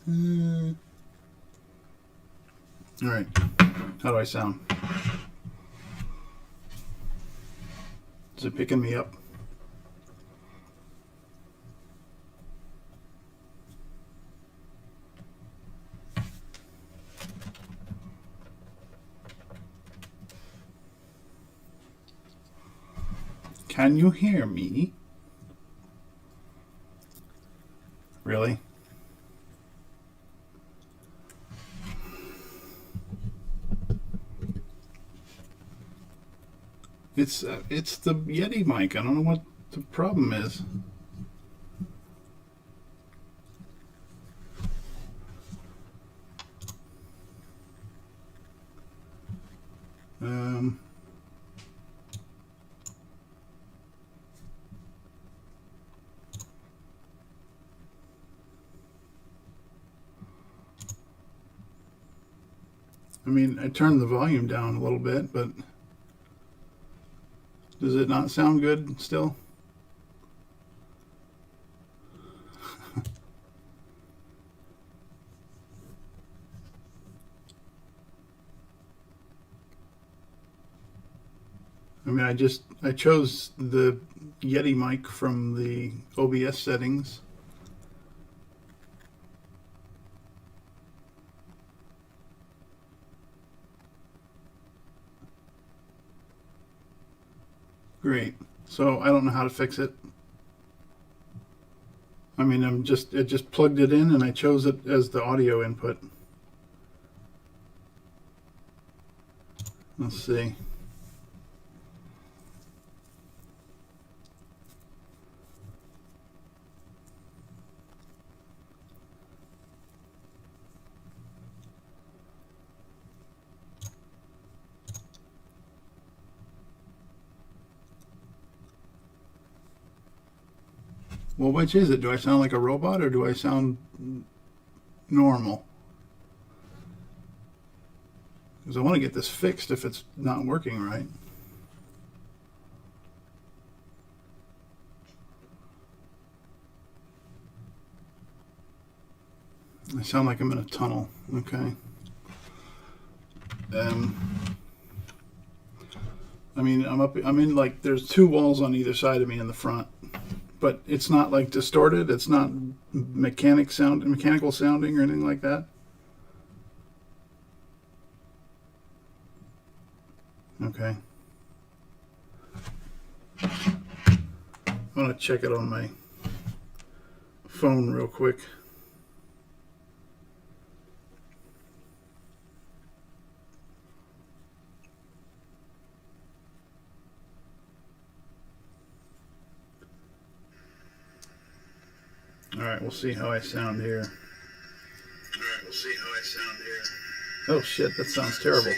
All right. How do I sound? Is it picking me up? Can you hear me? Really? It's the Yeti mic. I don't know what the problem is. I mean, I turned the volume down a little bit, but does it not sound good still? I mean, I chose the Yeti mic from the OBS settings. Great. So I don't know how to fix it. I mean, it just plugged it in and I chose it as the audio input. Let's see. Well, which is it? Do I sound like a robot or do I sound normal? Because I want to get this fixed if it's not working right. I sound like I'm in a tunnel. Okay. I mean, I'm in like, there's two walls on either side of me in the front, but it's not like distorted. It's not mechanical sounding or anything like that. Okay. I'm gonna check it on my phone real quick. All right, we'll see how I sound here. Oh shit, that sounds terrible.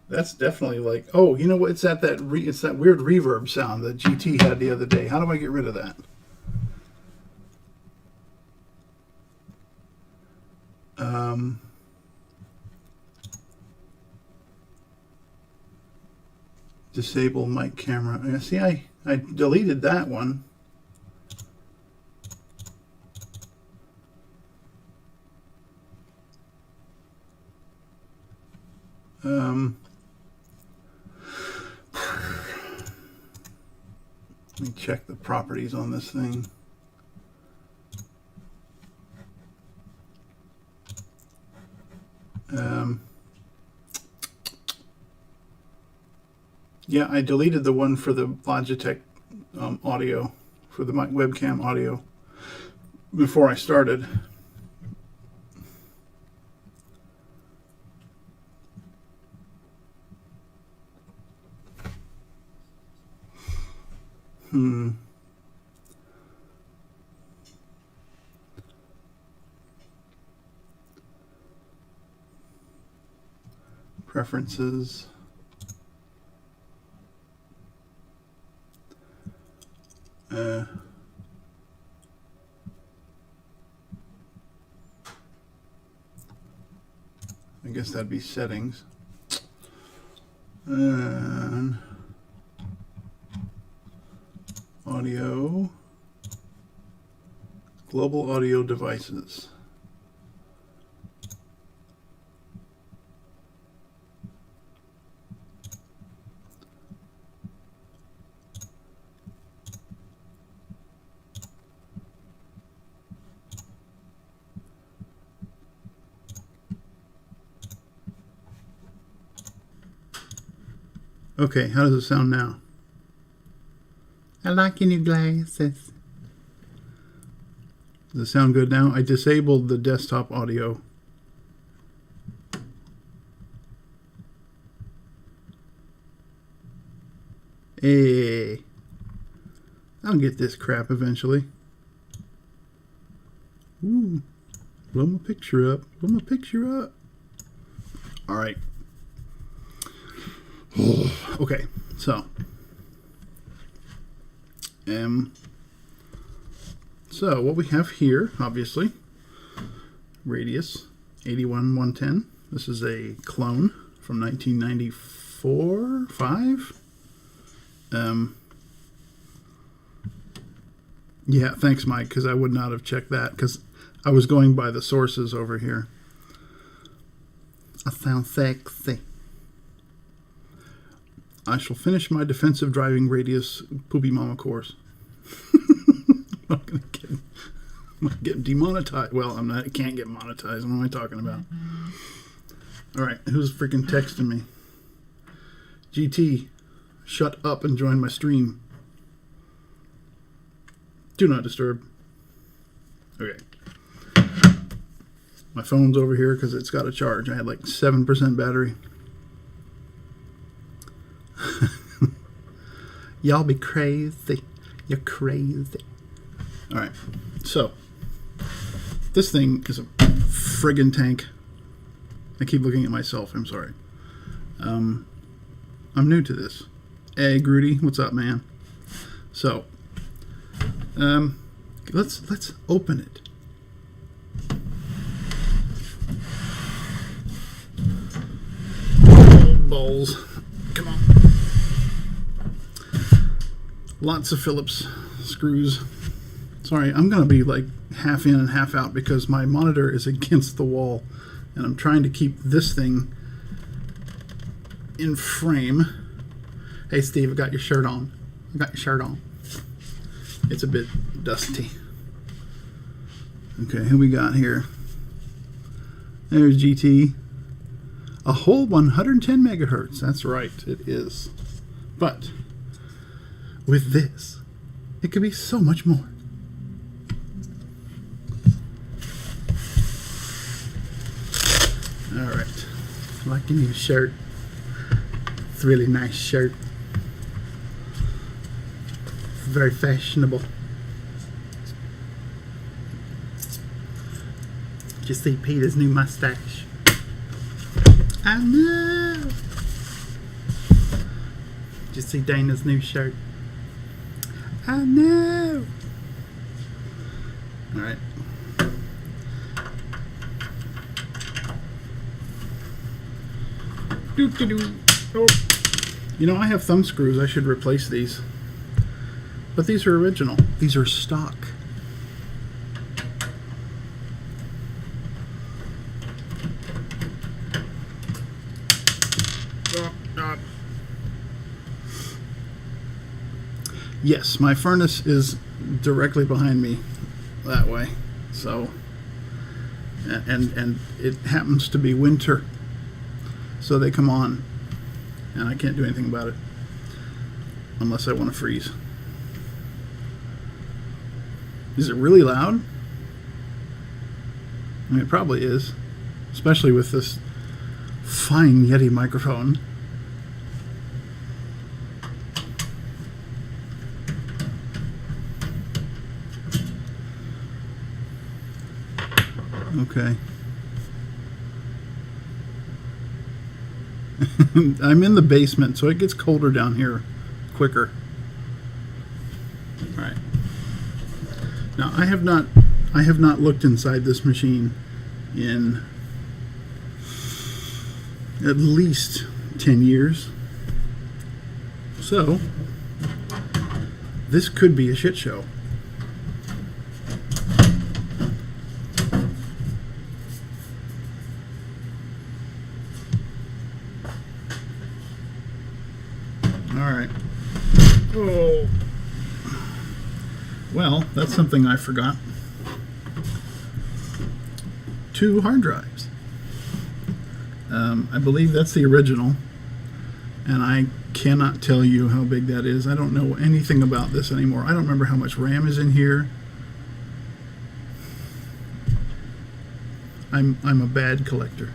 That's definitely like, oh, you know what? It's that it's that weird reverb sound that GT had the other day. How do I get rid of that? Disable mic camera. See, I deleted that one. Let me check the properties on this thing. Yeah, I deleted the one for the Logitech audio, for the webcam audio, before I started. Preferences. I guess that'd be settings. And Audio. Global audio devices. Okay, how does it sound now? I like your new glasses. Does it sound good now? I disabled the desktop audio. Hey, I'll get this crap eventually. Ooh, blow my picture up. Blow my picture up. All right. Okay, so what we have here, obviously, Radius 81110. This is a clone from 1994-5. Yeah, thanks, Mike, because I would not have checked that because I was going by the sources over here. I sound sexy. I shall finish my defensive driving Radius Poopy Mama course. I'm not gonna get demonetized. Well, I'm not. I can't get monetized. What am I talking about? All right, who's freaking texting me? GT, shut up and join my stream. Do not disturb. Okay. My phone's over here because it's got a charge. I had like 7% battery. Y'all be crazy. You're crazy. Alright, so this thing is a friggin' tank. I keep looking at myself, I'm sorry. I'm new to this. Hey Grudy, what's up, man? So let's open it. Balls. Come on. Lots of Phillips screws. Sorry, I'm going to be like half in and half out because my monitor is against the wall and I'm trying to keep this thing in frame. Hey Steve, I got your shirt on. I got your shirt on. It's a bit dusty. Okay, who we got here? There's GT. A whole 110 megahertz. That's right, it is. But with this, it could be so much more. All right, I like your new shirt. It's a really nice shirt. Very fashionable. Did you see Peter's new mustache? I know. Did you see Dana's new shirt? I know. All right. Oh. You know, I have thumb screws. I should replace these. But these are original. These are stock. Yes, my furnace is directly behind me that way. So, and it happens to be winter. So they come on, and I can't do anything about it unless I want to freeze. Is it really loud? I mean, it probably is, especially with this fine Yeti microphone. Okay. I'm in the basement, so it gets colder down here quicker. All right. Now I have not looked inside this machine in at least 10 years. So This could be a shit show. All right. Oh. Well, that's something I forgot. 2 hard drives. I believe that's the original, and I cannot tell you how big that is. I don't know anything about this anymore. I don't remember how much RAM is in here. I'm a bad collector.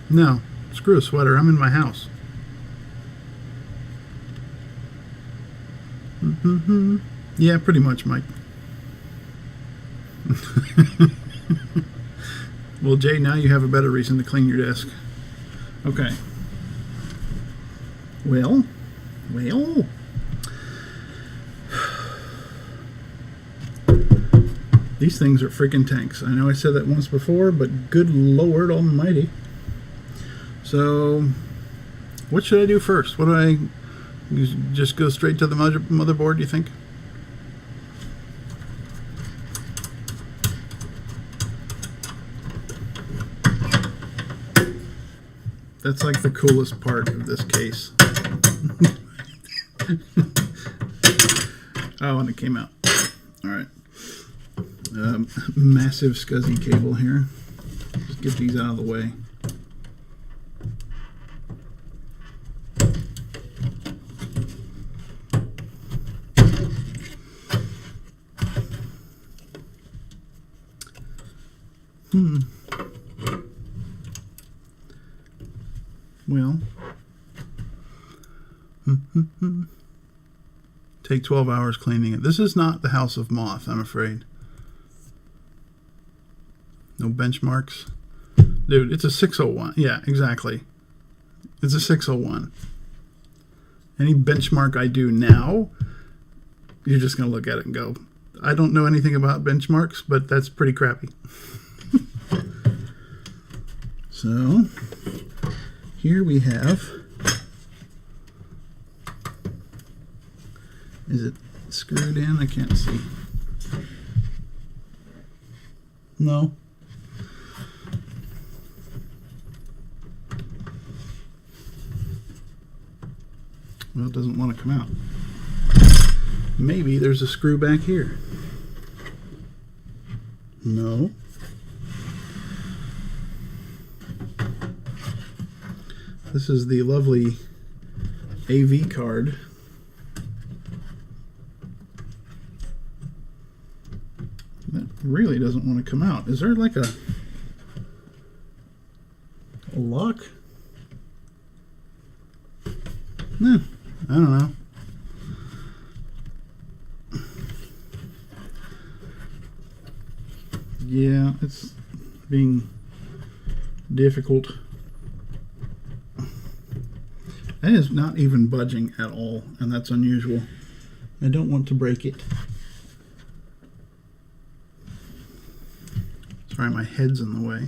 No, screw a sweater. I'm in my house. Yeah, pretty much, Mike. Well, Jay, now you have a better reason to clean your desk. Okay. Well. These things are freaking tanks. I know I said that once before, but good Lord almighty. So, what should I do first? What do I... just go straight to the motherboard, do you think? That's like the coolest part of this case. Oh, and it came out. All right. Massive SCSI cable here. Just get these out of the way. Well, take 12 hours cleaning it. This is not the House of Moth, I'm afraid. No benchmarks. Dude, it's a 601. Yeah, exactly. It's a 601. Any benchmark I do now, you're just going to look at it and go, I don't know anything about benchmarks, but that's pretty crappy. So, here we have, is it screwed in? I can't see. No. Well, it doesn't want to come out. Maybe there's a screw back here. No. This is the lovely AV card. That really doesn't want to come out. Is there like a lock? No, I don't know. Yeah, it's being difficult. That is not even budging at all, and that's unusual. I don't want to break it. Sorry, my head's in the way.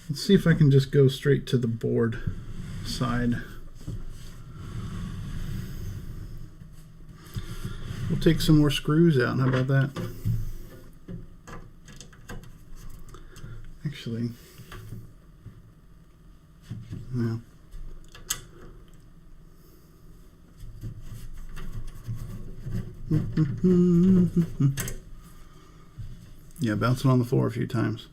Let's see if I can just go straight to the board side. We'll take some more screws out. How about that? Actually, no. Yeah, bouncing on the floor a few times.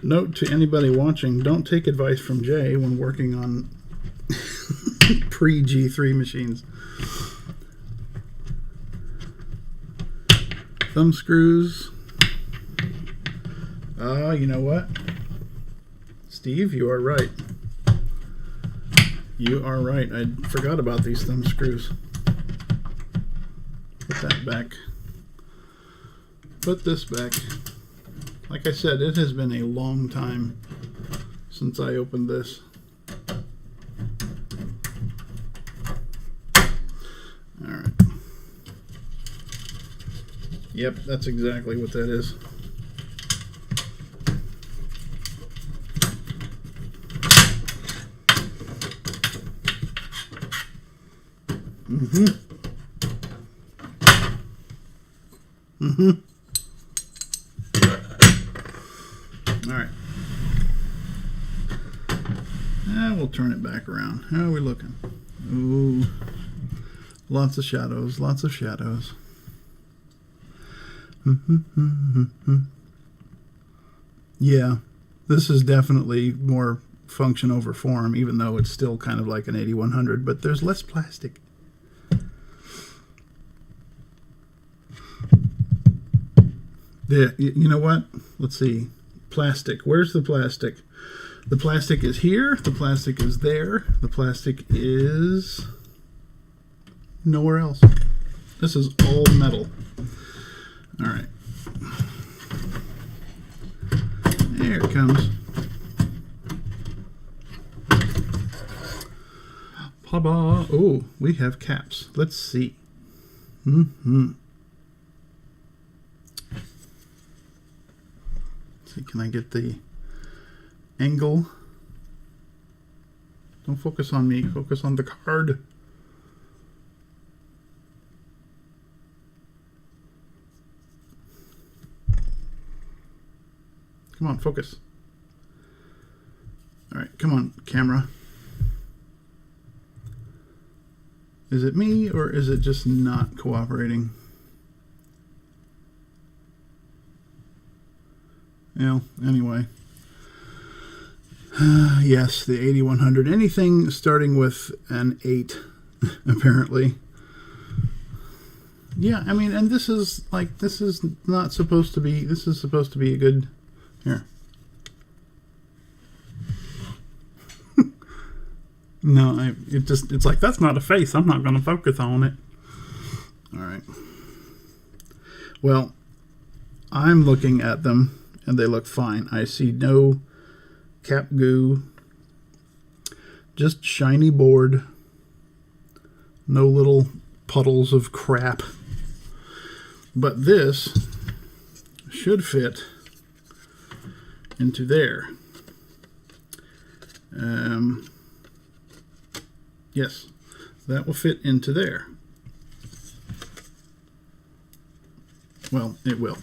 Note to anybody watching, don't take advice from Jay when working on pre-G3 machines. Thumb screws. You know what? Steve, you are right. You are right. I forgot about these thumb screws. Put that back. Put this back. Like I said, it has been a long time since I opened this. Alright. Yep, that's exactly what that is. All right. And we'll turn it back around. How are we looking? Ooh, lots of shadows, lots of shadows. Yeah, this is definitely more function over form, even though it's still kind of like an 8100, but there's less plastic. You know what? Let's see. Plastic. Where's the plastic? The plastic is here. The plastic is there. The plastic is nowhere else. This is all metal. All right. There it comes. Papa. Oh, we have caps. Let's see. See, can I get the angle? Don't focus on me. Focus on the card. Come on, focus. All right, come on, camera. Is it me or is it just not cooperating? Well, anyway. Yes, the 8100. Anything starting with an 8, apparently. Yeah, I mean, and this is not supposed to be, this is supposed to be a good, here. No, it's like, that's not a face. I'm not going to focus on it. All right. Well, I'm looking at them and they look fine. I see no cap goo, just shiny board, no little puddles of crap. But this should fit into there. Yes, that will fit into there. Well, it will.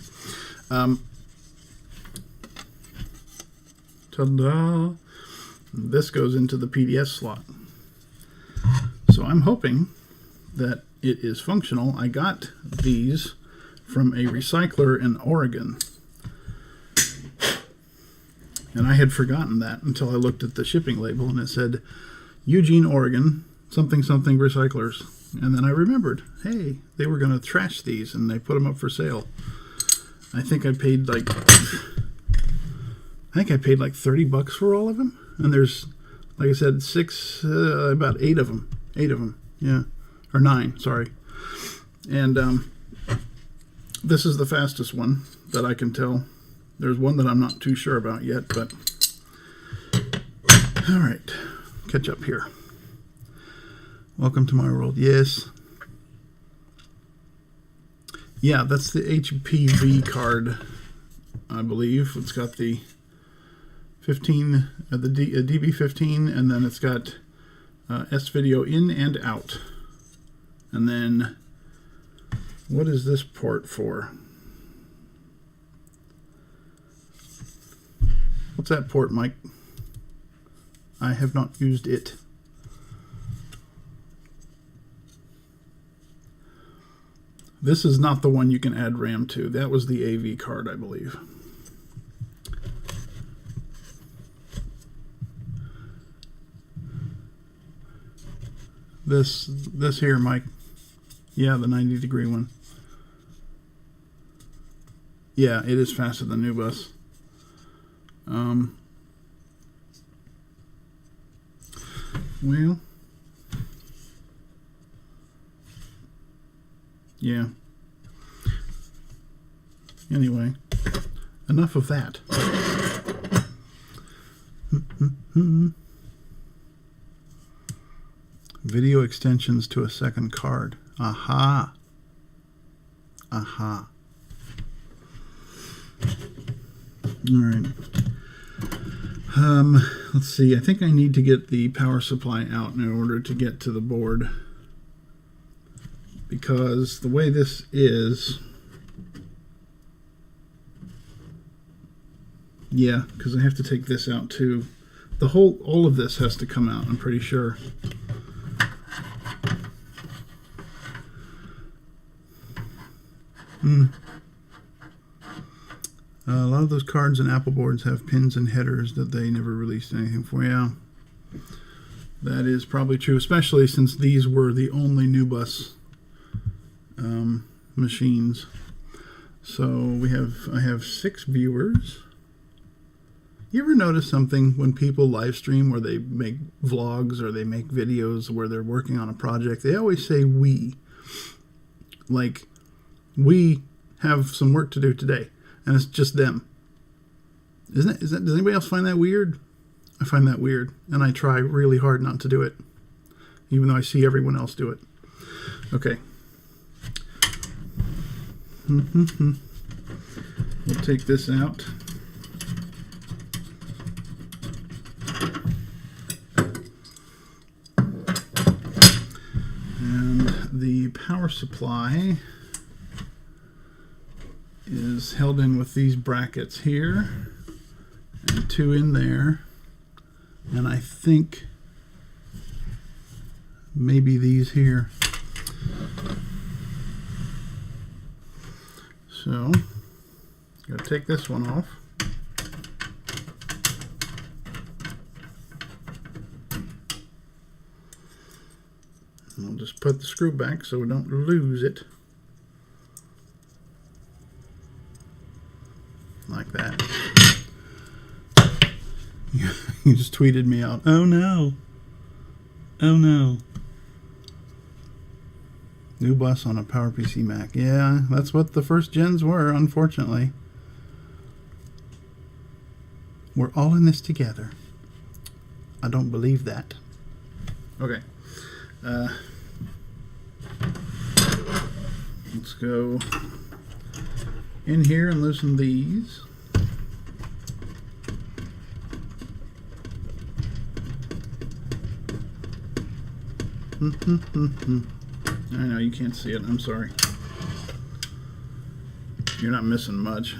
Ta-da! This goes into the PDS slot. So I'm hoping that it is functional. I got these from a recycler in Oregon. And I had forgotten that until I looked at the shipping label and it said Eugene, Oregon, something something recyclers. And then I remembered, hey, they were going to trash these and they put them up for sale. I think I paid like $30 for all of them. And there's, like I said, about 8 of them. 8 of them, yeah. Or 9, sorry. And this is the fastest one that I can tell. There's one that I'm not too sure about yet, but all right, catch up here. Welcome to my world. Yes. Yeah, that's the HPV card, I believe. It's got the 15, the DB15, and then it's got S-Video in and out. And then, what is this port for? What's that port, Mike? I have not used it. This is not the one you can add RAM to. That was the AV card, I believe. This here, Mike. Yeah, the 90-degree one. Yeah, it is faster than new bus. Well, yeah. Anyway, enough of that. Video extensions to a second card. Aha. Aha. All right. Let's see. I think I need to get the power supply out in order to get to the board, because the way this is, yeah, because I have to take this out too. All of this has to come out, I'm pretty sure. A lot of those cards and Apple boards have pins and headers that they never released anything for. Yeah, that is probably true, especially since these were the only NuBus machines. So I have 6 viewers. You ever notice something when people live stream, where they make vlogs or they make videos where they're working on a project? They always say we. Like, we have some work to do today, and it's just them. Does anybody else find that weird? I find that weird, and I try really hard not to do it, even though I see everyone else do it. Okay. We'll take this out. And the power supply is held in with these brackets here, and 2 in there, and I think maybe these here. So, gotta take this one off. And we'll just put the screw back so we don't lose it. Like that. You just tweeted me out. Oh no. Oh no. NuBus on a PowerPC Mac. Yeah, that's what the first gens were, unfortunately. We're all in this together. I don't believe that. Okay. Let's go in here and loosen these. I know you can't see it. I'm sorry. You're not missing much.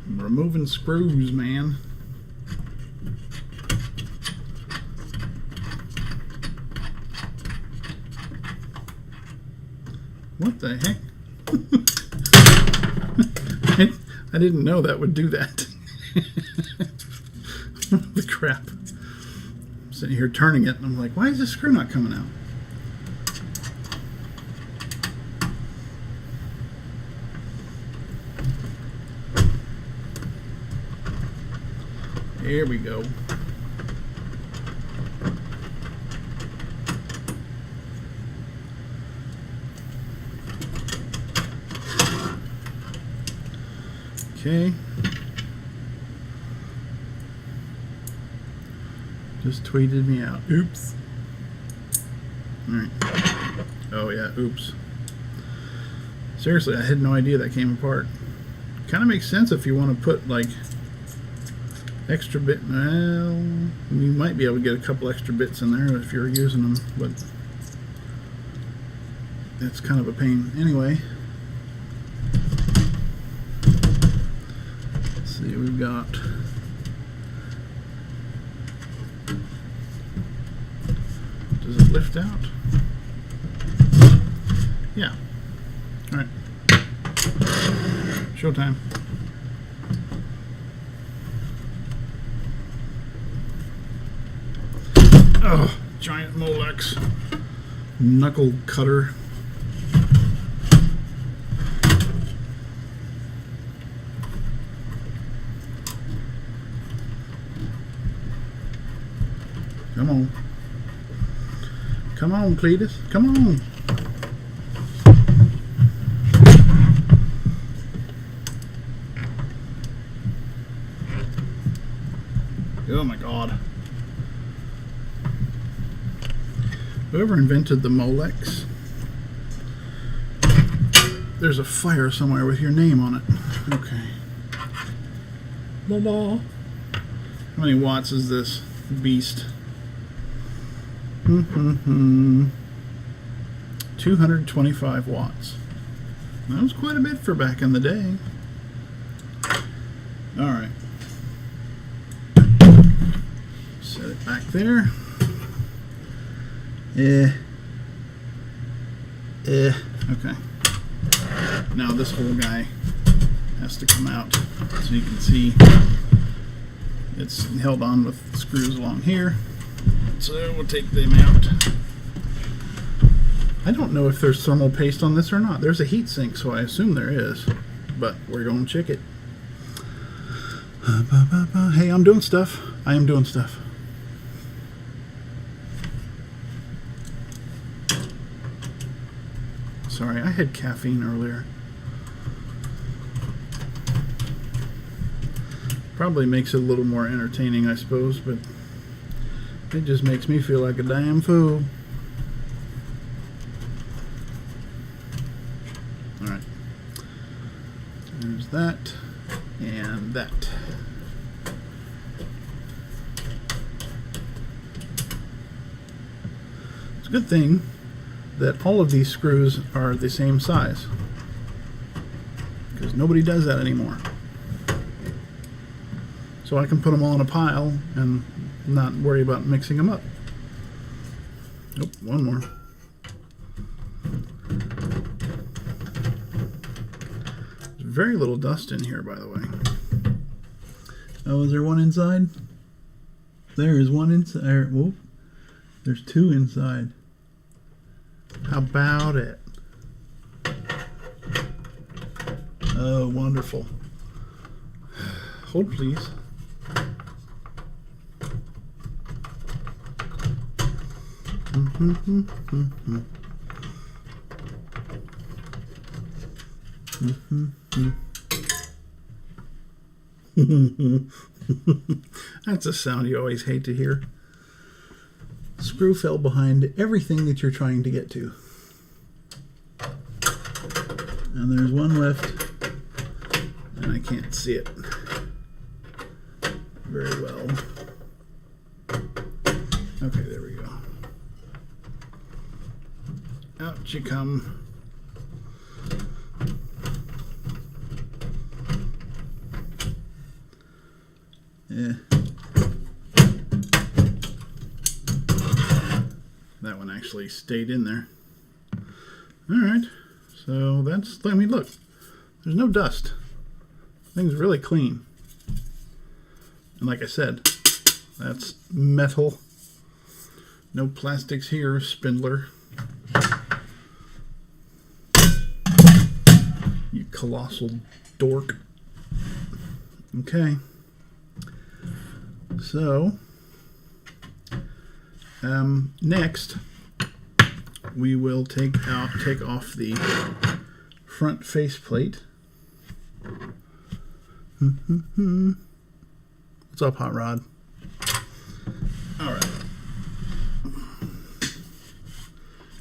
I'm removing screws, man. What the heck? I didn't know that would do that. The crap. I'm sitting here turning it and I'm like, why is this screw not coming out? Here we go. Okay. Just tweeted me out. Oops. Alright. Oh yeah, oops. Seriously, I had no idea that came apart. Kind of makes sense if you want to put like extra bit. Well, you might be able to get a couple extra bits in there if you're using them, but that's kind of a pain. Anyway. We've got does it lift out? Yeah. All right. Showtime. Oh, giant Molex knuckle cutter. Come on. Come on, Cletus. Come on. Oh my God. Whoever invented the Molex, there's a fire somewhere with your name on it. Okay. How many watts is this beast? 225 watts. That was quite a bit for back in the day. Alright. Set it back there. Okay. Now this whole guy has to come out, so you can see it's held on with screws along here. So we'll take them out. I don't know if there's thermal paste on this or not. There's a heat sink, so I assume there is, but we're going to check it. Hey, I'm doing stuff. I am doing stuff. Sorry, I had caffeine earlier. Probably makes it a little more entertaining, I suppose, but it just makes me feel like a damn fool. Alright. There's that and that. It's a good thing that all of these screws are the same size, because nobody does that anymore. So I can put them all in a pile and not worry about mixing them up. Nope, one more. There's very little dust in here, by the way. Oh, is there one inside? There is one inside. Whoop. There's two inside. How about it? Oh, wonderful. Hold, please. That's a sound you always hate to hear. Screw fell behind everything that you're trying to get to. And there's one left, and I can't see it very well. Okay, there we go. Out you come. Yeah. That one actually stayed in there. Alright, so that's, I mean, look, there's no dust. Thing's really clean. And like I said, that's metal. No plastics here, spindler. You colossal dork. Okay. So, next we will take off the front faceplate. What's up, Hot Rod? All right.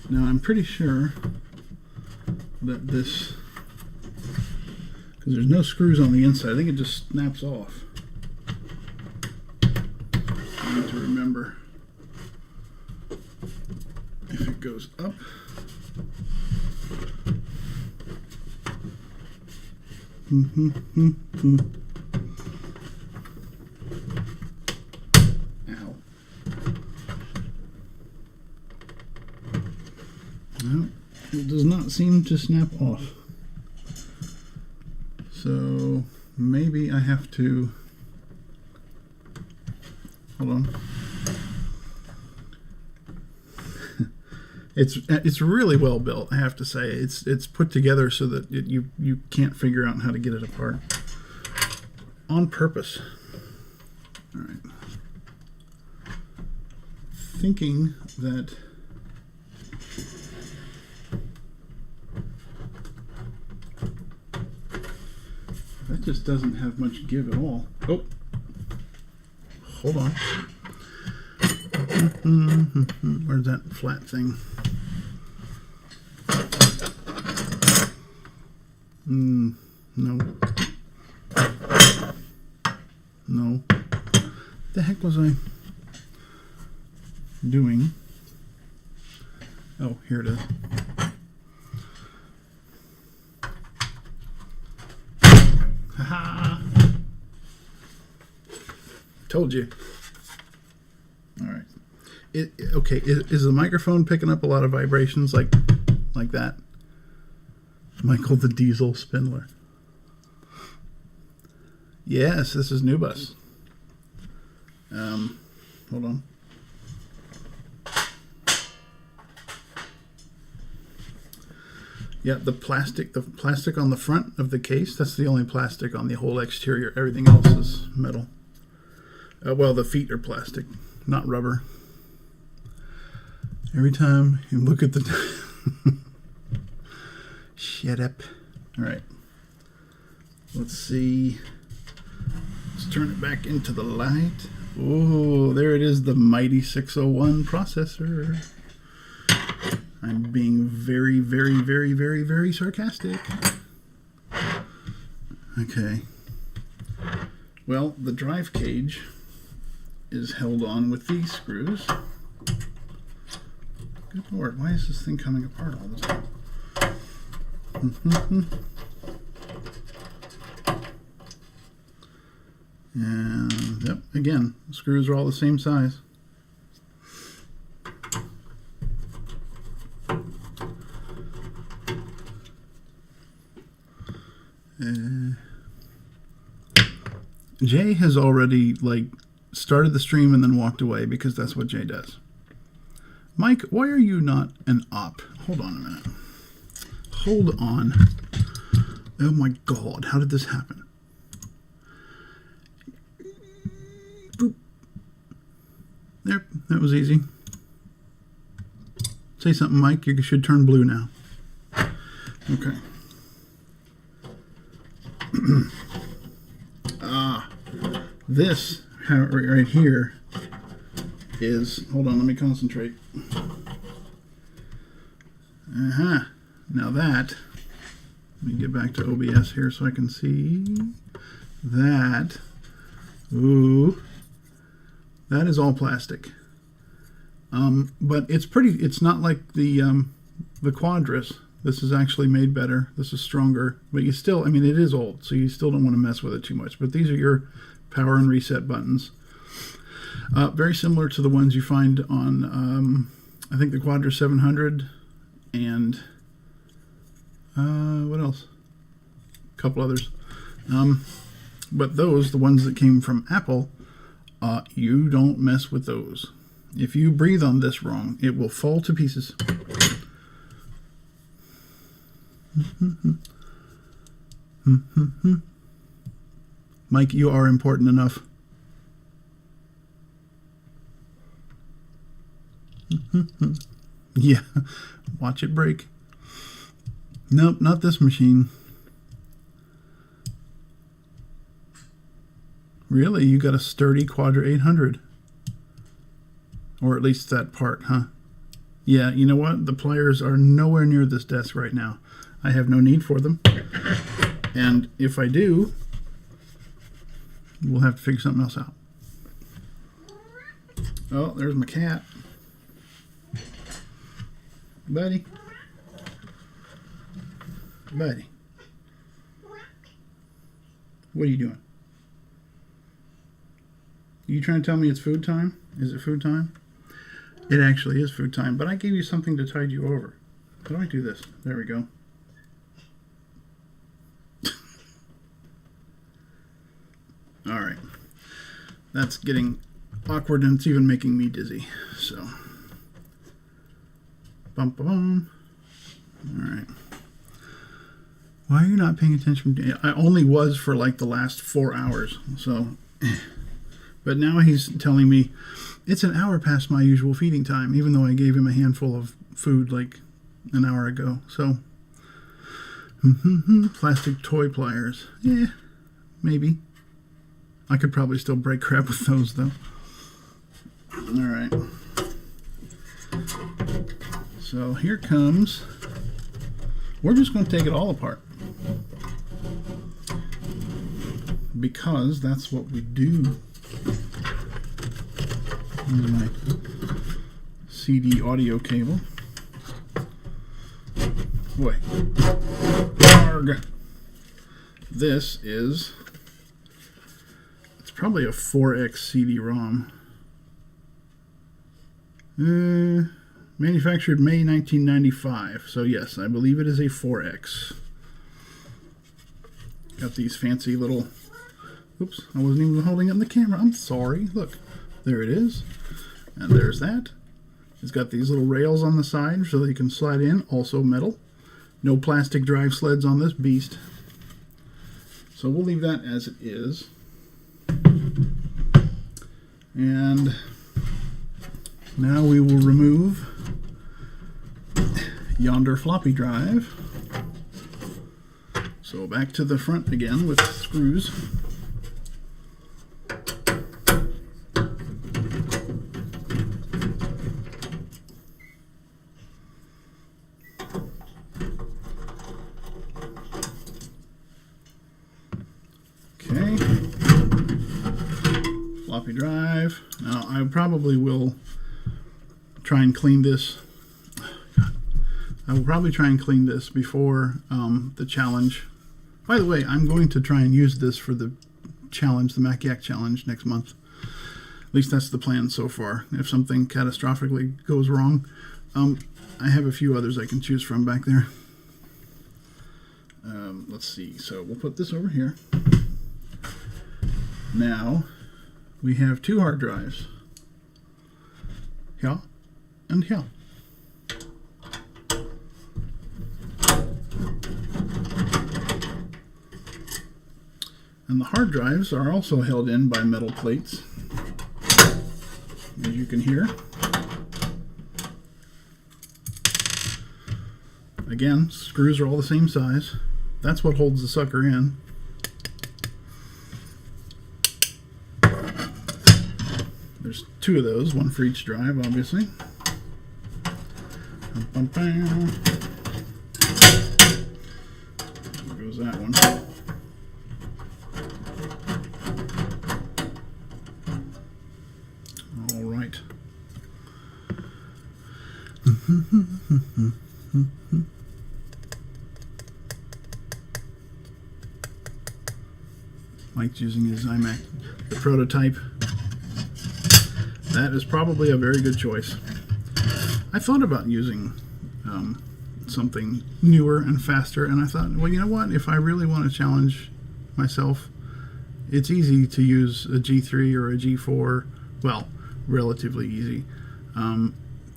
Now I'm pretty sure that this, because there's no screws on the inside, I think it just snaps off. I need to remember if it goes up. Ow. No, it does not seem to snap off. So maybe I have to, hold on. It's really well built, I have to say. It's put together so that you can't figure out how to get it apart on purpose. All right. Thinking that that just doesn't have much give at all. Oh, hold on. Where's that flat thing? No. No. The heck was I doing? Oh, here it is. Haha! Told you. All right. Okay. Is the microphone picking up a lot of vibrations like that? Michael the Diesel Spindler. Yes, this is Nubus. Hold on. Yeah, the plastic on the front of the case, that's the only plastic on the whole exterior. Everything else is metal. Well, the feet are plastic, not rubber. Every time you look at the... Shut up. All right. Let's see. Let's turn it back into the light. Oh, there it is, the mighty 601 processor. I'm being very, very, very, very, very sarcastic. Okay. Well, the drive cage is held on with these screws. Good Lord, why is this thing coming apart all the time? And, yep, again, the screws are all the same size. Jay has already started the stream and then walked away because that's what Jay does. Mike, why are you not an op? Hold on a minute. Hold on. Oh my God, how did this happen? Boop. There, that was easy. Say something, Mike. You should turn blue now. Okay. This right here is, hold on, let me concentrate. Now that, let me get back to OBS here so I can see that. Ooh, that is all plastic. But it's not like the Quadras. This is actually made better. This is stronger, but you still, I mean, it is old, so you still don't want to mess with it too much. But these are your power and reset buttons. Very similar to the ones you find on, I think, the Quadra 700 and what else? A couple others. But those, the ones that came from Apple, you don't mess with those. If you breathe on this wrong, it will fall to pieces. Mike, you are important enough. Yeah, watch it break. Nope, not this machine. Really? You got a sturdy Quadra 800. Or at least that part, huh? Yeah, you know what? The pliers are nowhere near this desk right now. I have no need for them. And if I do, we'll have to figure something else out. Oh, there's my cat. Buddy. Buddy. What are you doing? You trying to tell me it's food time? Is it food time? It actually is food time, but I gave you something to tide you over. How do I do this? There we go. All right. That's getting awkward, and it's even making me dizzy. So, bum bum bum. All right. Why are you not paying attention? I only was for like the last 4 hours. So, but now he's telling me it's an hour past my usual feeding time, even though I gave him a handful of food like an hour ago. So, plastic toy pliers. Yeah, maybe. I could probably still break crap with those, though. All right. So here comes... We're just going to take it all apart. because that's what we do. Here's my CD audio cable. Boy. Arg. This is, it's probably a 4X CD-ROM. Manufactured May 1995. So yes, I believe it is a 4X. Got these fancy little, oops, I wasn't even holding it in the camera. I'm sorry. Look, there it is. And there's that. It's got these little rails on the side so that you can slide in. Also metal. No plastic drive sleds on this beast. So we'll leave that as it is. And now we will remove yonder floppy drive. So back to the front again with screws. Okay, floppy drive. Now I probably will try and clean this. I will probably try and clean this before the challenge. By the way, I'm going to try and use this for the challenge, the Mac Yak challenge next month. At least that's the plan so far. If something catastrophically goes wrong, I have a few others I can choose from back there. Let's see. So we'll put this over here. Now we have two hard drives. Here and here. And the hard drives are also held in by metal plates, as you can hear. Again, screws are all the same size. That's what holds the sucker in. There's two of those, one for each drive, obviously. There goes that one. All right. Mike's using his iMac, the prototype. That is probably a very good choice. I thought about using something newer and faster, and I thought, well, you know what? If I really want to challenge myself, it's easy to use a G3 or a G4. Well, relatively easy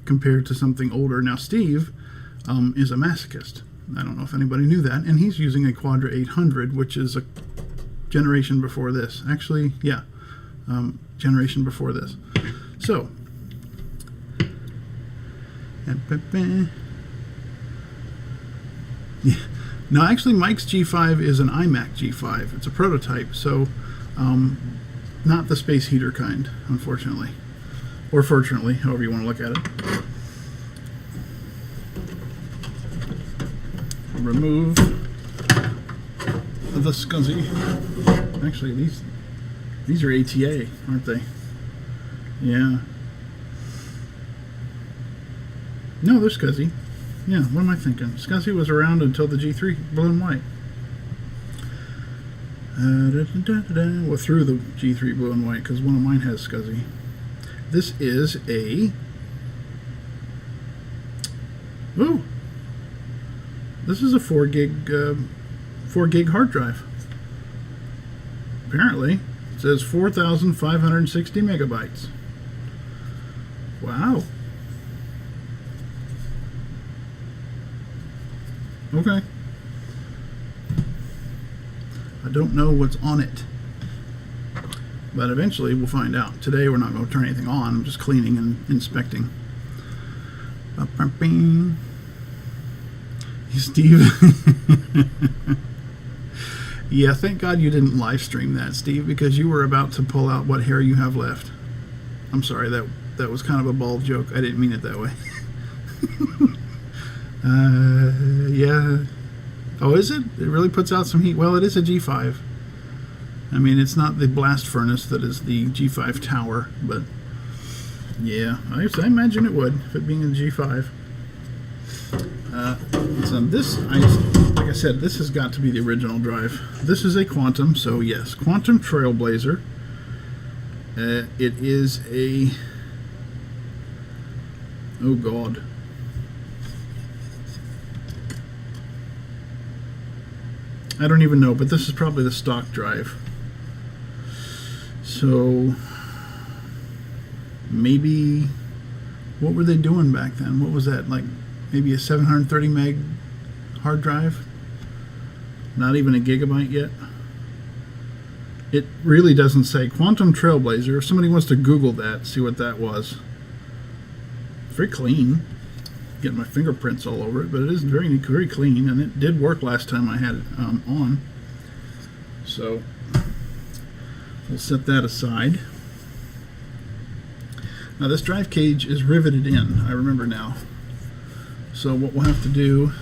compared to something older. Now, Steve is a masochist. I don't know if anybody knew that, and he's using a Quadra 800, which is a generation before this. Actually, yeah, generation before this. So, yeah. No, actually, Mike's G5 is an iMac G5. It's a prototype, so not the space heater kind, unfortunately. Or fortunately, however you want to look at it. Remove the SCSI. Actually, these are ATA, aren't they? Yeah. No, they're SCSI. Yeah, what am I thinking? SCSI was around until the G3 blue and white. Well, through the G3 blue and white, because one of mine has SCSI. This is a... Ooh! This is a 4 gig hard drive. Apparently, it says 4,560 megabytes. Wow. Okay. I don't know what's on it, but eventually we'll find out. Today we're not going to turn anything on. I'm just cleaning and inspecting. Steve. Yeah, thank God you didn't live stream that, Steve, because you were about to pull out what hair you have left. I'm sorry, that was kind of a bald joke. I didn't mean it that way. Yeah. Oh, is it? It really puts out some heat. Well, it is a G5. I mean, it's not the blast furnace that is the G5 tower, but yeah, I imagine it would, if it being a G5. So this, like I said, this has got to be the original drive. This is a Quantum, so yes, Quantum Trailblazer. It is a, oh God. I don't even know, but this is probably the stock drive. So maybe, what were they doing back then? What was that, like maybe a 730 meg hard drive? Not even a gigabyte yet. It really doesn't say. Quantum Trailblazer. If somebody wants to Google that, see what that was. Very clean. Getting my fingerprints all over it, but it is very, very clean, and it did work last time I had it on. So we'll set that aside. Now this drive cage is riveted in, I remember now. So what we'll have to do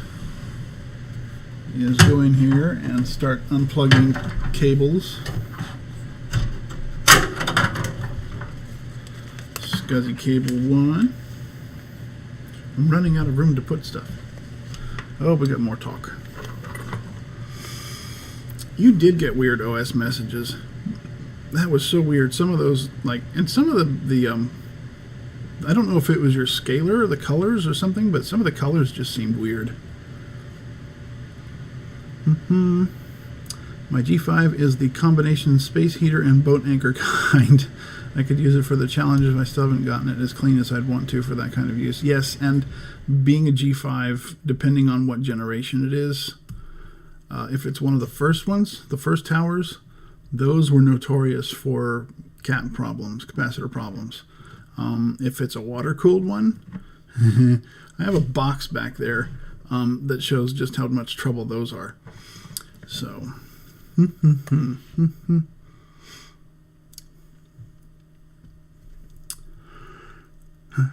is go in here and start unplugging cables. SCSI cable 1. I'm running out of room to put stuff. Oh, we got more talk. You did get weird OS messages. That was so weird. Some of those, like, and some of the I don't know if it was your scaler or the colors or something, but some of the colors just seemed weird. My G5 is the combination space heater and boat anchor kind. I could use it for the challenges. I still haven't gotten it as clean as I'd want to for that kind of use. Yes, and being a G5, depending on what generation it is, if it's one of the first ones, the first towers, those were notorious for cap problems, capacitor problems. If it's a water-cooled one, I have a box back there that shows just how much trouble those are. So,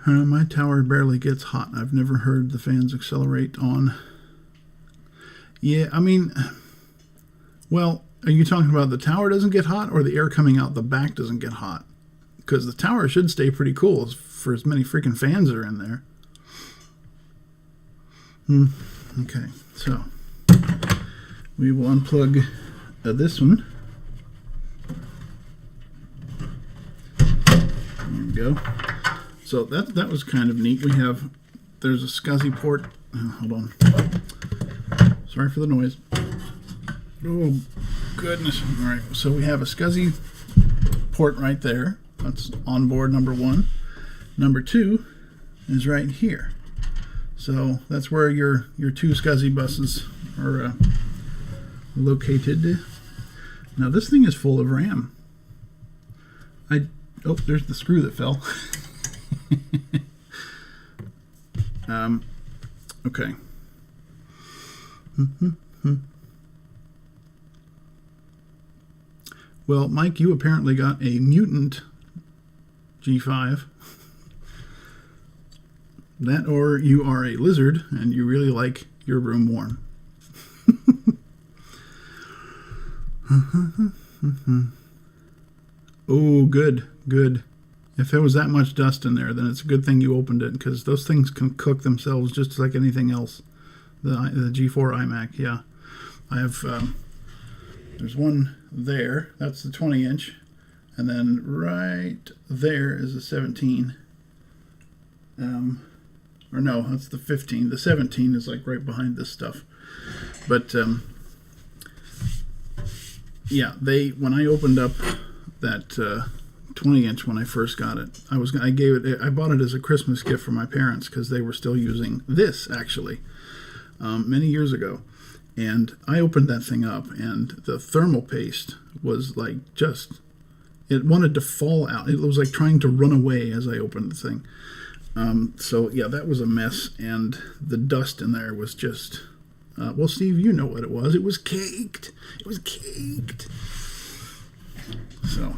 my tower barely gets hot. I've never heard the fans accelerate on. Yeah, I mean, well, are you talking about the tower doesn't get hot or the air coming out the back doesn't get hot? Because the tower should stay pretty cool for as many freaking fans that are in there. Okay, so we will unplug this one. There we go. So that was kind of neat. There's a SCSI port. Oh, hold on. Sorry for the noise. Oh, goodness. All right, so we have a SCSI port right there. That's onboard number 1. Number 2 is right here. So that's where your 2 SCSI buses are located. Now this thing is full of RAM. Oh, there's the screw that fell. Okay. Well, Mike, you apparently got a mutant G5. That, or you are a lizard and you really like your room warm. Oh, good, good. If there was that much dust in there, then it's a good thing you opened it, because those things can cook themselves just like anything else. The G4 iMac, yeah. I have, there's one there, that's the 20-inch, and then right there is the 17. Or no, that's the 15. The 17 is like right behind this stuff. But, yeah, when I opened up that 20-inch when I first got it, I bought it as a Christmas gift for my parents because they were still using this, actually, many years ago. And I opened that thing up, and the thermal paste was like it wanted to fall out. It was like trying to run away as I opened the thing. So, yeah, that was a mess, and the dust in there was just... well, Steve, you know what it was. It was caked. It was caked. So...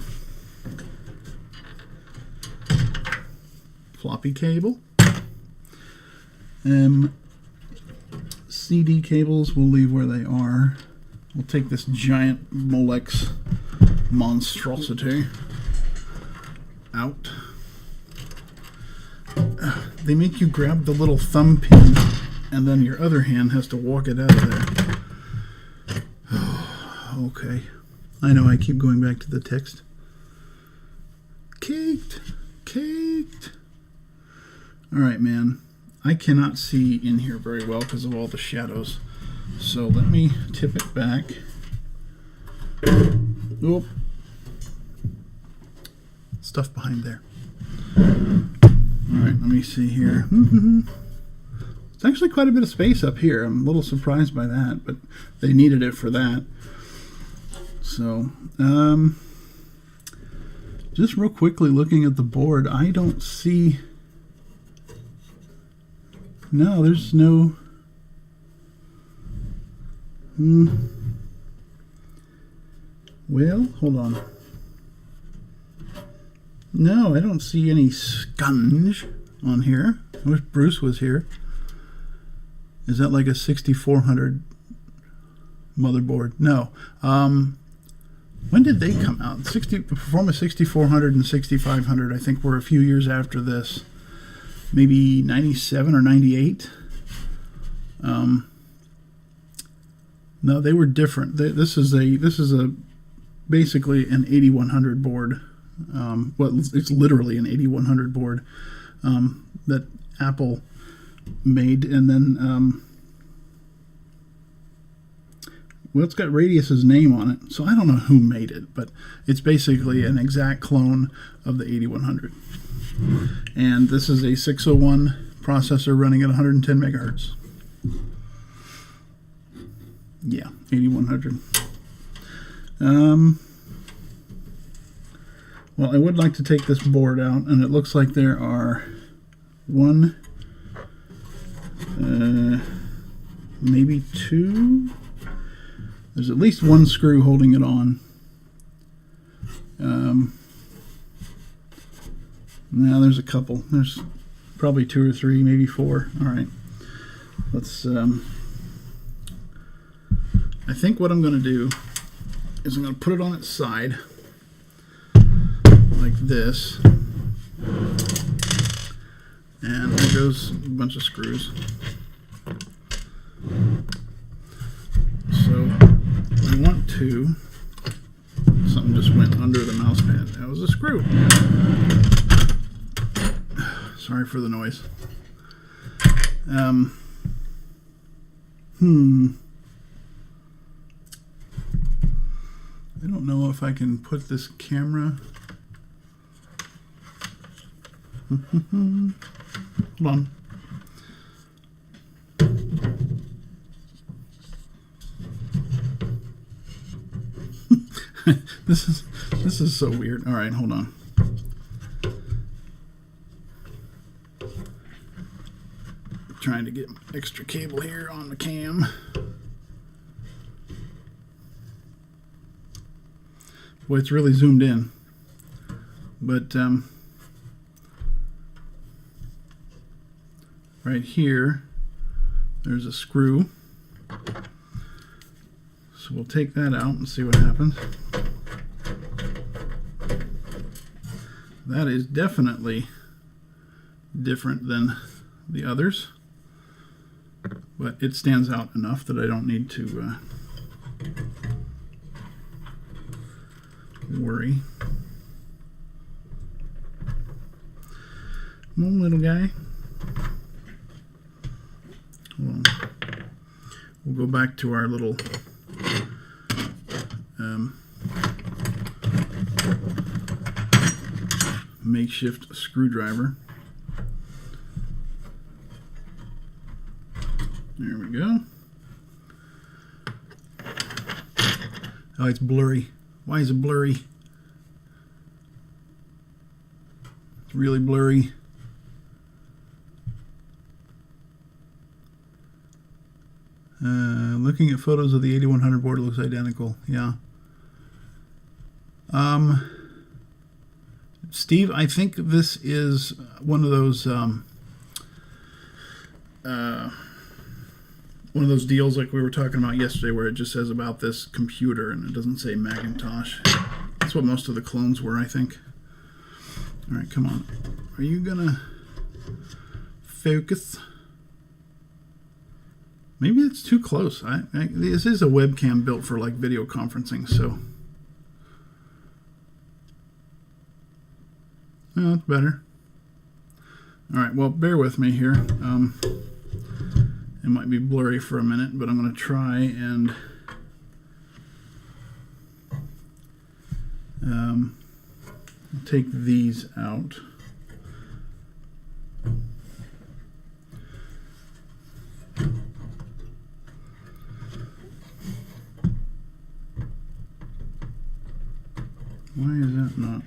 floppy cable. CD cables we'll leave where they are. We'll take this giant Molex monstrosity out. They make you grab the little thumb pin, and then your other hand has to walk it out of there. Okay. I know I keep going back to the text. Caked. Caked. Alright, man. I cannot see in here very well because of all the shadows. So let me tip it back. Oop. Stuff behind there. Alright, let me see here. It's actually quite a bit of space up here. I'm a little surprised by that, but they needed it for that. So, just real quickly looking at the board, I don't see... No, there's no... Well, hold on. No, I don't see any scunge on here. I wish Bruce was here. Is that like a 6400 motherboard? No. When did they come out? Performance 6400 and 6500, I think, were a few years after this. Maybe 97 or 98. No, they were different. This is a basically an 8100 board. Well, it's literally an 8100 board that Apple made, and then well, it's got Radius's name on it, so I don't know who made it, but it's basically an exact clone of the 8100. And this is a 601 processor running at 110 megahertz. Yeah, 8100. Well, I would like to take this board out, and it looks like there are maybe two. There's at least one screw holding it on. Now there's a couple. There's probably two or three, maybe four. All right. Let's. I think what I'm going to do is I'm going to put it on its side like this, and there goes a bunch of screws. So I want to. Something just went under the mouse pad. That was a screw. Sorry for the noise. I don't know if I can put this camera. Hold on. This is so weird. All right, hold on. Trying to get extra cable here on the cam. Boy, it's really zoomed in. But right here, there's a screw. So we'll take that out and see what happens. That is definitely different than the others, but it stands out enough that I don't need to worry. Come on, little guy. Hold on. We'll go back to our little makeshift screwdriver. There we go. Oh, it's blurry. Why is it blurry? It's really blurry. Looking at photos of the 8100 board, it looks identical. Yeah. Steve, I think this is one of those deals like we were talking about yesterday, where it just says about this computer and it doesn't say Macintosh. It's That's what most of the clones were, I think. All right, come on. Are you gonna focus? Maybe it's too close. This is a webcam built for like video conferencing, so. Oh, that's better. All right, well, bear with me here. It might be blurry for a minute, but I'm going to try and take these out. Why is that not?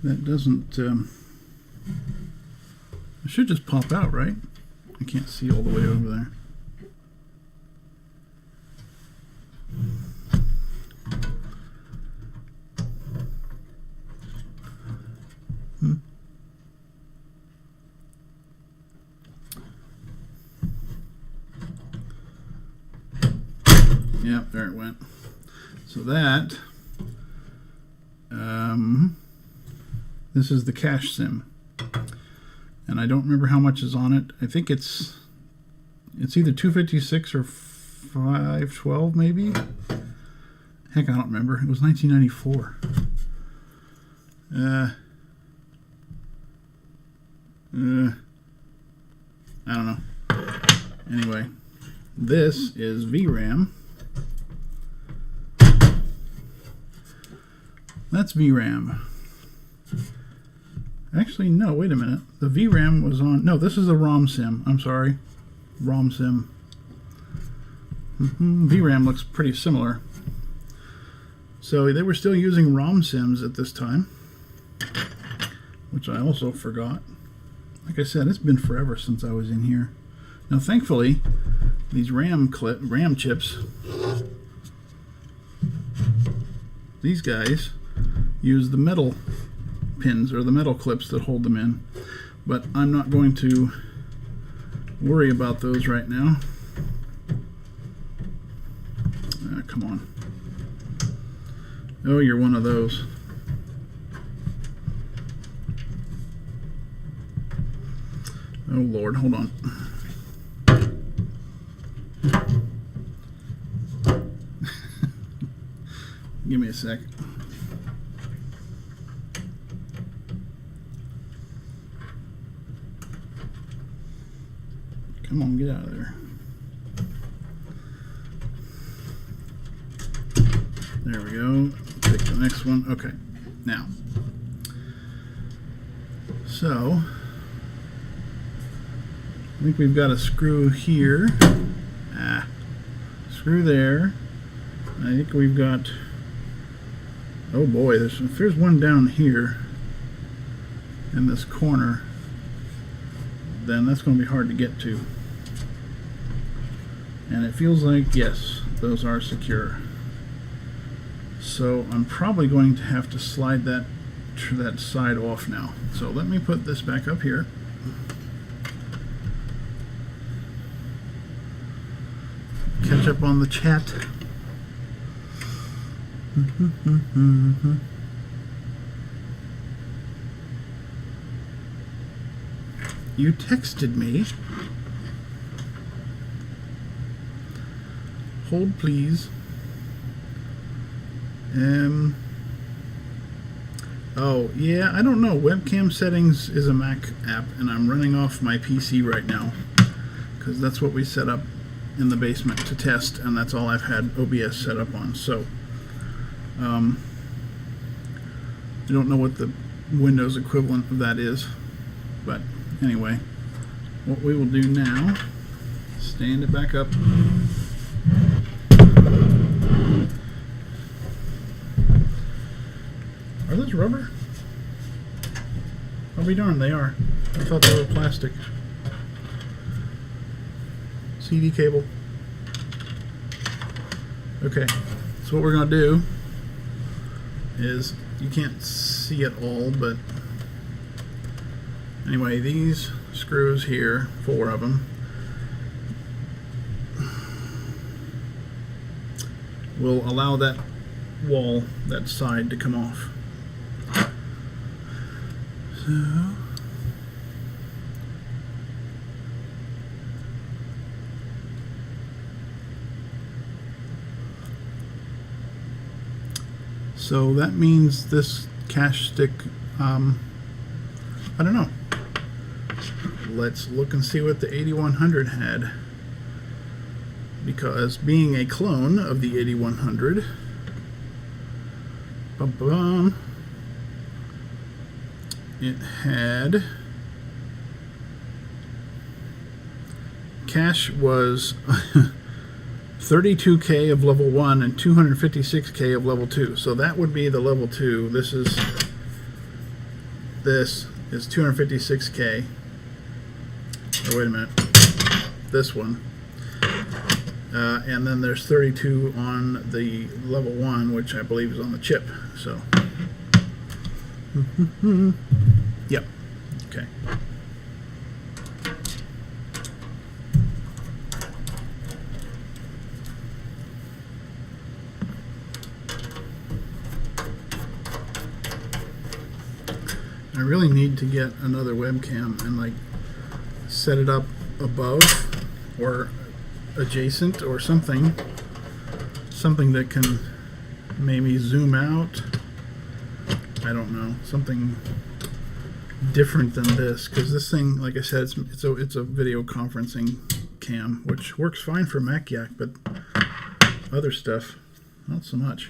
That doesn't, it should just pop out, right? I can't see all the way over there. Yep, there it went. So that, this is the cache sim, and I don't remember how much is on it. I think it's either 256 or 512 maybe. Heck, I don't remember. It was 1994. I don't know. Anyway, this is VRAM. That's VRAM. Actually, no, wait a minute. The VRAM was on... No, this is a ROM sim. I'm sorry. ROM sim. VRAM looks pretty similar. So they were still using ROM sims at this time, which I also forgot. Like I said, it's been forever since I was in here. Now, thankfully, these RAM chips, these guys use the metal pins or the metal clips that hold them in, but I'm not going to worry about those right now. Come on. Oh, you're one of those. Oh Lord, hold on. Give me a sec. Come on, get out of there. There we go. Take the next one. Okay. Now, so I think we've got a screw here. Screw there. I think we've got, oh boy, if there's one down here in this corner, then that's going to be hard to get to. And it feels like, yes, those are secure. So I'm probably going to have to slide that side off now. So let me put this back up here. Catch up on the chat. You texted me. Hold please. Oh yeah, I don't know. Webcam settings is a Mac app, and I'm running off my PC right now because that's what we set up in the basement to test, and that's all I've had OBS set up on. So I don't know what the Windows equivalent of that is, but anyway, what we will do now, stand it back up. Are those rubber? I'll be darned, they are. I thought they were plastic. CD cable. Okay, so what we're going to do is, you can't see it all, but anyway, these screws here, 4 of them, will allow that wall, that side, to come off. So that means this cache stick, I don't know. Let's look and see what the 8100 had. Because being a clone of the 8100, it had, cache was 32K of level 1 and 256K of level 2. So that would be the level 2. This is 256K. Oh, wait a minute. This one. And then there's 32 on the level 1, which I believe is on the chip. So, yep. Okay. I really need to get another webcam and like set it up above or adjacent or something that can maybe zoom out. I don't know, something different than this, because this thing, like I said, it's a video conferencing cam, which works fine for Mac Yak, but other stuff not so much.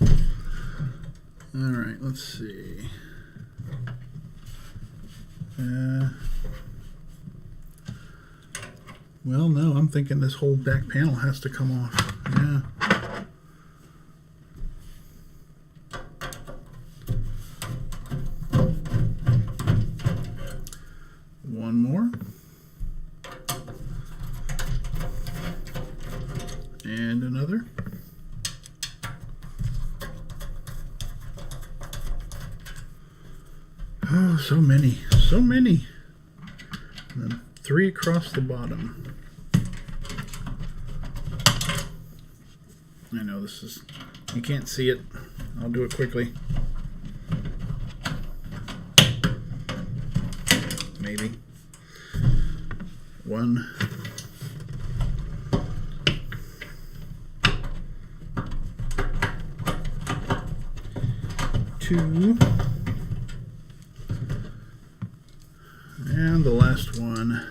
All right, let's see. Well, no, I'm thinking this whole back panel has to come off. Yeah. One more. And another. Oh, so many. So many. And then 3 across the bottom. I know this is, you can't see it. I'll do it quickly. Maybe. 1. 2. And the last one.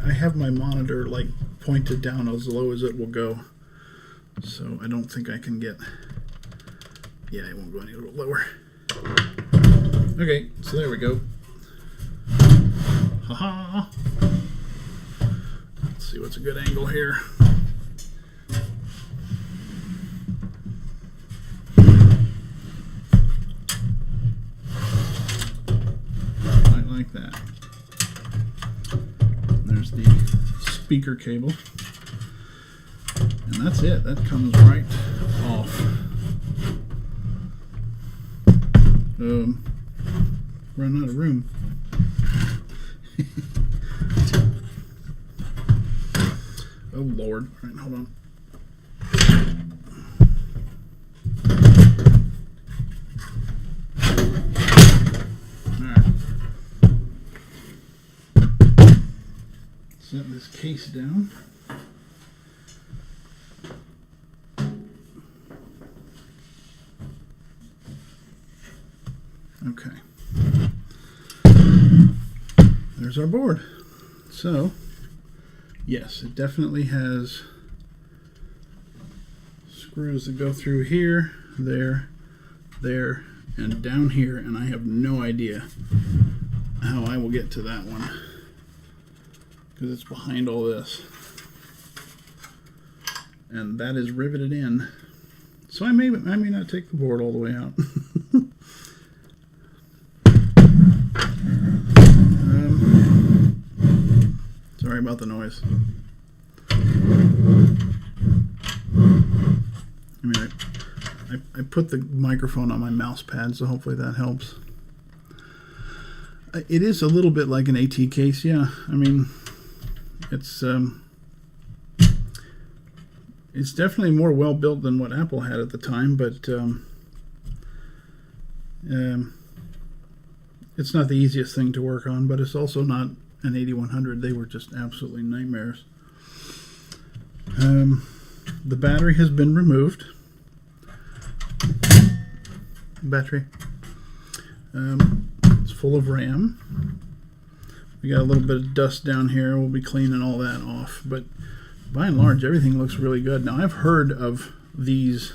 I have my monitor like pointed down as low as it will go, so I don't think I can get, yeah, it won't go any lower. Okay, so there we go. Haha. Let's see what's a good angle here. I like that. There's the speaker cable, and that's it. That comes right off. Run out of room. Oh Lord! All right, hold on. Set this case down. Okay. There's our board. So, yes, it definitely has screws that go through here, there, and down here, and I have no idea how I will get to that one, because it's behind all this, and that is riveted in. So I may not take the board all the way out. Sorry about the noise. I mean, I put the microphone on my mouse pad, so hopefully that helps. It is a little bit like an AT case, yeah. I mean, it's definitely more well built than what Apple had at the time, but it's not the easiest thing to work on, but it's also not an 8100. They were just absolutely nightmares. The battery has been removed. Battery. It's full of RAM. We got a little bit of dust down here. We'll be cleaning all that off, but by and large, everything looks really good. Now, I've heard of these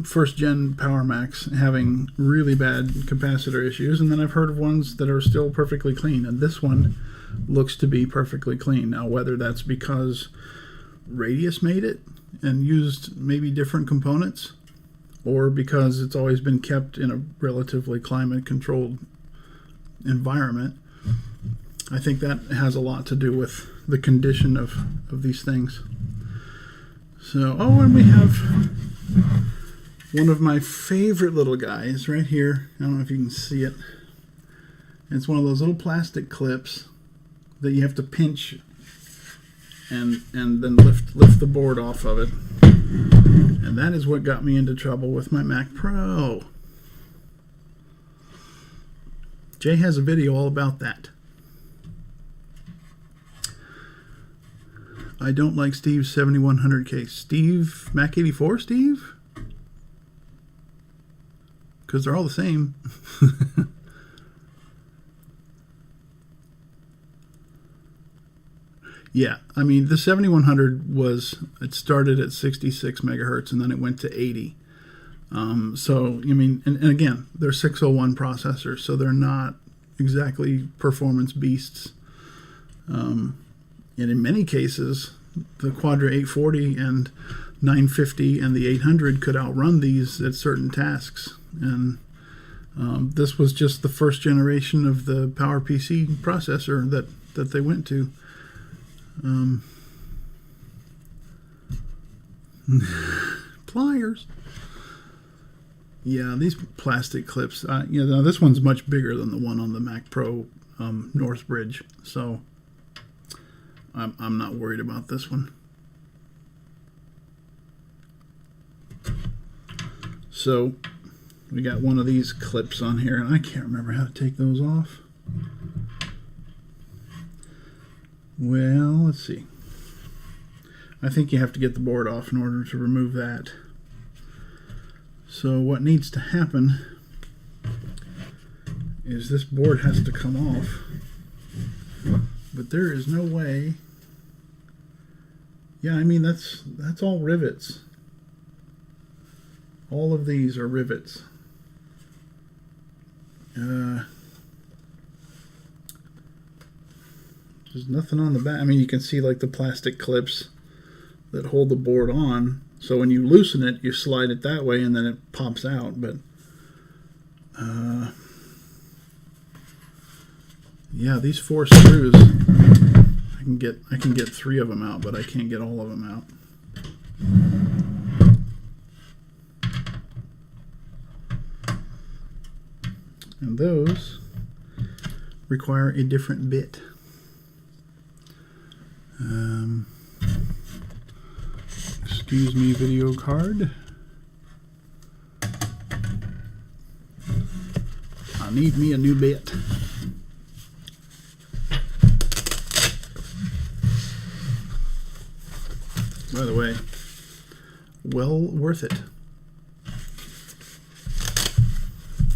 first-gen Power Macs having really bad capacitor issues, and then I've heard of ones that are still perfectly clean, and this one looks to be perfectly clean. Now, whether that's because Radius made it and used maybe different components, or because it's always been kept in a relatively climate-controlled environment, I think that has a lot to do with the condition of these things. So, oh, and we have one of my favorite little guys right here. I don't know if you can see it. It's one of those little plastic clips that you have to pinch and then lift the board off of it. And that is what got me into trouble with my Mac Pro. Jay has a video all about that. I don't like Steve's 7100 case. Steve, Mac 84, Steve? Because they're all the same. Yeah, I mean, the 7100 it started at 66 megahertz and then it went to 80. So, I mean, and again, they're 601 processors, so they're not exactly performance beasts. And in many cases, the Quadra 840 and 950 and the 800 could outrun these at certain tasks. And this was just the first generation of the PowerPC processor that they went to. Pliers. Yeah, these plastic clips. This one's much bigger than the one on the Mac Pro Northbridge, so I'm not worried about this one. So we got one of these clips on here, and I can't remember how to take those off. Well, let's see. I think you have to get the board off in order to remove that. So what needs to happen is this board has to come off. But there is no way. Yeah, I mean, that's all rivets. All of these are rivets. There's nothing on the back. I mean, you can see like the plastic clips that hold the board on. So when you loosen it, you slide it that way and then it pops out. But yeah, these 4 screws, I can get 3 of them out, but I can't get all of them out. And those require a different bit. Excuse me, video card. I need me a new bit. By the way, well worth it.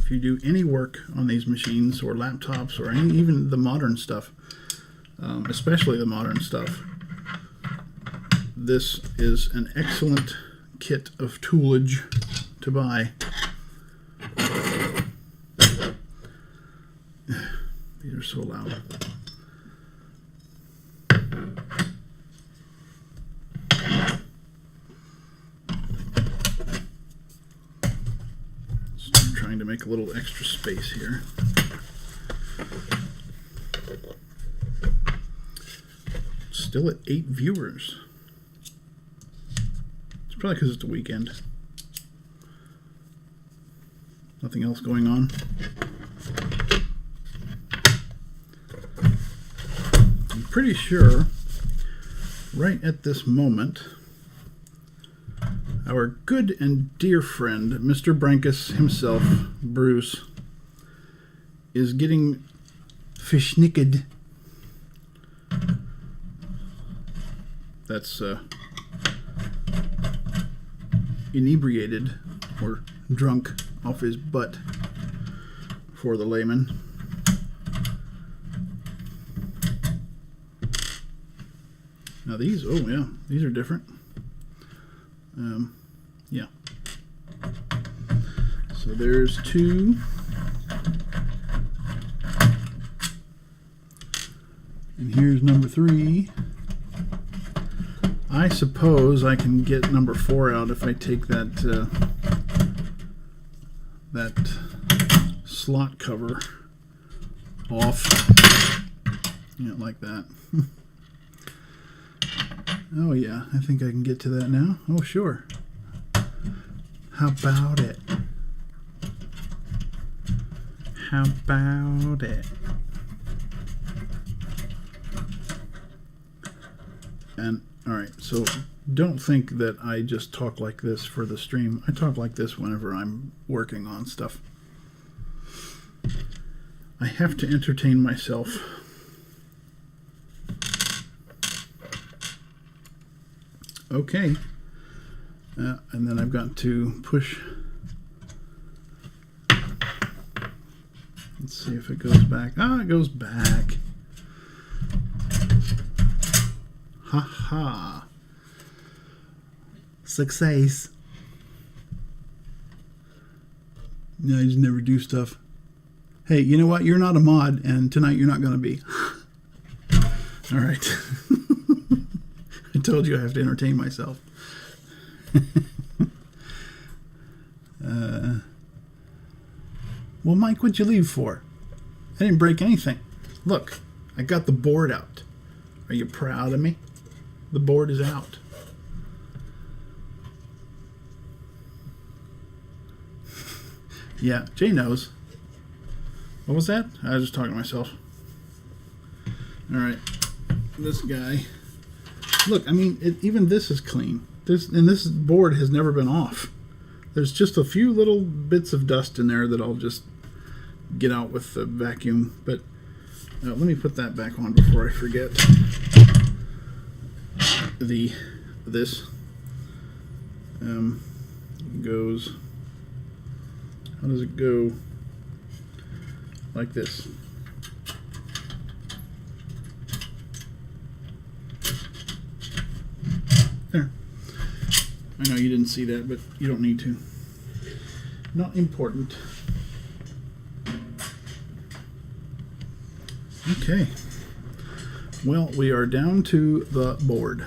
If you do any work on these machines or laptops or even the modern stuff, especially the modern stuff, this is an excellent kit of toolage to buy. These are so loud. Just trying to make a little extra space here. Still at 8 viewers. It's probably because it's the weekend. Nothing else going on. pretty sure right at this moment our good and dear friend, Mr. Brankus himself, Bruce, is getting fishnicked. That's inebriated or drunk off his butt for the layman. Now these, oh yeah, these are different. Yeah. So there's 2. And here's number 3. I suppose I can get number 4 out if I take that that slot cover off. Yeah, like that. Oh yeah, I think I can get to that now. Oh sure. How about it? How about it? And alright, so don't think that I just talk like this for the stream. I talk like this whenever I'm working on stuff. I have to entertain myself. Okay. And then I've got to push. Let's see if it goes back. Ah, it goes back. Ha ha. Success. No, I just never do stuff. Hey, you know what? You're not a mod, and tonight you're not going to be. All right. I told you I have to entertain myself. Well, Mike, what'd you leave for? I didn't break anything. Look, I got the board out. Are you proud of me? The board is out. Yeah, Jay knows. What was that? I was just talking to myself. All right, this guy. Look, I mean, even this is clean. This board has never been off. There's just a few little bits of dust in there that I'll just get out with the vacuum. But let me put that back on before I forget. This goes. How does it go? Like this. There. I know you didn't see that, but you don't need to. Not important. Okay. Well, we are down to the board.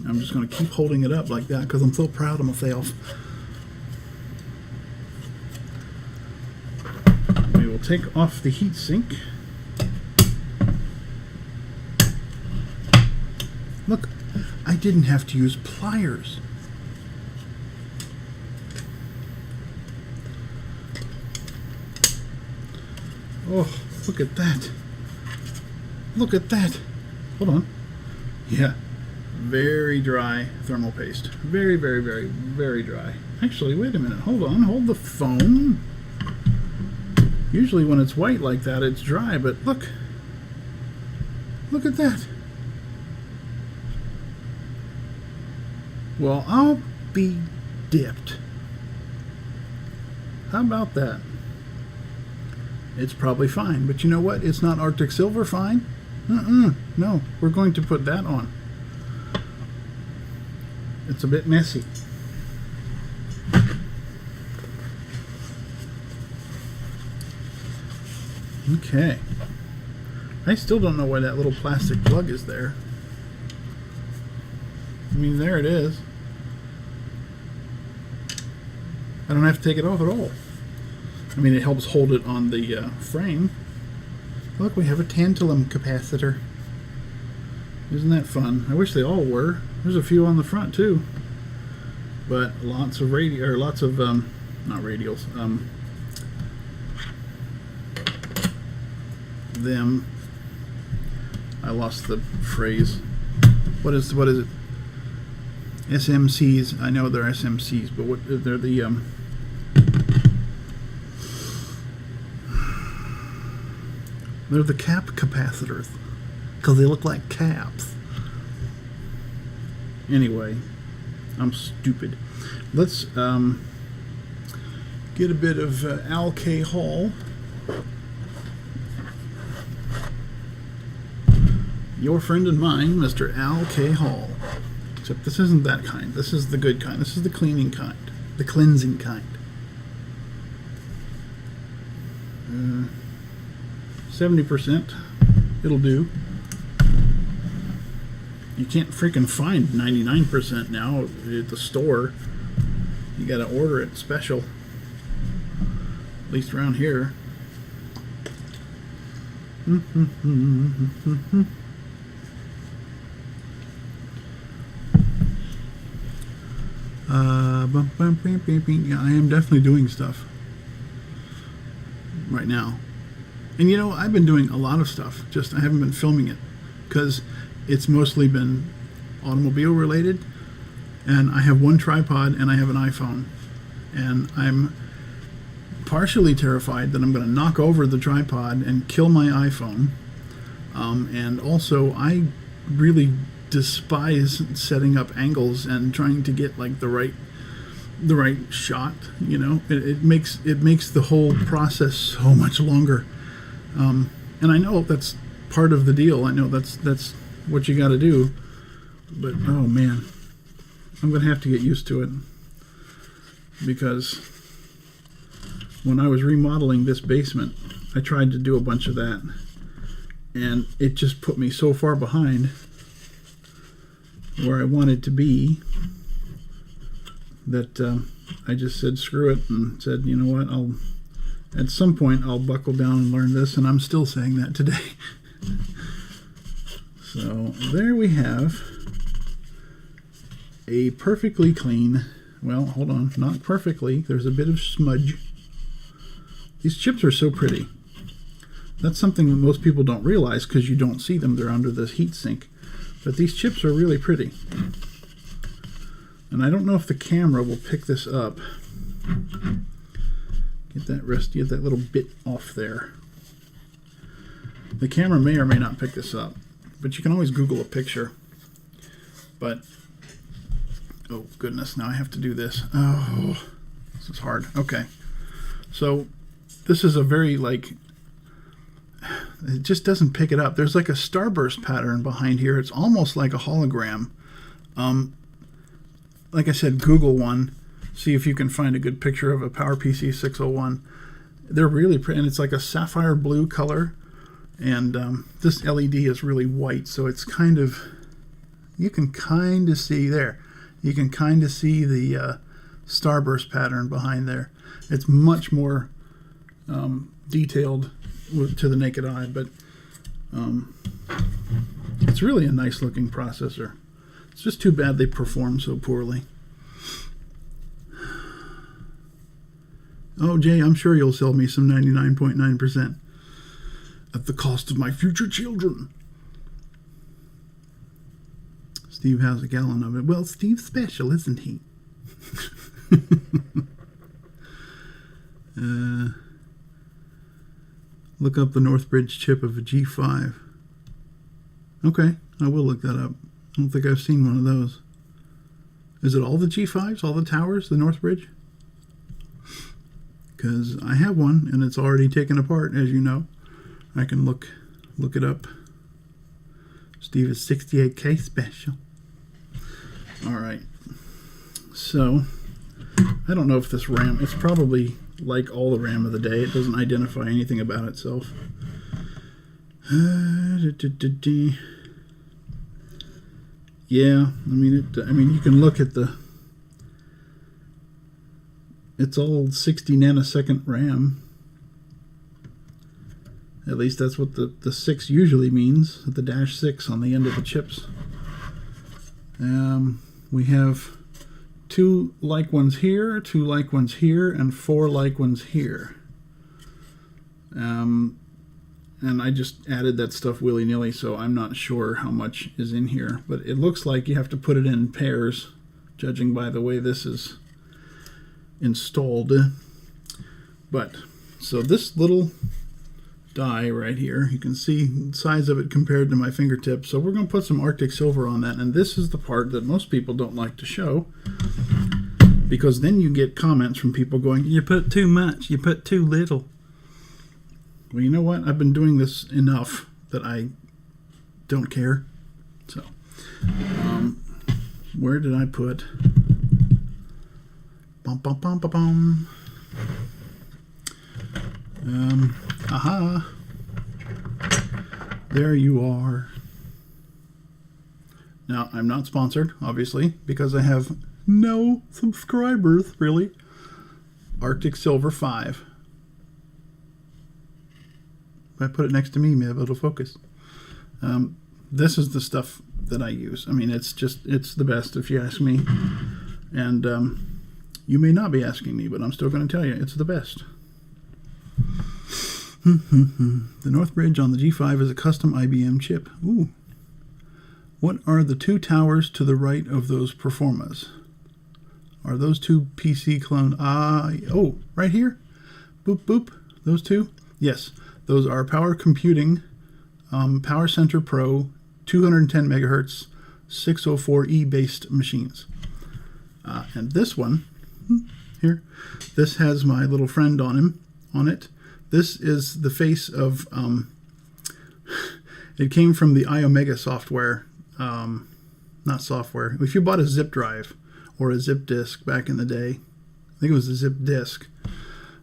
I'm just going to keep holding it up like that because I'm so proud of myself. We will take off the heat sink. Look, I didn't have to use pliers. Oh, look at that. Look at that. Hold on. Yeah. Very dry thermal paste. Very, very, very, very dry. Actually, wait a minute. Hold on. Hold the phone. Usually when it's white like that, it's dry, but look. Look at that. Well, I'll be dipped. How about that? It's probably fine, but you know what? It's not Arctic Silver fine. No, we're going to put that on. It's a bit messy. Okay. I still don't know why that little plastic plug is there. I mean, there it is. I don't have to take it off at all. I mean, it helps hold it on the frame. Look, we have a tantalum capacitor. Isn't that fun? I wish they all were. There's a few on the front too, but lots of not radials. I lost the phrase. What is it? SMCs. I know they're SMCs, but what they're the they're the cap capacitors because they look like caps. Anyway, I'm stupid. Let's get a bit of Al K. Hall. Your friend and mine, Mr. Al K. Hall. Except this isn't that kind. This is the good kind. This is the cleaning kind. The cleansing kind. 70%. It'll do. You can't freaking find 99% now at the store. You gotta order it special. At least around here. Yeah, I am definitely doing stuff right now. And you know, I've been doing a lot of stuff, just I haven't been filming it because it's mostly been automobile related, and I have one tripod and I have an iPhone, and I'm partially terrified that I'm going to knock over the tripod and kill my iPhone, and also I really despise setting up angles and trying to get like the right shot. You know, it makes the whole process so much longer, and I know that's part of the deal. I know that's what you got to do, but oh man, I'm gonna have to get used to it, because when I was remodeling this basement, I tried to do a bunch of that, and it just put me so far behind where I wanted to be that I just said screw it and said, you know what, at some point I'll buckle down and learn this, and I'm still saying that today. So there we have a perfectly clean, well, hold on, not perfectly, there's a bit of smudge. These chips are so pretty. That's something that most people don't realize because you don't see them, they're under this heat sink. But these chips are really pretty. And I don't know if the camera will pick this up. Get that little bit off there. The camera may or may not pick this up, but you can always Google a picture. But, oh goodness, now I have to do this. Oh, this is hard. Okay. So, this is a very, like, it just doesn't pick it up. There's like a starburst pattern behind here. It's almost like a hologram. Like I said, Google one. See if you can find a good picture of a PowerPC 601. They're really pretty, and it's like a sapphire blue color. And this LED is really white, so it's kind of, you can kind of see there. You can kind of see the starburst pattern behind there. It's much more detailed to the naked eye, but it's really a nice looking processor. It's just too bad they perform so poorly. Oh, Jay, I'm sure you'll sell me some 99.9% at the cost of my future children. Steve has a gallon of it. Well, Steve's special, isn't he? Look up the Northbridge chip of a G5. Okay, I will look that up. I don't think I've seen one of those. Is it all the G5s, all the towers, the Northbridge? Because I have one, and it's already taken apart, as you know. I can look it up. Steve is 68K special. All right. So, I don't know if this RAM, it's probably like all the RAM of the day. It doesn't identify anything about itself. Yeah, I mean, you can look at it's all 60 nanosecond RAM. At least that's what the 6 usually means, the -6 on the end of the chips. We have 2 like ones here, 2 like ones here, and 4 like ones here. and I just added that stuff willy-nilly, so I'm not sure how much is in here. But it looks like you have to put it in pairs, judging by the way this is installed. But, so this little die right here, you can see the size of it compared to my fingertips. So we're going to put some Arctic silver on that, and this is the part that most people don't like to show, because then you get comments from people going, you put too much, you put too little. Well, you know what? I've been doing this enough that I don't care. So, where did I put? Bum, bum, bum, bum, bum. Aha. There you are. Now, I'm not sponsored, obviously, because I have no subscribers, really. Arctic Silver 5. If I put it next to me, maybe it'll focus. This is the stuff that I use. I mean, it's the best, if you ask me. And you may not be asking me, but I'm still going to tell you, it's the best. The North Bridge on the G5 is a custom IBM chip. Ooh. What are the two towers to the right of those Performas? Are those two PC clone? Oh, right here? Boop, boop. Those two? Yes. Those are Power Computing Power Center Pro 210 megahertz 604E based machines. And this one, here, this has my little friend on it. This is the face of, it came from the iOmega software, not software. If you bought a zip drive or a zip disk back in the day, I think it was a zip disk,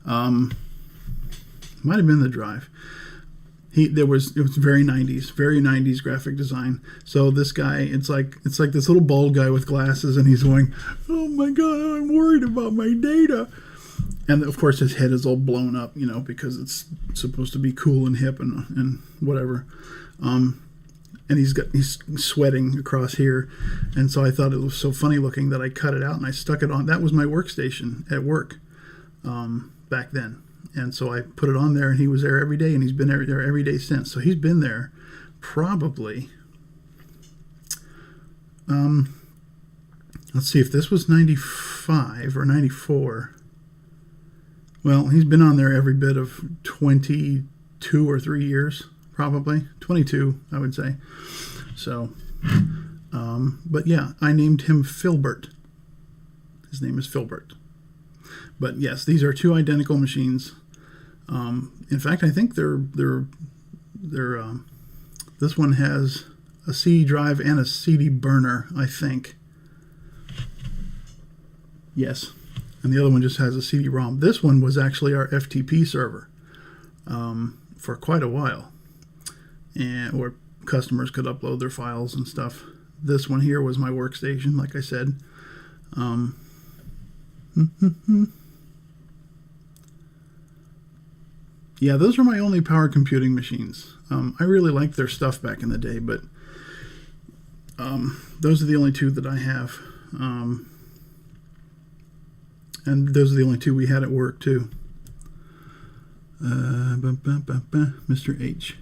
might have been the drive. It was very 90s graphic design. So this guy, it's like this little bald guy with glasses, and he's going, oh my God, I'm worried about my data. And of course his head is all blown up, you know, because it's supposed to be cool and hip and whatever. And he's sweating across here. And so I thought it was so funny looking that I cut it out and I stuck it on. That was my workstation at work back then. And so I put it on there, and he was there every day, and he's been there every day since. So he's been there probably, let's see if this was 95 or 94. Well, he's been on there every bit of 22 or 3 years, probably. 22, I would say. So, but yeah, I named him Filbert. His name is Filbert. But yes, these are two identical machines. In fact, I think they're this one has a CD drive and a CD burner, I think. Yes. And the other one just has a CD-ROM. This one was actually our FTP server for quite a while, and where customers could upload their files and stuff. This one here was my workstation, like I said. Yeah, those are my only power computing machines. I really liked their stuff back in the day, but those are the only two that I have. And those are the only two we had at work, too. Mr. H.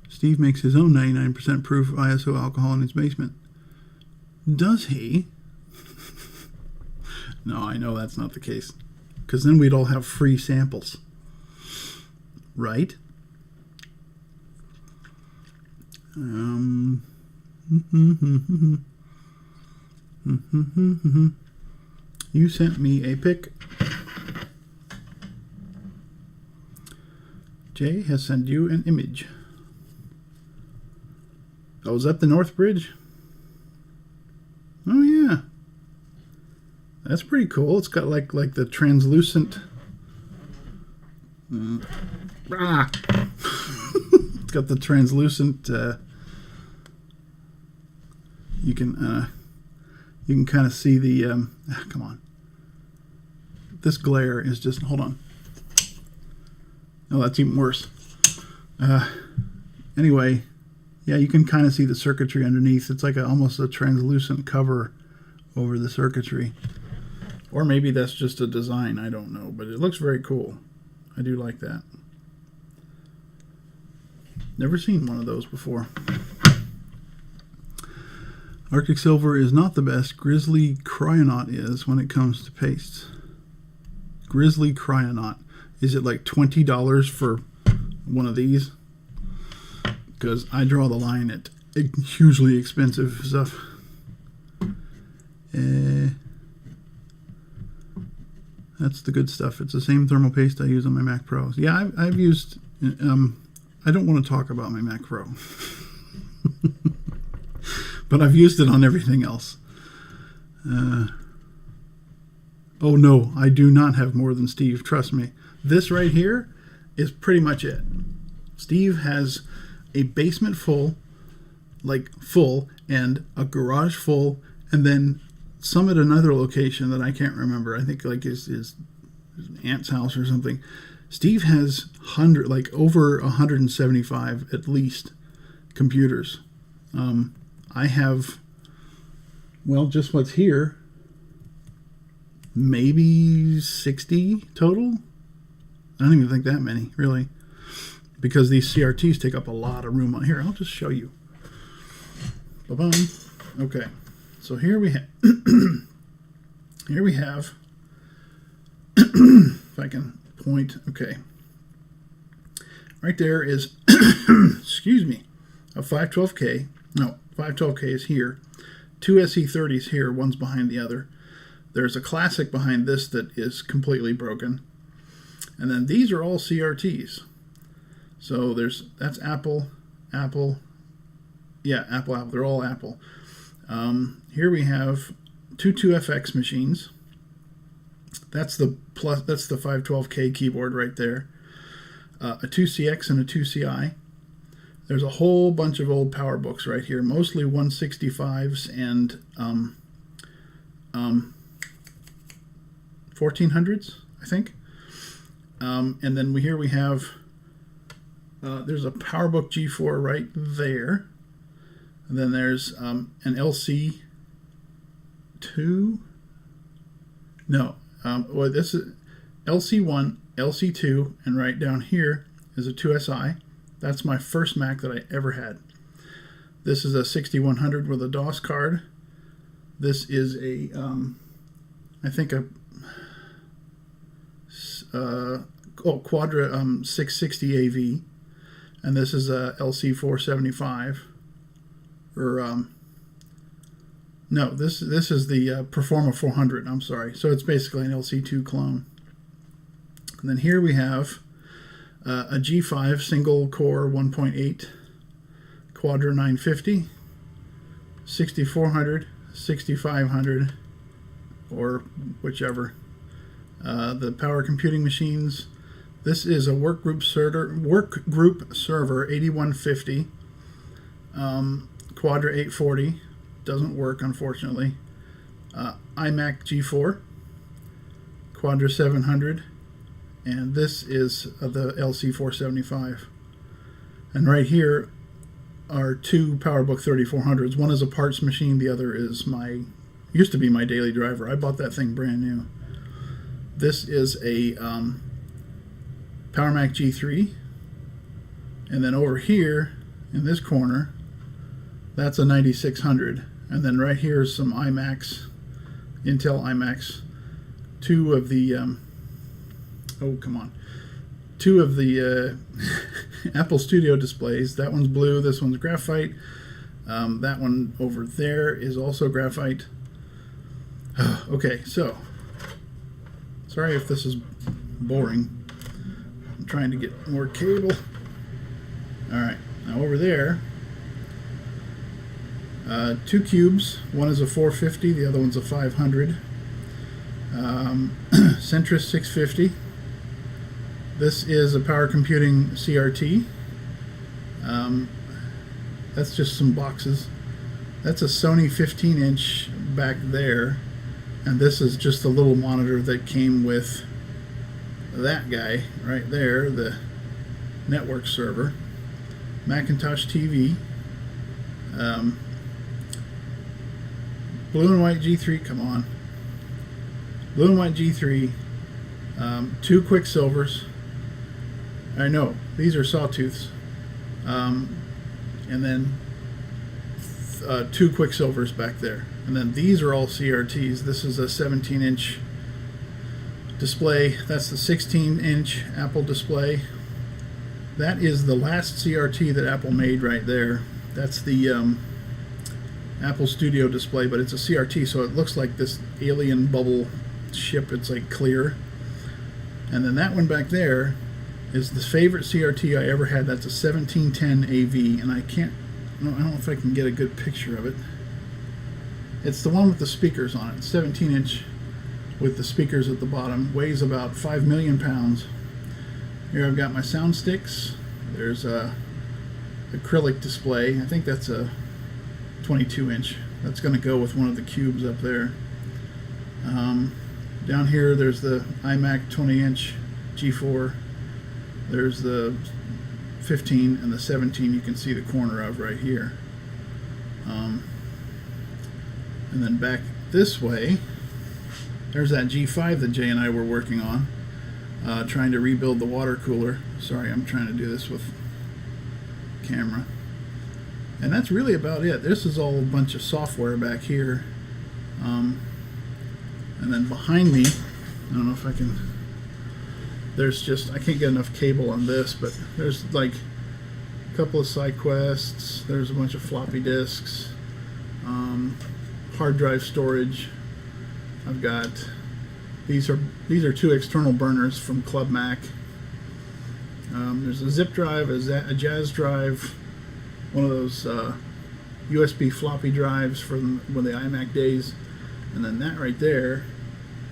Steve makes his own 99% proof ISO alcohol in his basement. Does he? No, I know that's not the case. Because then we'd all have free samples. Right? You sent me a pic. Jay has sent you an image. Oh, is that the North Bridge? Oh yeah. That's pretty cool. It's got like the translucent it's got the translucent you can kind of see the come on. This glare is just, hold on. Oh, that's even worse. Anyway, yeah, you can kind of see the circuitry underneath. It's like almost a translucent cover over the circuitry. Or maybe that's just a design, I don't know, but it looks very cool. I do like that. Never seen one of those before. Arctic Silver is not the best. Grizzly Cryonaut is when it comes to pastes. Grizzly Cryonaut. Is it like $20 for one of these? Because I draw the line at hugely expensive stuff. That's the good stuff. It's the same thermal paste I use on my Mac Pro. Yeah, I've used... I don't want to talk about my Mac Pro. But I've used it on everything else. Oh no, I do not have more than Steve. Trust me. This right here is pretty much it. Steve has a basement full, like full, and a garage full, and then some at another location that I can't remember. I think like his aunt's house or something. Steve has over 175 at least computers. I have, well, just what's here, maybe 60 total. I don't even think that many, really, because these CRTs take up a lot of room on here. I'll just show you. Ba-bum. Okay, so here we have, if I can point, okay, right there is, excuse me, a 512K. No, 512K is here. Two SE30s here, one's behind the other. There's a classic behind this that is completely broken. And then these are all CRTs. So that's Apple. Yeah, Apple. They're all Apple. Here we have two 2FX machines. That's the 512K keyboard right there. A 2CX and a 2CI. There's a whole bunch of old PowerBooks right here, mostly 165s and 1400s, I think. And then here we have, there's a PowerBook G4 right there. And then there's an LC2. No, well, this is LC1, LC2, and right down here is a 2SI. That's my first Mac that I ever had. This is a 6100 with a DOS card. This is a, I think a Quadra 660 AV, and this is a LC475. Or no, this is the Performa 400. I'm sorry. So it's basically an LC2 clone. And then here we have a G5 single core 1.8 Quadra 950, 6400, 6500, or whichever. The power computing machines. This is a workgroup server 8150. Quadra 840 doesn't work, unfortunately. iMac G4, Quadra 700, and this is the LC475. And right here are two PowerBook 3400s. One is a parts machine, the other is used to be my daily driver. I bought that thing brand new. This is a PowerMac G3, and then over here in this corner, that's a 9600. And then right here is some iMacs, Intel iMacs, two of the Apple Studio displays. That one's blue, this one's graphite. That one over there is also graphite. Okay, so sorry if this is boring. I'm trying to get more cable. Alright, now over there, two cubes. One is a 450, the other one's a 500. Centrus 650. This is a power computing CRT. That's just some boxes. That's a Sony 15-inch back there, and this is just a little monitor that came with that guy right there, the network server. Macintosh TV. Blue and white G3, come on. Blue and white G3. Two Quicksilvers. I know, these are sawtooths. and then 2 Quicksilvers back there. And then these are all CRTs. This is a 17-inch display. That's the 16-inch Apple display. That is the last CRT that Apple made right there. That's the Apple Studio display, but it's a CRT, so it looks like this alien bubble ship. It's like clear. And then that one back there is the favorite CRT I ever had. That's a 1710 AV, and I don't know if I can get a good picture of it. It's the one with the speakers on it. 17-inch with the speakers at the bottom. Weighs about 5 million pounds. Here I've got my sound sticks. There's a acrylic display. I think that's a 22-inch. That's going to go with one of the cubes up there. Down here there's the iMac 20-inch G4. There's the 15 and the 17 you can see the corner of right here. And then back this way, there's that G5 that Jay and I were working on, trying to rebuild the water cooler. Sorry, I'm trying to do this with camera. And that's really about it. This is all a bunch of software back here. And then behind me, I don't know if I can, there's just, I can't get enough cable on this, but there's like a couple of side quests. There's a bunch of floppy disks, hard drive storage. I've got, these are 2 external burners from Club Mac. There's a zip drive, a Jazz drive, one of those USB floppy drives from the iMac days, and then that right there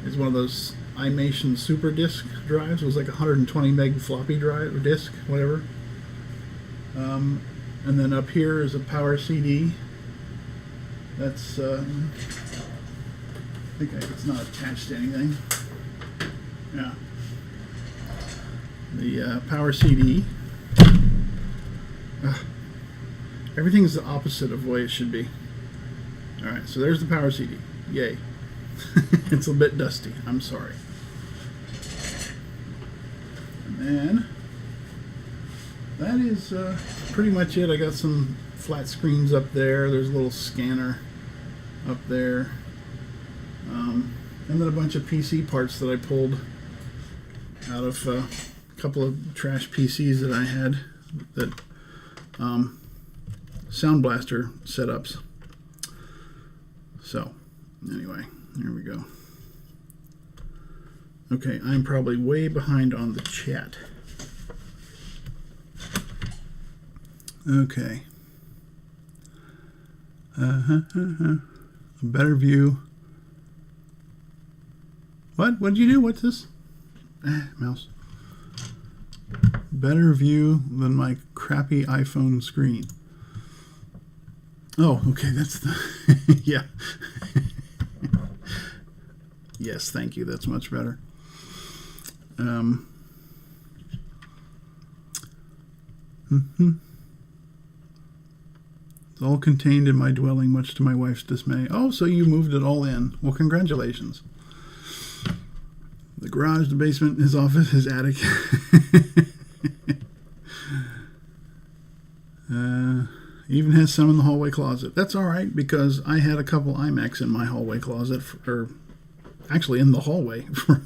is one of those iMation Super Disk drives. It was like a 120 meg floppy drive or disk, whatever. And then up here is a Power CD. That's I think it's not attached to anything. Yeah. The Power CD. Everything's the opposite of the way it should be. Alright, so there's the Power CD. Yay. It's a bit dusty. I'm sorry. And then that is pretty much it. I got some flat screens up there. There's a little scanner up there. And then a bunch of PC parts that I pulled out of a couple of trash PCs that I had, that Sound Blaster setups. So anyway, here we go. Okay, I'm probably way behind on the chat. Okay. A better view. What? What did you do? What's this? Mouse. Better view than my crappy iPhone screen. Oh, okay, that's the... yeah. Yes, thank you. That's much better. It's all contained in my dwelling, much to my wife's dismay. Oh, so you moved it all in. Well, congratulations. The garage, the basement, his office, his attic. Even has some in the hallway closet. That's all right, because I had a couple iMacs in my hallway closet, or actually in the hallway for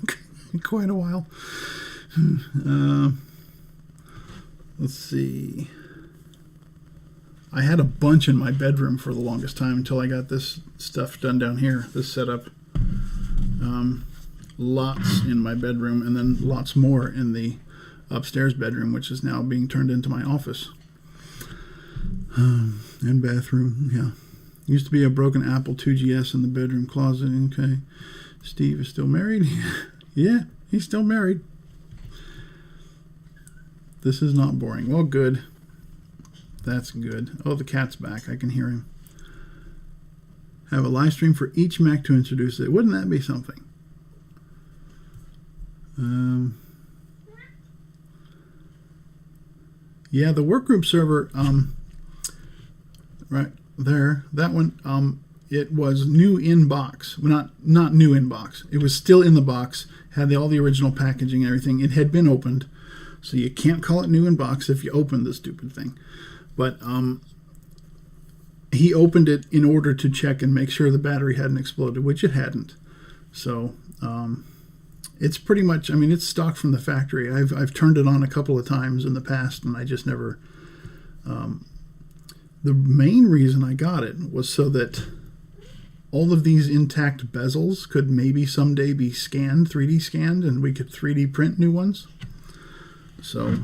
quite a while. Let's see. I had a bunch in my bedroom for the longest time until I got this stuff done down here, this setup. Lots in my bedroom, and then lots more in the upstairs bedroom, which is now being turned into my office. And bathroom, yeah. Used to be a broken Apple 2GS in the bedroom closet. Okay. Steve is still married? Yeah, he's still married. This is not boring. Well, good. That's good. Oh, the cat's back. I can hear him. Have a live stream for each Mac to introduce it. Wouldn't that be something? Yeah, the workgroup server, right there, that one, it was new in box. Well, not new in box. It was still in the box, had all the original packaging and everything. It had been opened, So you can't call it new in box if you open the stupid thing. But he opened it in order to check and make sure the battery hadn't exploded, which it hadn't. So it's pretty much, I mean, it's stock from the factory. I've turned it on a couple of times in the past, and I just never. The main reason I got it was so that all of these intact bezels could maybe someday be scanned, 3D scanned, and we could 3D print new ones. So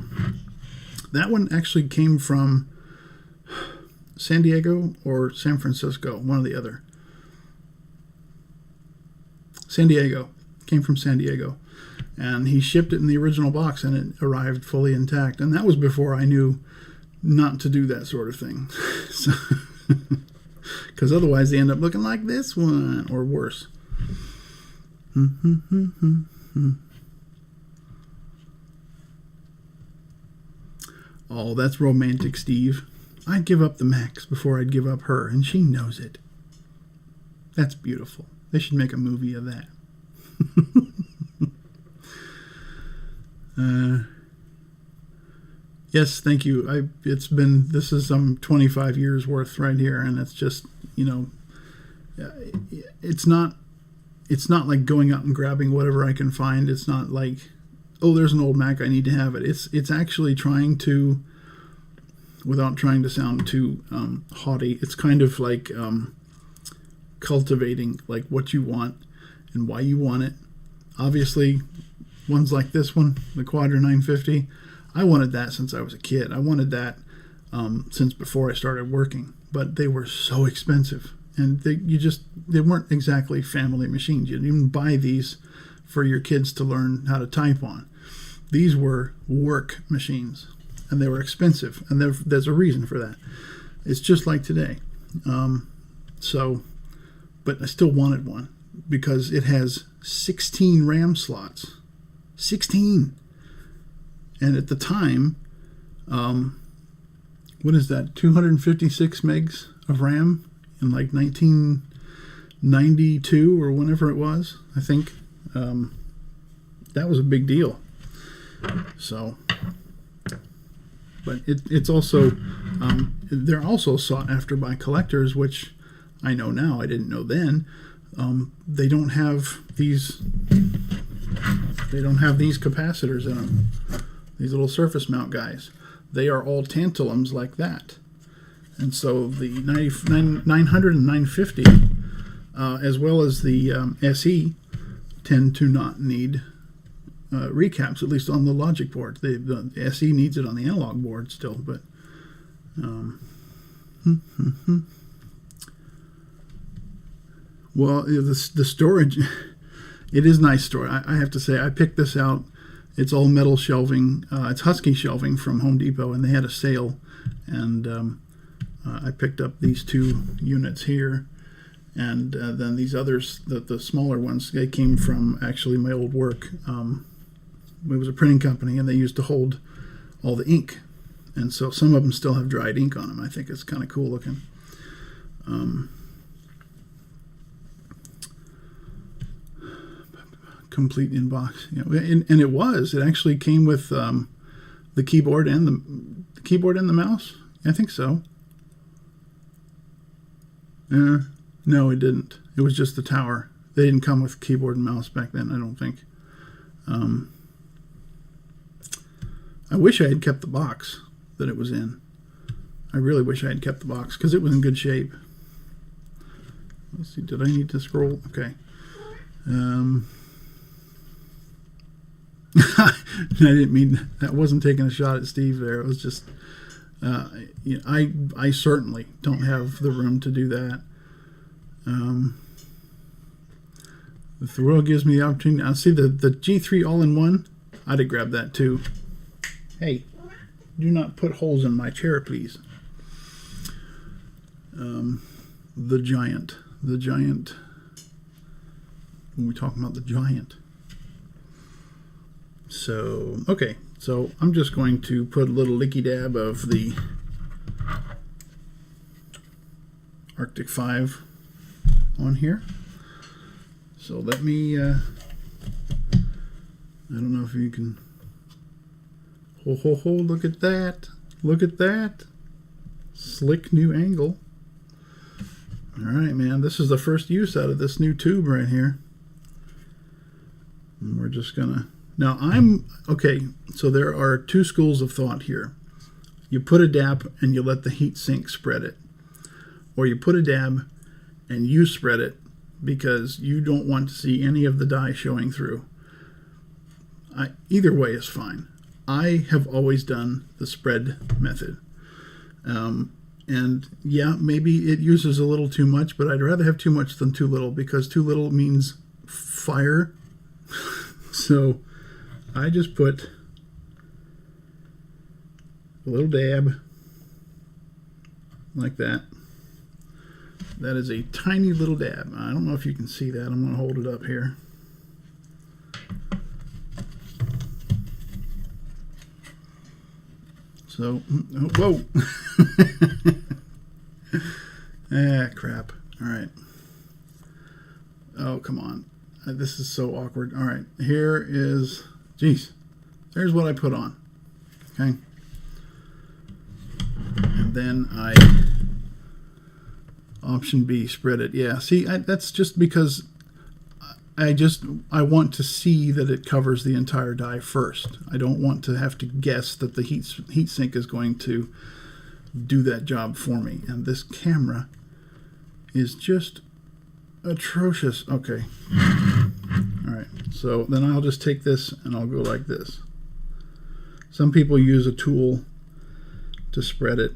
that one actually came from San Diego or San Francisco, one or the other. San Diego. Came from San Diego. And he shipped it in the original box, and it arrived fully intact. And that was before I knew not to do that sort of thing. So, because otherwise they end up looking like this one, or worse. Oh, that's romantic, Steve. I'd give up the Macs before I'd give up her, and she knows it. That's beautiful. They should make a movie of that. Yes, thank you. This is 25 years worth right here, and it's just, it's not like going out and grabbing whatever I can find. It's not like, oh, there's an old Mac, I need to have it. It's actually trying to, without trying to sound too haughty, it's kind of like cultivating like what you want and why you want it. Obviously, ones like this one, the Quadra 950, I wanted that since I was a kid. I wanted that since before I started working, but they were so expensive, and they weren't exactly family machines. You didn't even buy these for your kids to learn how to type on. These were work machines, and they were expensive, and there's a reason for that. It's just like today. But I still wanted one because it has 16 RAM slots. 16! And at the time, what is that, 256 megs of RAM in like 1992 or whenever it was, I think. That was a big deal. So, but it's also, they're also sought after by collectors, which I know now, I didn't know then. They don't have these capacitors in them. These little surface mount guys. They are all tantalums like that. And so the 900 and 950, as well as the SE, tend to not need recaps, at least on the logic board. The SE needs it on the analog board still, but well, the storage, it is nice storage. I have to say, I picked this out. It's all metal shelving. It's Husky shelving from Home Depot, and they had a sale. And I picked up these two units here. And then these others, the smaller ones, they came from actually my old work. It was a printing company, and they used to hold all the ink. And so some of them still have dried ink on them. I think it's kind of cool looking. Complete inbox, and it actually came with the keyboard and the mouse. I think so. No, it didn't. It was just the tower. They didn't come with keyboard and mouse back then, I don't think. I wish I had kept the box that it was in. I really wish I had kept the box because it was in good shape. Let's see, did I need to scroll? Okay. I didn't mean that. Wasn't taking a shot at Steve there. It was just I certainly don't have the room to do that. If the world gives me the opportunity, I'll see the G3 all-in-one. I'd have grabbed that too. Hey, do not put holes in my chair, please. The Giant. When we talking about the Giant. So, okay, so I'm just going to put a little licky dab of the Arctic 5 on here. So let me, I don't know if you can Ho, ho, ho, look at that. Look at that. Slick new angle. All right, man. This is the first use out of this new tube right here. And we're just going to... Now, okay, so there are two schools of thought here. You put a dab and you let the heat sink spread it. Or you put a dab and you spread it because you don't want to see any of the dye showing through. Either way is fine. I have always done the spread method. And yeah, maybe it uses a little too much, but I'd rather have too much than too little, because too little means fire. So I just put a little dab like that. That is a tiny little dab. I don't know if you can see that. I'm going to hold it up here. So, whoa. Ah, crap. All right. Oh, come on. This is so awkward. All right. Here is, geez, there's what I put on. Okay. And then option B, spread it. Yeah, see, that's just because I want to see that it covers the entire die first. I don't want to have to guess that the heat sink is going to do that job for me. And this camera is just atrocious. Okay. All right. So then I'll just take this and I'll go like this. Some people use a tool to spread it.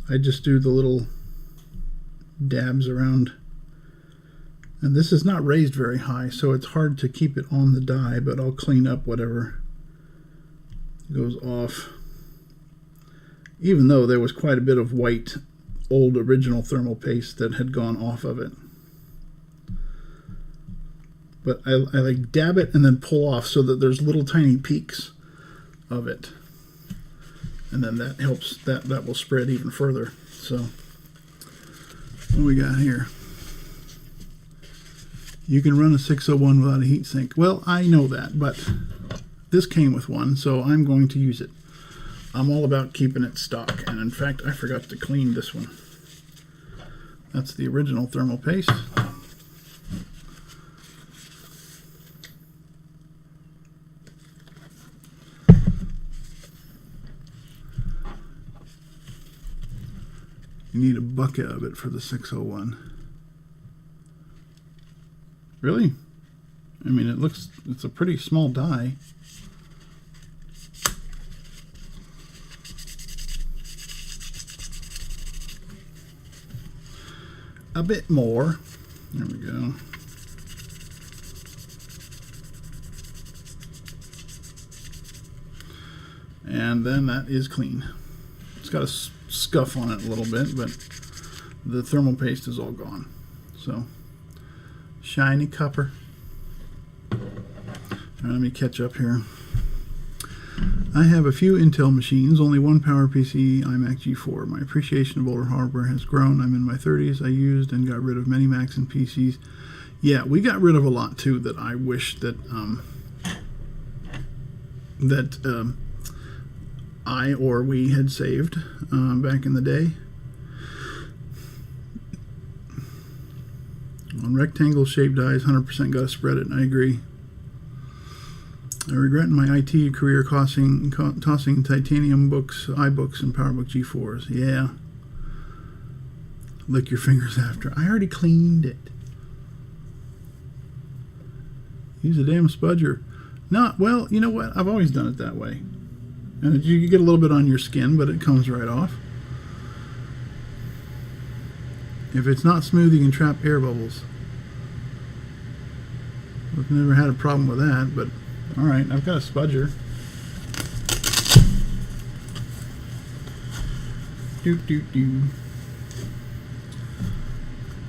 I just do the little dabs around. And this is not raised very high, so it's hard to keep it on the die, but I'll clean up whatever goes off. Even though there was quite a bit of white, old original thermal paste that had gone off of it. But I like dab it and then pull off so that there's little tiny peaks of it. And then that helps, that will spread even further. So, what do we got here? You can run a 601 without a heatsink. Well, I know that, but this came with one, so I'm going to use it. I'm all about keeping it stock, and in fact, I forgot to clean this one. That's the original thermal paste. You need a bucket of it for the 601. Really? I mean, it's a pretty small die. A bit more. There we go. And then that is clean. It's got a scuff on it a little bit, but the thermal paste is all gone. So, shiny copper. All right, let me catch up here. I have a few Intel machines, only one PowerPC iMac G4. My appreciation of older hardware has grown. I'm in my 30s. I used and got rid of many Macs and PCs. Yeah, we got rid of a lot too that I wish that I or we had saved back in the day. On rectangle shaped dies, 100% got to spread it, and I agree. I regret in my IT career tossing titanium books, iBooks, and PowerBook G4s. Yeah. Lick your fingers after. I already cleaned it. Use a damn spudger. No, well, you know what? I've always done it that way. And you get a little bit on your skin, but it comes right off. If it's not smooth, you can trap air bubbles. I've never had a problem with that, but alright, I've got a spudger.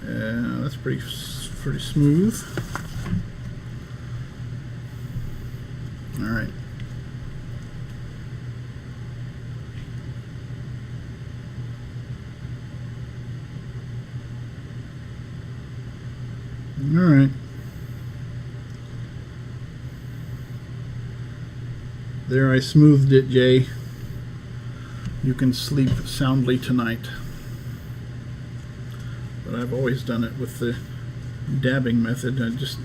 That's pretty smooth. Alright. Alright. There, I smoothed it, Jay. You can sleep soundly tonight. But I've always done it with the dabbing method. I just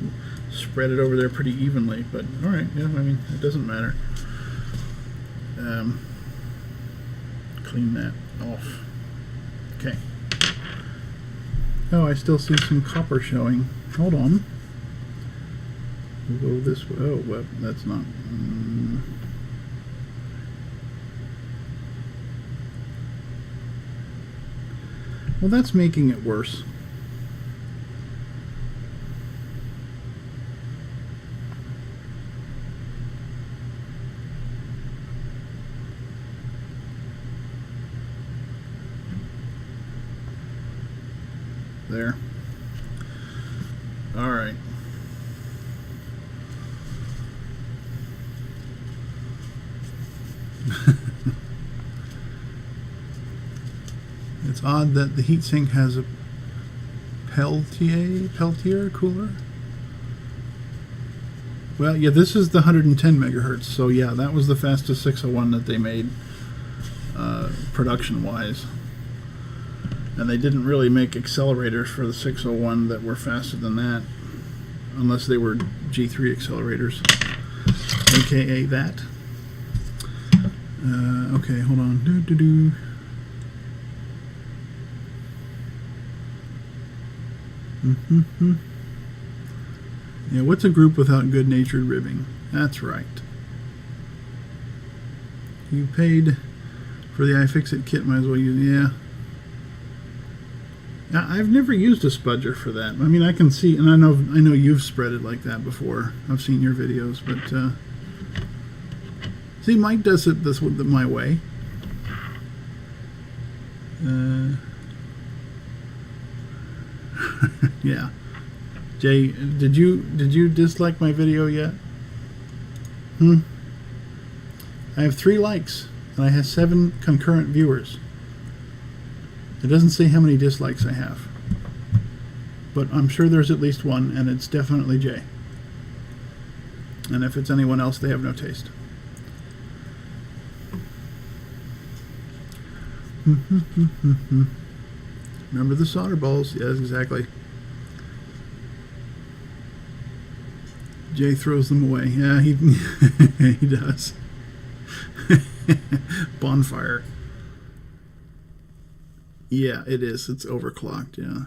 spread it over there pretty evenly. But alright, yeah, I mean, it doesn't matter. Clean that off. Okay. Oh, I still see some copper showing. Hold on. We'll go this way. Oh, well, that's not... Well, that's making it worse. There. All right. It's odd that the heatsink has a Peltier cooler. Well, yeah, this is the 110 megahertz, so yeah, that was the fastest 601 that they made production-wise. And they didn't really make accelerators for the 601 that were faster than that, unless they were G3 accelerators, aka that. Okay, hold on. Yeah, what's a group without good-natured ribbing? That's right. You paid for the iFixit kit, might as well use it. Yeah. I've never used a spudger for that. I mean, I can see, and I know you've spread it like that before. I've seen your videos, but see, Mike does it my way. Yeah. Jay, did you dislike my video yet? I have 3 likes and I have 7 concurrent viewers. It doesn't say how many dislikes I have, but I'm sure there's at least one, and it's definitely Jay. And if it's anyone else, they have no taste. Remember the solder balls? Yes, exactly. Jay throws them away. Yeah, he he does. Bonfire. Yeah, it is. It's overclocked, yeah.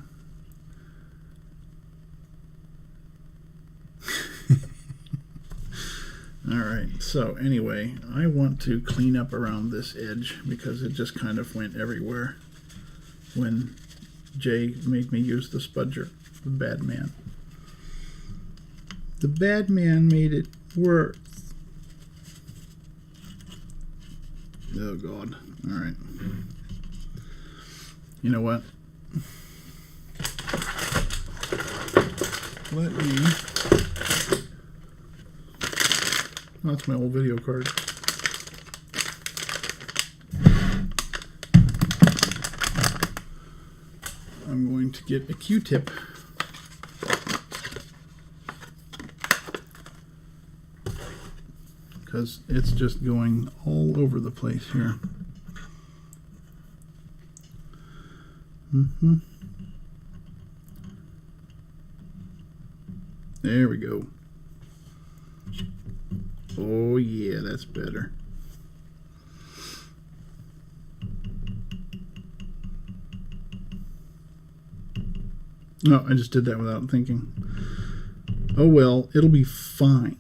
Alright, so anyway, I want to clean up around this edge because it just kind of went everywhere when Jay made me use the spudger. The bad man. The bad man made it worse. Oh, God. Alright. You know what? Let me... Oh, that's my old video card. I'm going to get a Q-tip. Because it's just going all over the place here. There we go. Oh yeah, that's better. No, I just did that without thinking. Oh well, it'll be fine.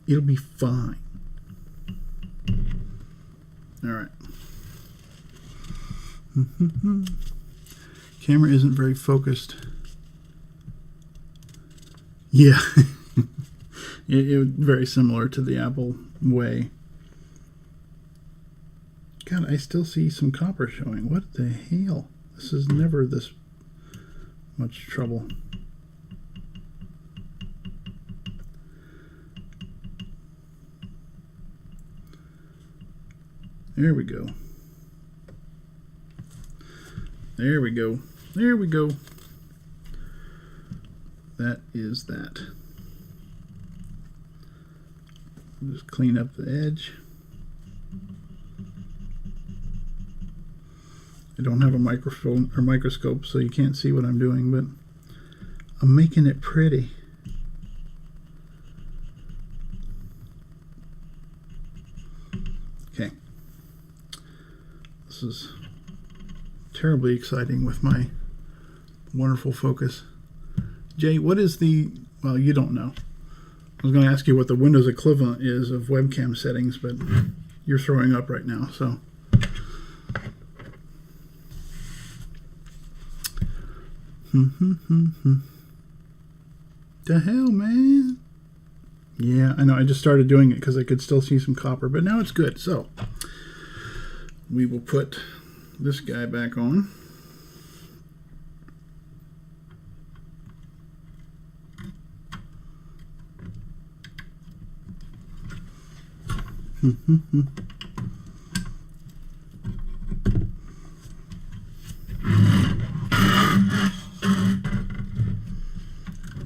It'll be fine. All right. Camera isn't very focused. Yeah. it was very similar to the Apple way. God, I still see some copper showing. What the hell? This is never this much trouble. There we go. There we go. There we go. That is that. Just clean up the edge. I don't have a microphone or microscope, so you can't see what I'm doing, but I'm making it pretty. Okay. This is terribly exciting with my wonderful focus. Jay, what is the, well, you don't know. I was going to ask you what the Windows equivalent is of webcam settings, but you're throwing up right now, so. The hell, man? Yeah, I know. I just started doing it because I could still see some copper, but now it's good. So we will put this guy back on.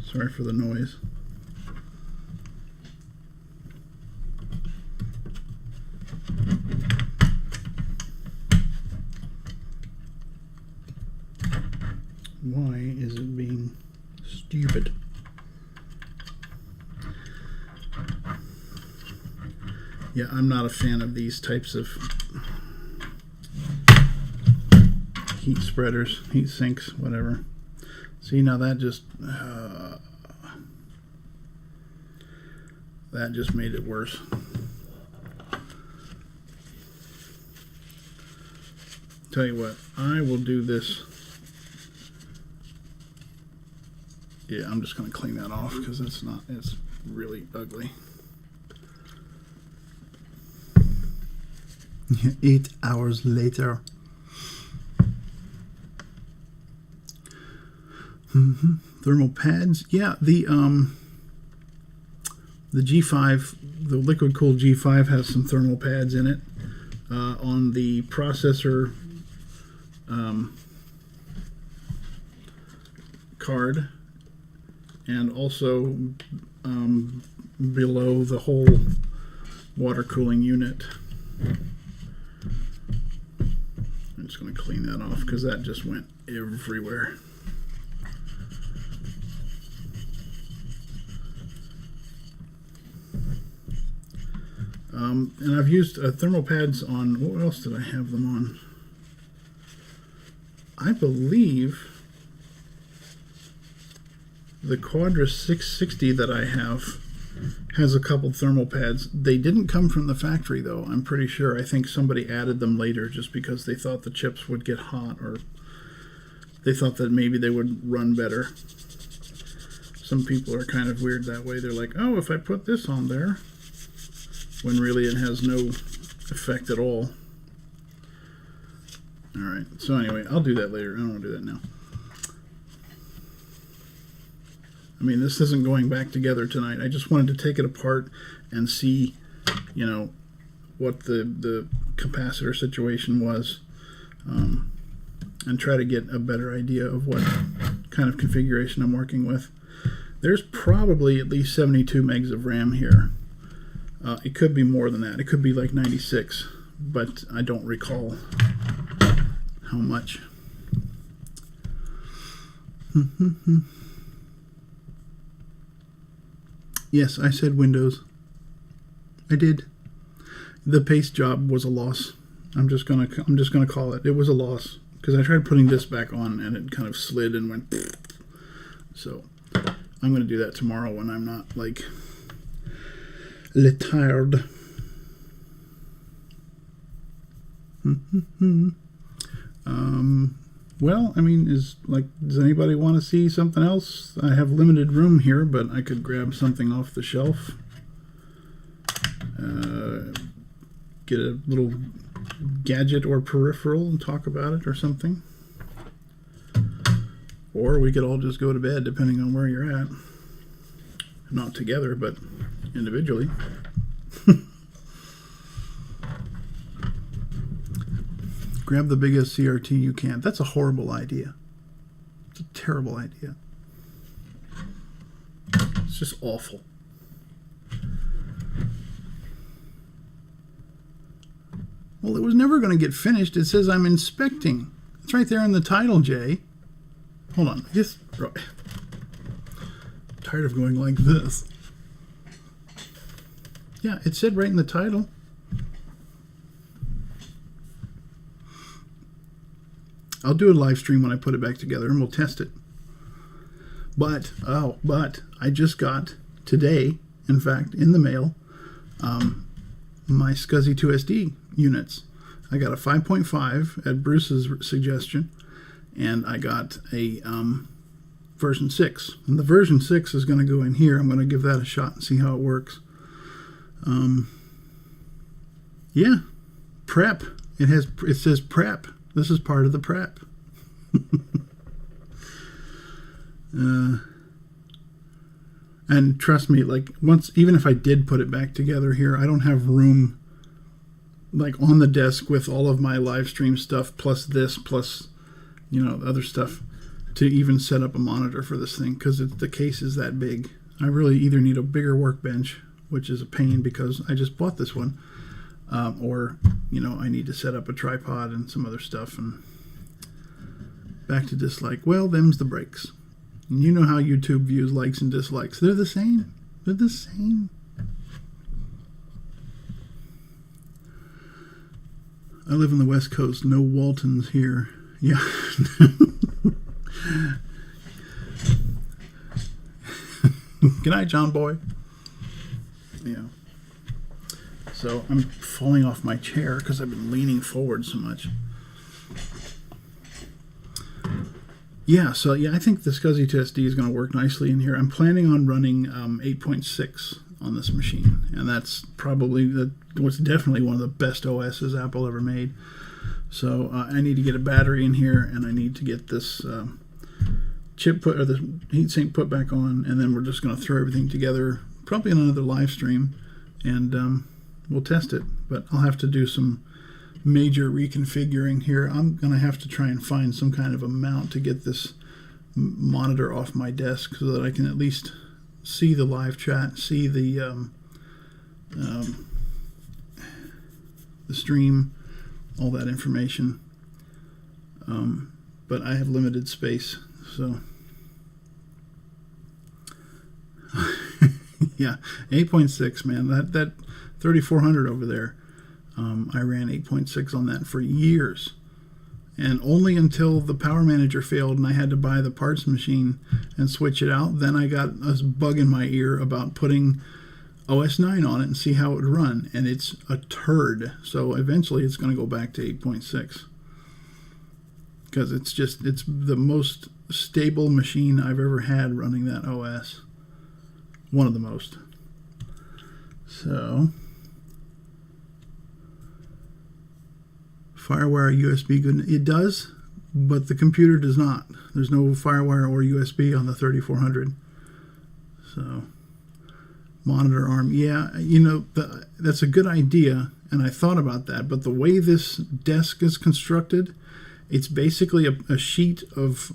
Sorry for the noise. Why is it being stupid? Yeah, I'm not a fan of these types of heat spreaders, heat sinks, whatever. See, now that just made it worse. Tell you what, I will do this. Yeah, I'm just going to clean that off because it's really ugly. 8 hours later. Thermal pads. Yeah, the G5, the liquid cooled G5 has some thermal pads in it. On the processor card, and also below the whole water cooling unit. I'm just going to clean that off because that just went everywhere. And I've used thermal pads on, what else did I have them on? I believe the Quadra 660 that I have has a couple thermal pads. They didn't come from the factory though, I'm pretty sure. I think somebody added them later just because they thought the chips would get hot, or they thought that maybe they would run better. Some people are kind of weird that way. They're like, oh, if I put this on there, when really it has no effect at all. Alright, so anyway, I'll do that later. I don't want to do that now. I mean, this isn't going back together tonight. I just wanted to take it apart and see, you know, what the capacitor situation was, and try to get a better idea of what kind of configuration I'm working with. There's probably at least 72 megs of RAM here. It could be more than that. It could be like 96, but I don't recall how much. Yes, I said Windows. I did. The paste job was a loss. I'm just gonna call it. It was a loss because I tried putting this back on and it kind of slid and went. So I'm gonna do that tomorrow when I'm not like tired. Well, I mean, does anybody want to see something else? I have limited room here, but I could grab something off the shelf. Get a little gadget or peripheral and talk about it or something. Or we could all just go to bed, depending on where you're at. Not together, but individually. Grab the biggest CRT you can. That's a horrible idea. It's a terrible idea. It's just awful. Well, it was never going to get finished. It says I'm inspecting. It's right there in the title, Jay. Hold on. I'm tired of going like this. Yeah, it said right in the title. I'll do a live stream when I put it back together and we'll test it. But I just got today, in fact, in the mail, my SCSI 2SD units. I got a 5.5 at Bruce's suggestion, and I got a version 6. And the version 6 is going to go in here. I'm going to give that a shot and see how it works. Yeah, prep. It says prep. This is part of the prep. And trust me, like even if I did put it back together here, I don't have room like on the desk with all of my live stream stuff plus this plus other stuff to even set up a monitor for this thing, because the case is that big. I really either need a bigger workbench, which is a pain because I just bought this one, or I need to set up a tripod and some other stuff. And back to dislike. Well, them's the breaks. And you know how YouTube views likes and dislikes. They're the same. They're the same. I live on the West Coast. No Waltons here. Yeah. Good night, John Boy. Yeah. So I'm falling off my chair because I've been leaning forward so much. Yeah, so I think the SCSI 2SD is going to work nicely in here. I'm planning on running 8.6 on this machine, and that's probably what's definitely one of the best OSs Apple ever made. So I need to get a battery in here, and I need to get this chip put, or the heatsink put back on, and then we're just going to throw everything together, probably in another live stream, and we'll test it. But I'll have to do some major reconfiguring here. I'm going to have to try and find some kind of a mount to get this monitor off my desk so that I can at least see the live chat, see the stream, all that information. But I have limited space, so yeah, 8.6, man. That 3400 over there. I ran 8.6 on that for years, and only until the Power Manager failed and I had to buy the parts machine and switch it out, then I got a bug in my ear about putting OS 9 on it and see how it would run, and it's a turd. So eventually it's going to go back to 8.6 because it's the most stable machine I've ever had running that OS. One of the most. So FireWire USB good. It does, but the computer does not. There's no FireWire or USB on the 3400. So monitor arm, yeah, that's a good idea, and I thought about that. But the way this desk is constructed, it's basically a sheet of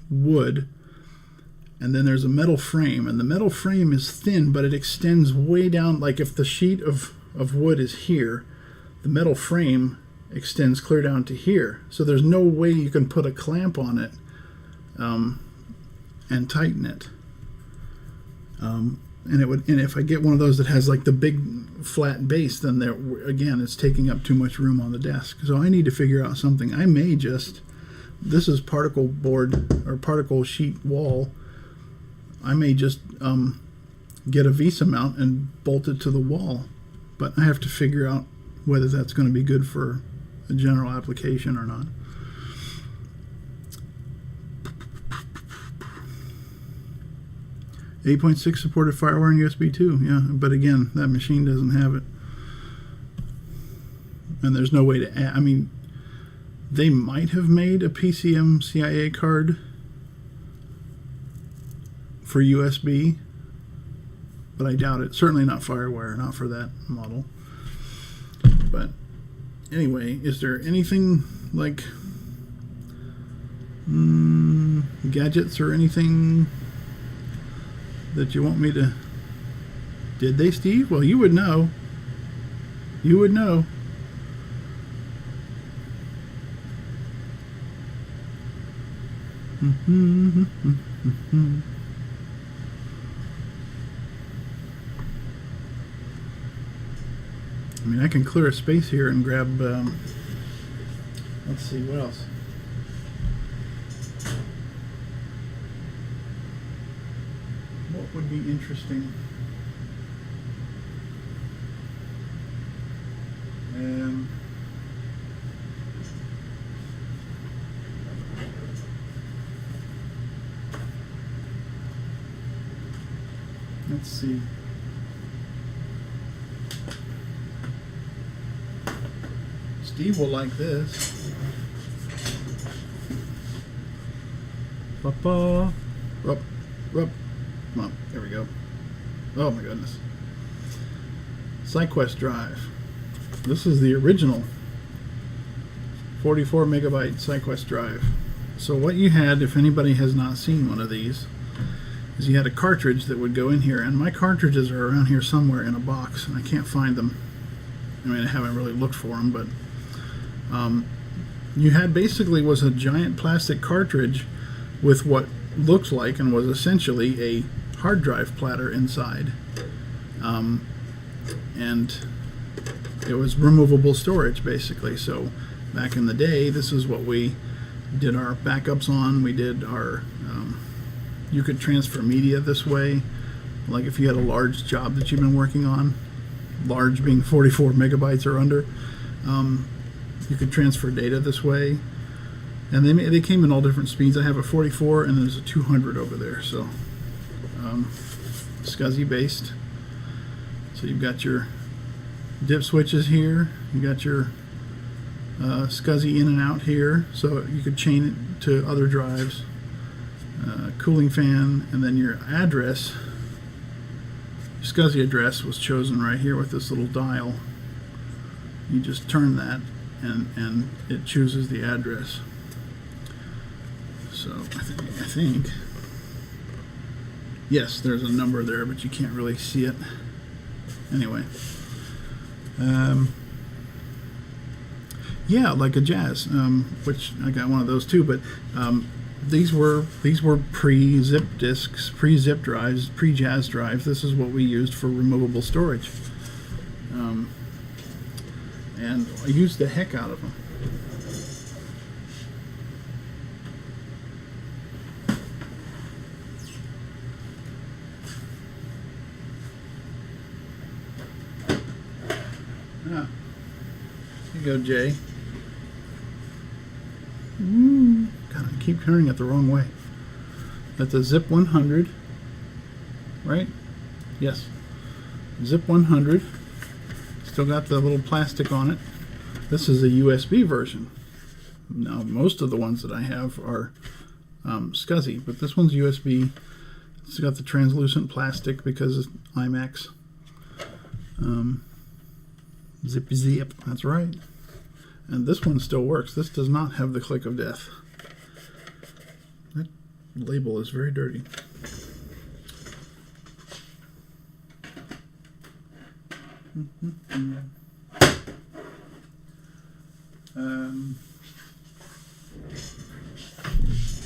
wood, and then there's a metal frame, and the metal frame is thin, but it extends way down. Like if the sheet of wood is here, the metal frame extends clear down to here, so there's no way you can put a clamp on it and tighten it. And if I get one of those that has like the big flat base, then again it's taking up too much room on the desk. So I need to figure out something. I may just, this is particle board or particle sheet wall, I may just get a VESA mount and bolt it to the wall, but I have to figure out whether that's going to be good for a general application or not. .6 supported FireWire and USB 2, yeah, but again, that machine doesn't have it. And there's no way to add, I mean, they might have made a PCM CIA card for USB, but I doubt it. Certainly not FireWire, not for that model. But anyway, is there anything like gadgets or anything that you want me to... Did they, Steve? Well, you would know. You would know. I mean, I can clear a space here and grab, let's see, what else? What would be interesting? Let's see. Steve will like this. Papa. Rup, rup. Come on, there we go. Oh my goodness. SideQuest drive. This is the original 44 megabyte SideQuest drive. So what you had, if anybody has not seen one of these, is you had a cartridge that would go in here, and my cartridges are around here somewhere in a box, and I can't find them. I mean, I haven't really looked for them, but you had basically was a giant plastic cartridge with what looked like and was essentially a hard drive platter inside, and it was removable storage basically. So back in the day, this is what we did our backups on. We did our you could transfer media this way, like if you had a large job that you've been working on, large being 44 megabytes or under, you could transfer data this way. And they came in all different speeds. I have a 44 and there's a 200 over there. So SCSI based. So you've got your dip switches here. You got your SCSI in and out here, so you could chain it to other drives. Cooling fan, and then your address. SCSI address was chosen right here with this little dial. You just turn that, and it chooses the address. So I think yes, there's a number there, but you can't really see it. Anyway, yeah, like a Jazz, which I got one of those too. But these were pre-zip disks, pre-zip drives, pre-Jazz drives. This is what we used for removable storage, and I used the heck out of them. Ah, here you go, Jay. God, I keep turning it the wrong way. That's a Zip 100, right? Yes. Zip 100. Still got the little plastic on it. This is a USB version. Now, most of the ones that I have are SCSI, but this one's USB. It's got the translucent plastic because it's IMAX. Zippy zip, that's right. And this one still works. This does not have the click of death. That label is very dirty.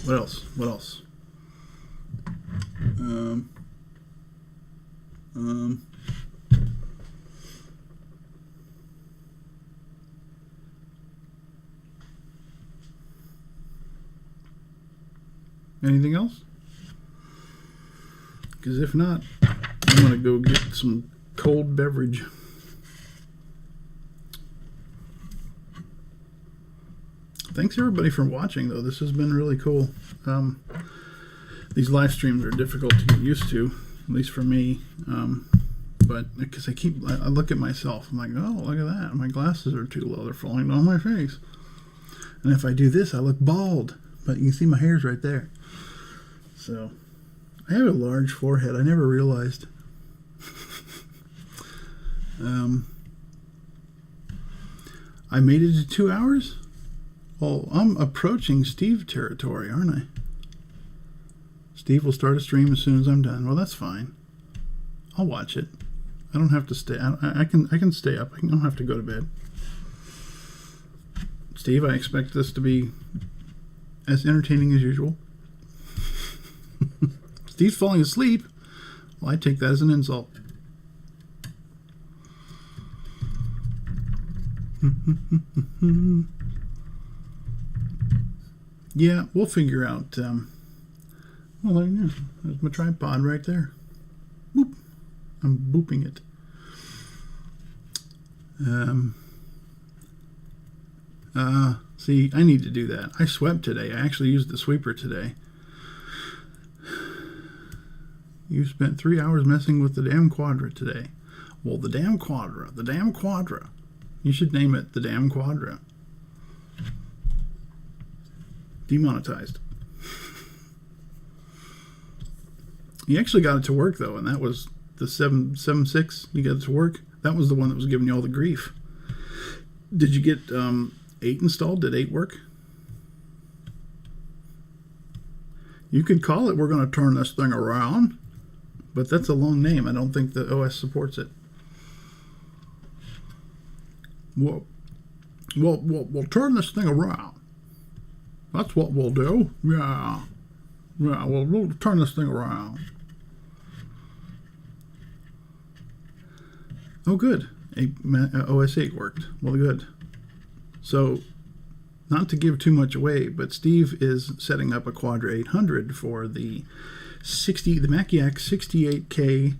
What else? What else? Anything else? Because if not, I'm going to go get some cold beverage. Thanks everybody for watching, though. This has been really cool. These live streams are difficult to get used to, at least for me. But because I look at myself, I'm like, oh, look at that. My glasses are too low. They're falling down my face. And if I do this, I look bald. But you can see my hair's right there. So, I have a large forehead. I never realized. I made it to 2 hours? Well, I'm approaching Steve territory, aren't I? Steve will start a stream as soon as I'm done. Well, that's fine. I'll watch it. I don't have to stay. I can stay up. I don't have to go to bed. Steve, I expect this to be as entertaining as usual. Steve's falling asleep. Well, I take that as an insult. Yeah, we'll figure out. Well, there you go. There's my tripod right there. Boop. I'm booping it. See, I need to do that. I swept today. I actually used the sweeper today. You spent 3 hours messing with the damn Quadra today. Well, the damn Quadra. The damn Quadra. You should name it the damn Quadra. Demonetized. You actually got it to work, though, and that was the 776. You got it to work. That was the one that was giving you all the grief. Did you get 8 installed? Did 8 work? You could call it, we're going to turn this thing around, but that's a long name. I don't think the OS supports it. We'll turn this thing around. That's what we'll do. Yeah, we'll turn this thing around. Oh, good. OS 8 worked. Well, good. So, not to give too much away, but Steve is setting up a Quadra 800 for the Mac Yak 68K.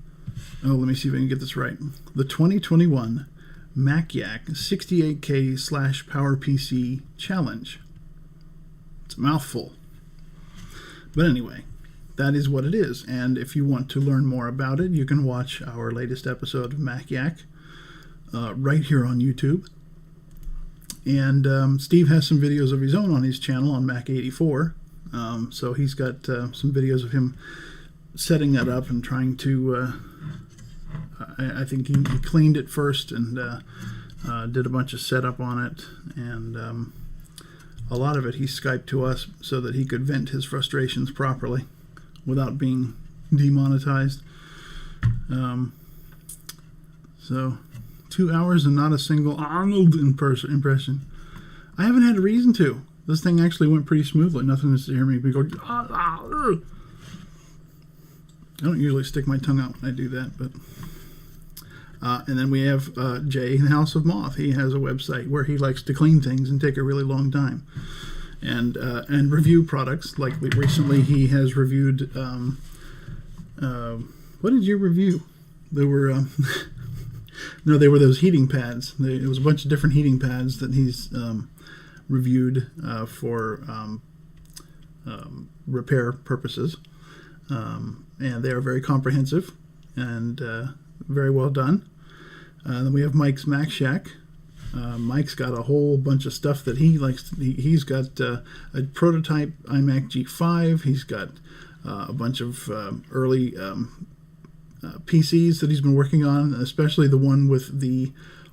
Oh, let me see if I can get this right. The 2021 Mac Yak 68K / PowerPC challenge. It's a mouthful. But anyway, that is what it is. And if you want to learn more about it, you can watch our latest episode of Mac Yak right here on YouTube. And Steve has some videos of his own on his channel on Mac 84. So he's got some videos of him setting that up and trying to... I think he cleaned it first and did a bunch of setup on it. And a lot of it he Skyped to us so that he could vent his frustrations properly without being demonetized. So 2 hours and not a single Arnold impression. I haven't had a reason to. This thing actually went pretty smoothly. Nothing to hear me go. I don't usually stick my tongue out when I do that, but. And then we have Jay, the House of Moth. He has a website where he likes to clean things and take a really long time, and review products. Like recently, he has reviewed. What did you review? There were no, they were those heating pads. It was a bunch of different heating pads that he's reviewed for repair purposes, and they are very comprehensive and very well done. Then we have Mike's Mac Shack. Mike's got a whole bunch of stuff that he likes. He's got a prototype iMac G5. He's got a bunch of early PCs that he's been working on, especially the one with the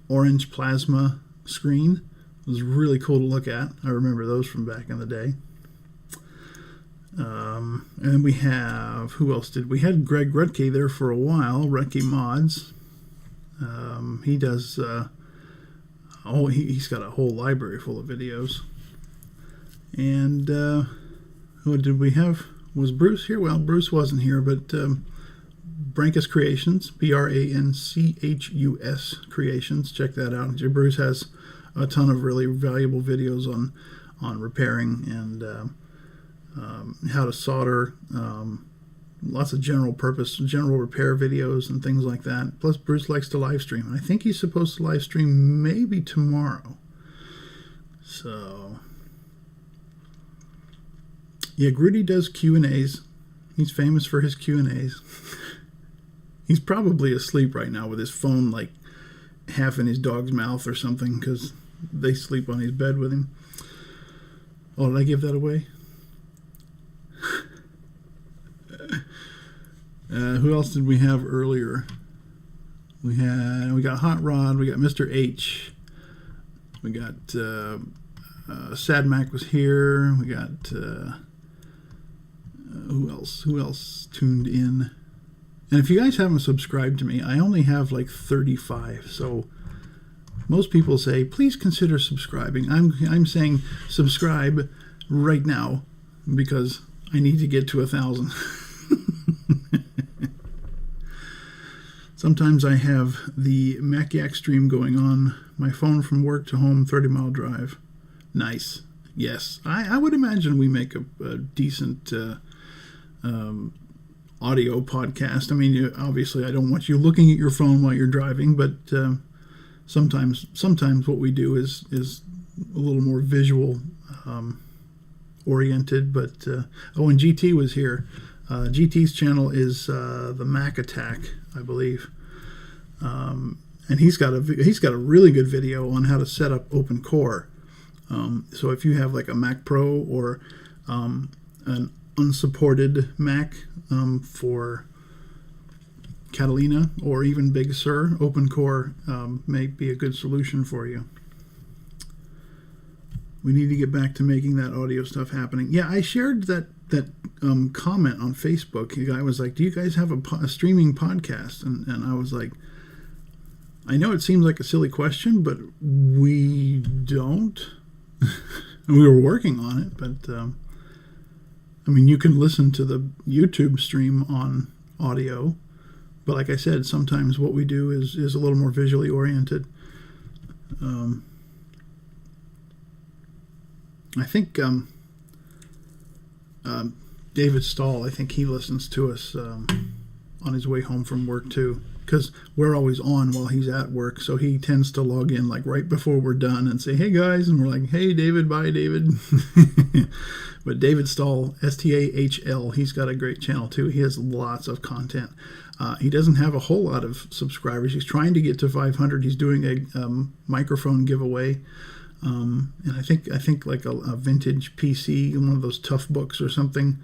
orange plasma screen. It was really cool to look at. I remember those from back in the day. And we have, who else did we had? Greg Rutke there for a while. Rutke Mods. He does. He's got a whole library full of videos. And who did we have? Was Bruce here? Well, Bruce wasn't here, but Branchus Creations, Branchus Creations. Check that out. Bruce has a ton of really valuable videos on repairing and how to solder, lots of general repair videos and things like that. Plus, Bruce likes to live stream, and I think he's supposed to live stream maybe tomorrow. So, yeah, Grudy does Q&As. He's famous for his Q&As. He's probably asleep right now with his phone like half in his dog's mouth or something because they sleep on his bed with him. Oh, did I give that away? Who else did we have earlier? We got Hot Rod. We got Mr. H. We got Sad Mac was here. We got who else? Who else tuned in? And if you guys haven't subscribed to me, I only have like 35. So most people say, please consider subscribing. I'm saying subscribe right now because I need to get to 1,000. Sometimes I have the Mac Yak stream going on my phone from work to home, 30-mile drive. Nice. Yes, I would imagine we make a decent audio podcast. I mean, obviously, I don't want you looking at your phone while you're driving, but sometimes what we do is a little more visual oriented. But and GT was here. GT's channel is the Mac Attack, I believe, and he's got a really good video on how to set up Open Core. So if you have like a Mac Pro or an unsupported Mac for Catalina or even Big Sur, Open Core may be a good solution for you. We need to get back to making that audio stuff happening. Yeah, I shared that comment on Facebook. The guy was like, "Do you guys have a streaming podcast?" And I was like, I know it seems like a silly question, but we don't. We were working on it, but I mean, you can listen to the YouTube stream on audio, but like I said, sometimes what we do is a little more visually oriented. I think David Stahl, I think he listens to us on his way home from work too, because we're always on while he's at work, so he tends to log in like right before we're done and say, "Hey guys," and we're like, "Hey David, bye David." But David Stahl, Stahl, he's got a great channel too. He has lots of content. He doesn't have a whole lot of subscribers. He's trying to get to 500. He's doing a microphone giveaway. And I think like a vintage PC, one of those tough books or something,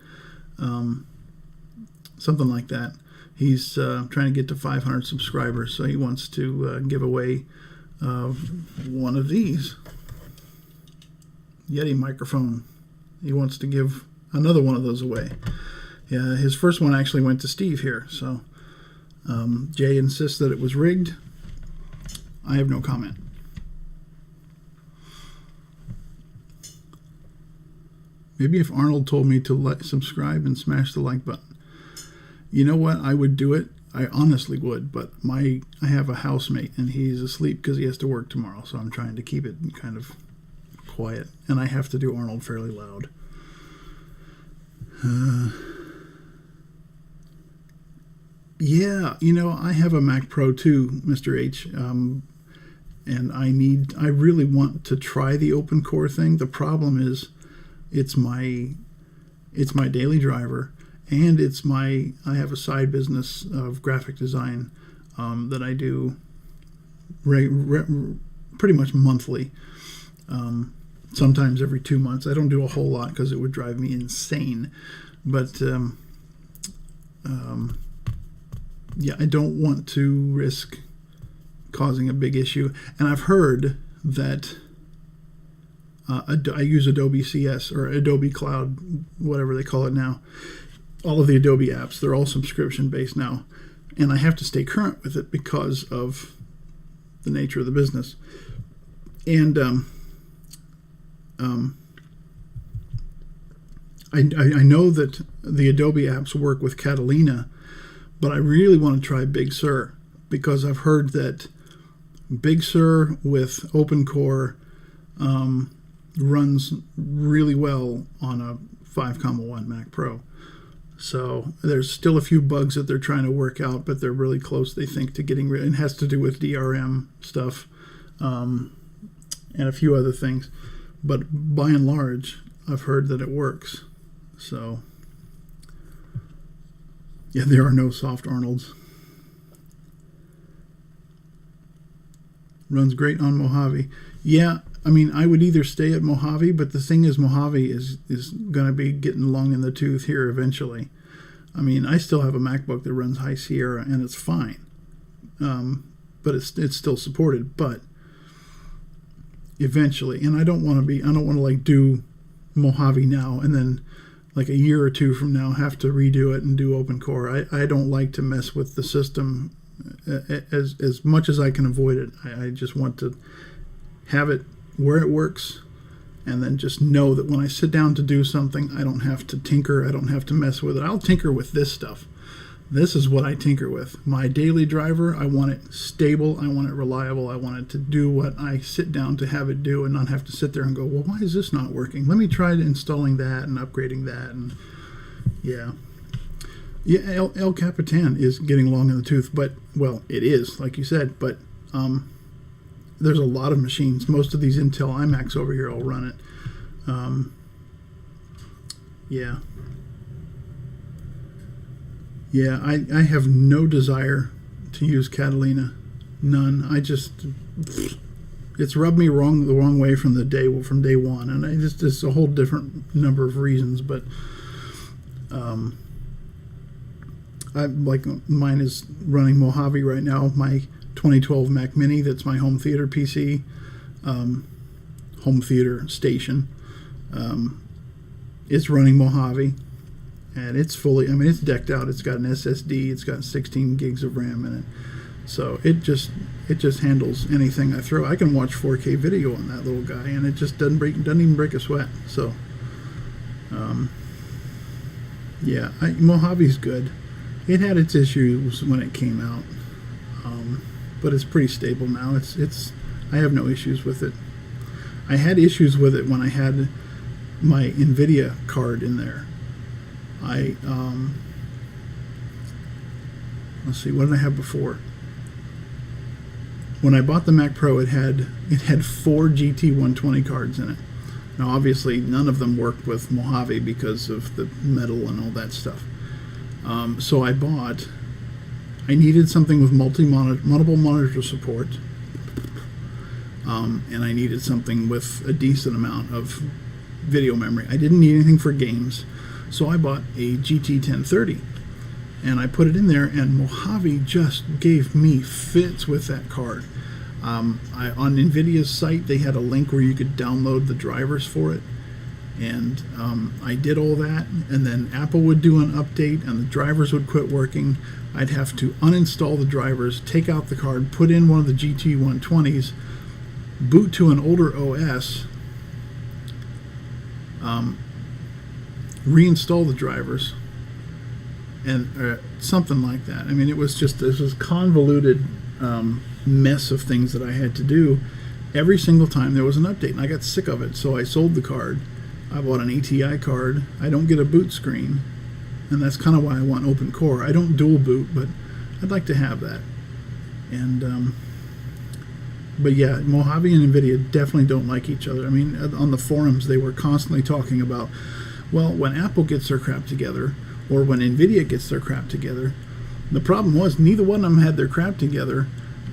something like that. He's trying to get to 500 subscribers, so he wants to give away one of these Yeti microphone. He wants to give another one of those away. Yeah, his first one actually went to Steve here, so Jay insists that it was rigged. I have no comment. Maybe if Arnold told me to subscribe and smash the like button. You know what? I would do it. I honestly would, but I have a housemate and he's asleep because he has to work tomorrow, so I'm trying to keep it kind of quiet, and I have to do Arnold fairly loud. Yeah, I have a Mac Pro too, Mr. H, and I really want to try the Open Core thing. The problem is it's my daily driver, and I have a side business of graphic design that I do pretty much monthly, sometimes every 2 months. I don't do a whole lot because it would drive me insane, but yeah, I don't want to risk causing a big issue. And I've heard that I use Adobe CS or Adobe Cloud, whatever they call it now. All of the Adobe apps, they're all subscription based now, and I have to stay current with it because of the nature of the business. And I know that the Adobe apps work with Catalina, but I really want to try Big Sur because I've heard that Big Sur with Open Core runs really well on a 5.1 Mac Pro. So there's still a few bugs that they're trying to work out, but they're really close, they think, to getting rid. It has to do with DRM stuff and a few other things. But by and large, I've heard that it works. So yeah, there are no soft Arnolds. Runs great on Mojave. Yeah, I mean, I would either stay at Mojave, but the thing is, Mojave is going to be getting long in the tooth here eventually. I mean, I still have a MacBook that runs High Sierra, and it's fine. But it's still supported, but eventually, and I don't want to like do Mojave now and then like a year or two from now have to redo it and do Open Core. I don't like to mess with the system as much as I can avoid it. I just want to have it where it works and then just know that when I sit down to do something, I don't have to tinker, I don't have to mess with it. I'll tinker with this stuff. This is what I tinker with. My daily driver, I want it stable, I want it reliable, I want it to do what I sit down to have it do and not have to sit there and go, well, why is this not working? Let me try installing that and upgrading that. And yeah. Yeah, El Capitan is getting long in the tooth, but, well, it is, like you said, but there's a lot of machines. Most of these Intel iMacs over here will run it. Yeah. Yeah, I have no desire to use Catalina. None. It's rubbed me the wrong way from day one, and it's a whole different number of reasons. But mine is running Mojave right now. My 2012 Mac Mini, that's my home theater PC, home theater station. It's running Mojave. And it's fully, it's decked out. It's got an SSD. It's got 16 gigs of RAM in it. So it just handles anything I throw. I can watch 4K video on that little guy, and it just doesn't even break a sweat. So, yeah, Mojave's good. It had its issues when it came out, but it's pretty stable now. I have no issues with it. I had issues with it when I had my NVIDIA card in there. Let's see, what did I have before? When I bought the Mac Pro, it had 4 GT120 cards in it. Now, obviously, none of them worked with Mojave because of the metal and all that stuff. So I needed something with multiple monitor support, and I needed something with a decent amount of video memory. I didn't need anything for games. So I bought a GT1030, and I put it in there, and Mojave just gave me fits with that card. On NVIDIA's site, they had a link where you could download the drivers for it, and I did all that, and then Apple would do an update, and the drivers would quit working. I'd have to uninstall the drivers, take out the card, put in one of the GT120s, boot to an older OS, reinstall the drivers, and something like that. It was just this convoluted mess of things that I had to do every single time there was an update, and I got sick of it, so I sold the card. I bought an ATI card. I don't get a boot screen, and that's kind of why I want open core. I don't dual boot, but I'd like to have that. And but yeah, Mojave and NVIDIA definitely don't like each other. On the forums, they were constantly talking about, well, when Apple gets their crap together, or when NVIDIA gets their crap together, the problem was neither one of them had their crap together,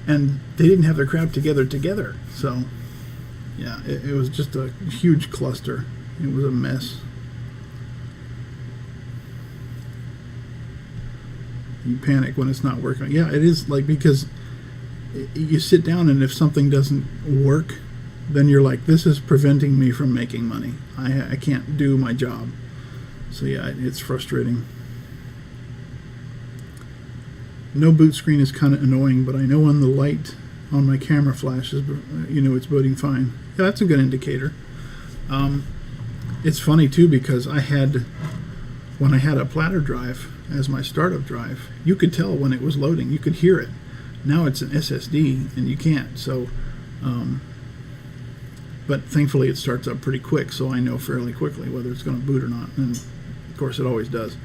and they didn't have their crap together. So, yeah, it was just a huge cluster. It was a mess. You panic when it's not working. Yeah, it is, because you sit down, and if something doesn't work, then you're like, this is preventing me from making money. I can't do my job. So yeah, it's frustrating. No boot screen is kind of annoying, but I know when the light on my camera flashes, it's booting fine. Yeah, that's a good indicator. It's funny too, because when I had a platter drive as my startup drive, you could tell when it was loading. You could hear it. Now it's an SSD, and you can't. So, but thankfully it starts up pretty quick, so I know fairly quickly whether it's going to boot or not. And of course, it always does.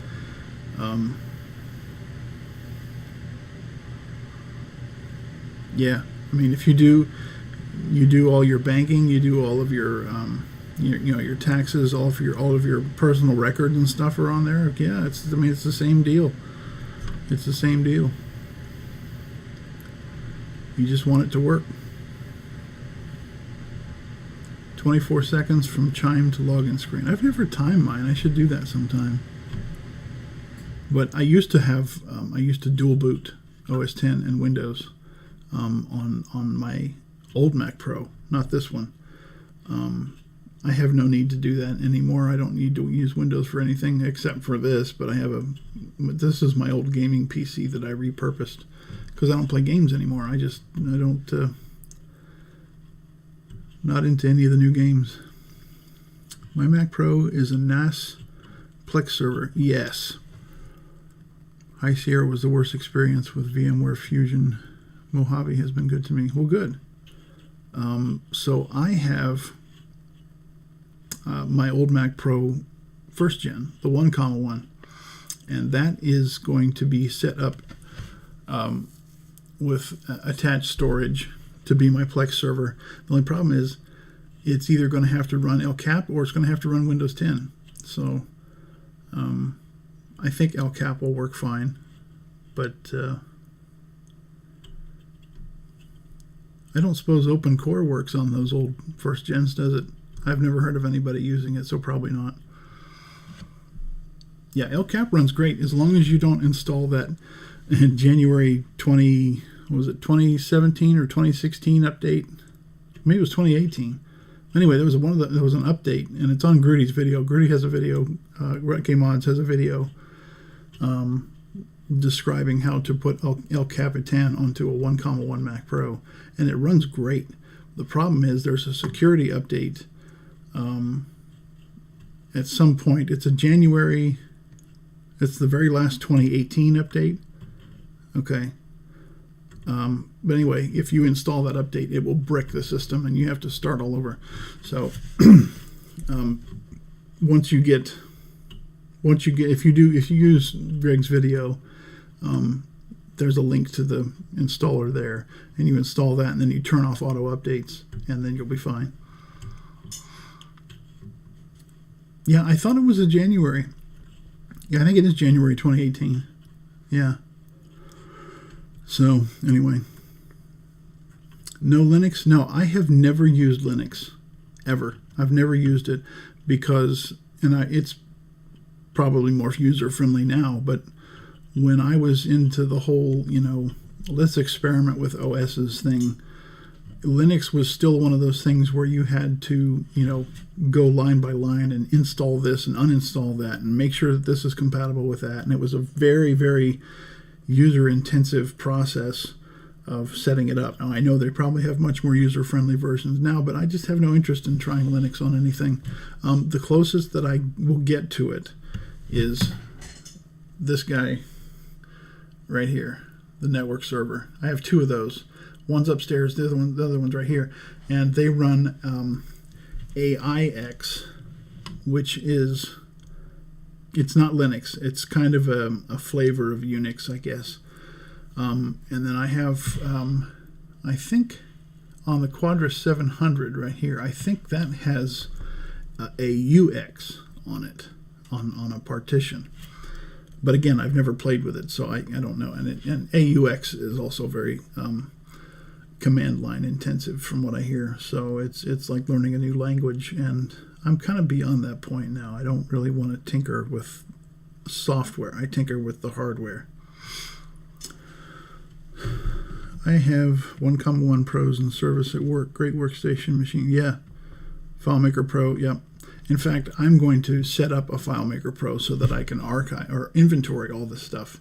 Yeah, if you do all your banking, you do all of your taxes, all of your personal records and stuff are on there. Yeah, it's the same deal. It's the same deal. You just want it to work. 24 seconds from chime to login screen. I've never timed mine. I should do that sometime. But I used to dual boot OS 10 and Windows on my old Mac Pro, not this one. I have no need to do that anymore. I don't need to use Windows for anything except for this, but this is my old gaming PC that I repurposed because I don't play games anymore. I don't, not into any of the new games. My Mac Pro is a NAS Plex server. Yes. High Sierra was the worst experience with VMware Fusion. Mojave has been good to me. Well, good. So I have my old Mac Pro first gen, the 1,1, and that is going to be set up with attached storage to be my Plex server. The only problem is it's either going to have to run El Cap or it's going to have to run Windows 10. So I think El Cap will work fine, but I don't suppose OpenCore works on those old first gens, does it? I've never heard of anybody using it, so probably not. Yeah, El Cap runs great as long as you don't install that January 2017 or 2016 update. Maybe it was 2018. Anyway, there was an update, and it's on Grudy's video. Grudy has a video. Rutgay Mods has a video describing how to put El Capitan onto a 1,1 Mac Pro, and it runs great. The problem is there's a security update at some point. It's the very last 2018 update. Okay. But anyway, if you install that update, it will brick the system, and you have to start all over. So if you use Greg's video, there's a link to the installer there, and you install that, and then you turn off auto updates, and then you'll be fine. Yeah, I thought it was a January. Yeah, I think it is January 2018. Yeah. So, anyway. No Linux? No, I have never used Linux. Ever. I've never used it because, it's probably more user-friendly now, but when I was into the whole, let's experiment with OS's thing, Linux was still one of those things where you had to, go line by line and install this and uninstall that and make sure that this is compatible with that. And it was a very, very user-intensive process of setting it up. Now, I know they probably have much more user-friendly versions now, but I just have no interest in trying Linux on anything. The closest that I will get to it is this guy right here, the network server. I have two of those. One's upstairs, the other one's right here, and they run AIX, which is, it's not Linux. It's kind of a flavor of Unix, I guess. And then I have, I think on the Quadra 700 right here, I think that has a UX on it, on a partition. But again, I've never played with it, so I don't know. And AUX is also very command line intensive from what I hear. So it's like learning a new language, and I'm kind of beyond that point now. I don't really want to tinker with software. I tinker with the hardware. I have 1,1 Pros in service at work. Great workstation machine. Yeah. FileMaker Pro. Yep. In fact, I'm going to set up a FileMaker Pro so that I can archive or inventory all this stuff,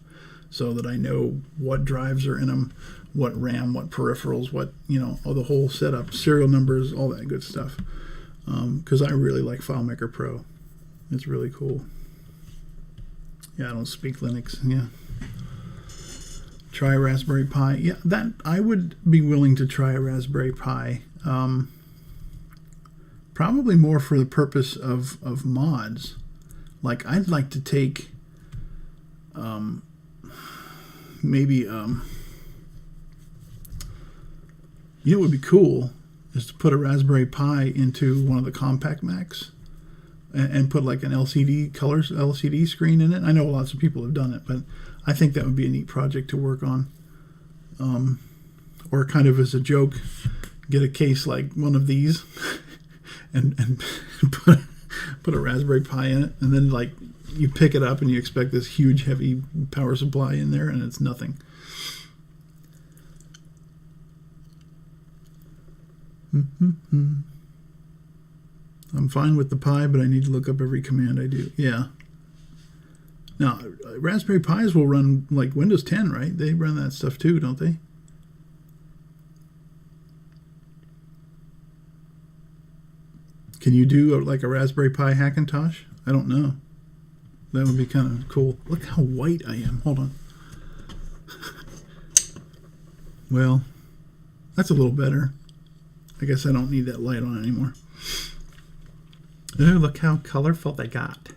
so that I know what drives are in them, what RAM, what peripherals, what, all the whole setup, serial numbers, all that good stuff. Because I really like FileMaker Pro. It's really cool. Yeah, I don't speak Linux. Yeah. Try a Raspberry Pi. Yeah, that I would be willing to try a Raspberry Pi. Probably more for the purpose of mods. Like, I'd like to take maybe what would be cool is to put a Raspberry Pi into one of the compact Macs and put like an LCD screen in it. I know lots of people have done it, but I think that would be a neat project to work on. Or kind of as a joke, get a case like one of these and put a Raspberry Pi in it, and then like you pick it up and you expect this huge heavy power supply in there, and it's nothing. I'm fine with the Pi, but I need to look up every command I do. Yeah. Now, Raspberry Pis will run like Windows 10, right? They run that stuff too, don't they? Can you do like a Raspberry Pi Hackintosh? I don't know. That would be kind of cool. Look how white I am. Hold on. Well, that's a little better. I guess I don't need that light on anymore. Oh, look how colorful they got.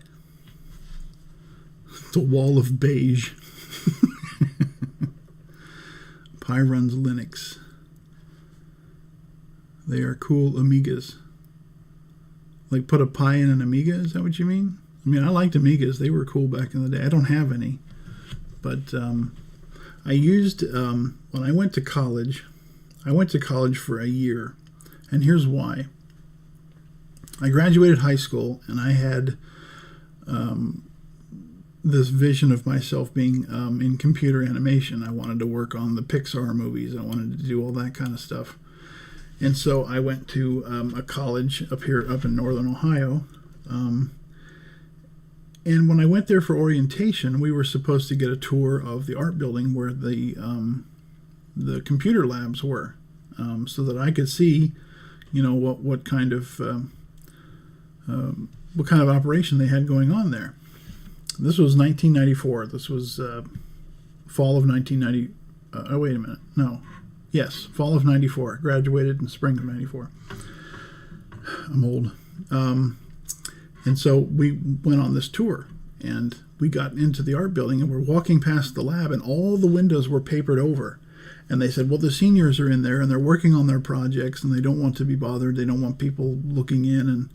It's a wall of beige. Pi runs Linux. They are cool Amigas. Like put a Pi in an Amiga, is that what you mean? I mean, I liked Amigas. They were cool back in the day. I don't have any. But I used, when I went to college for a year. And here's why. I graduated high school, and I had this vision of myself being in computer animation. I wanted to work on the Pixar movies. I wanted to do all that kind of stuff. And so I went to a college up in Northern Ohio. And when I went there for orientation, we were supposed to get a tour of the art building where the computer labs were, so that I could see, what kind of operation they had going on there. This was 1994. This was fall of 1990. Oh, wait a minute. No. Yes, fall of 94. Graduated in spring of 94. I'm old. And so we went on this tour, and we got into the art building, and we're walking past the lab, and all the windows were papered over. And they said, well, the seniors are in there, and they're working on their projects, and they don't want to be bothered. They don't want people looking in and,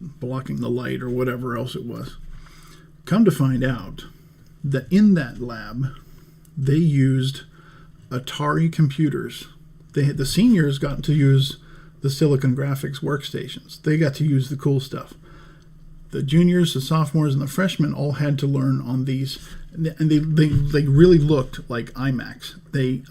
blocking the light or whatever else it was. Come to find out that in that lab, they used Atari computers. The seniors got to use the Silicon Graphics workstations. They got to use the cool stuff. The juniors, the sophomores, and the freshmen all had to learn on these, and they really looked like iMacs. The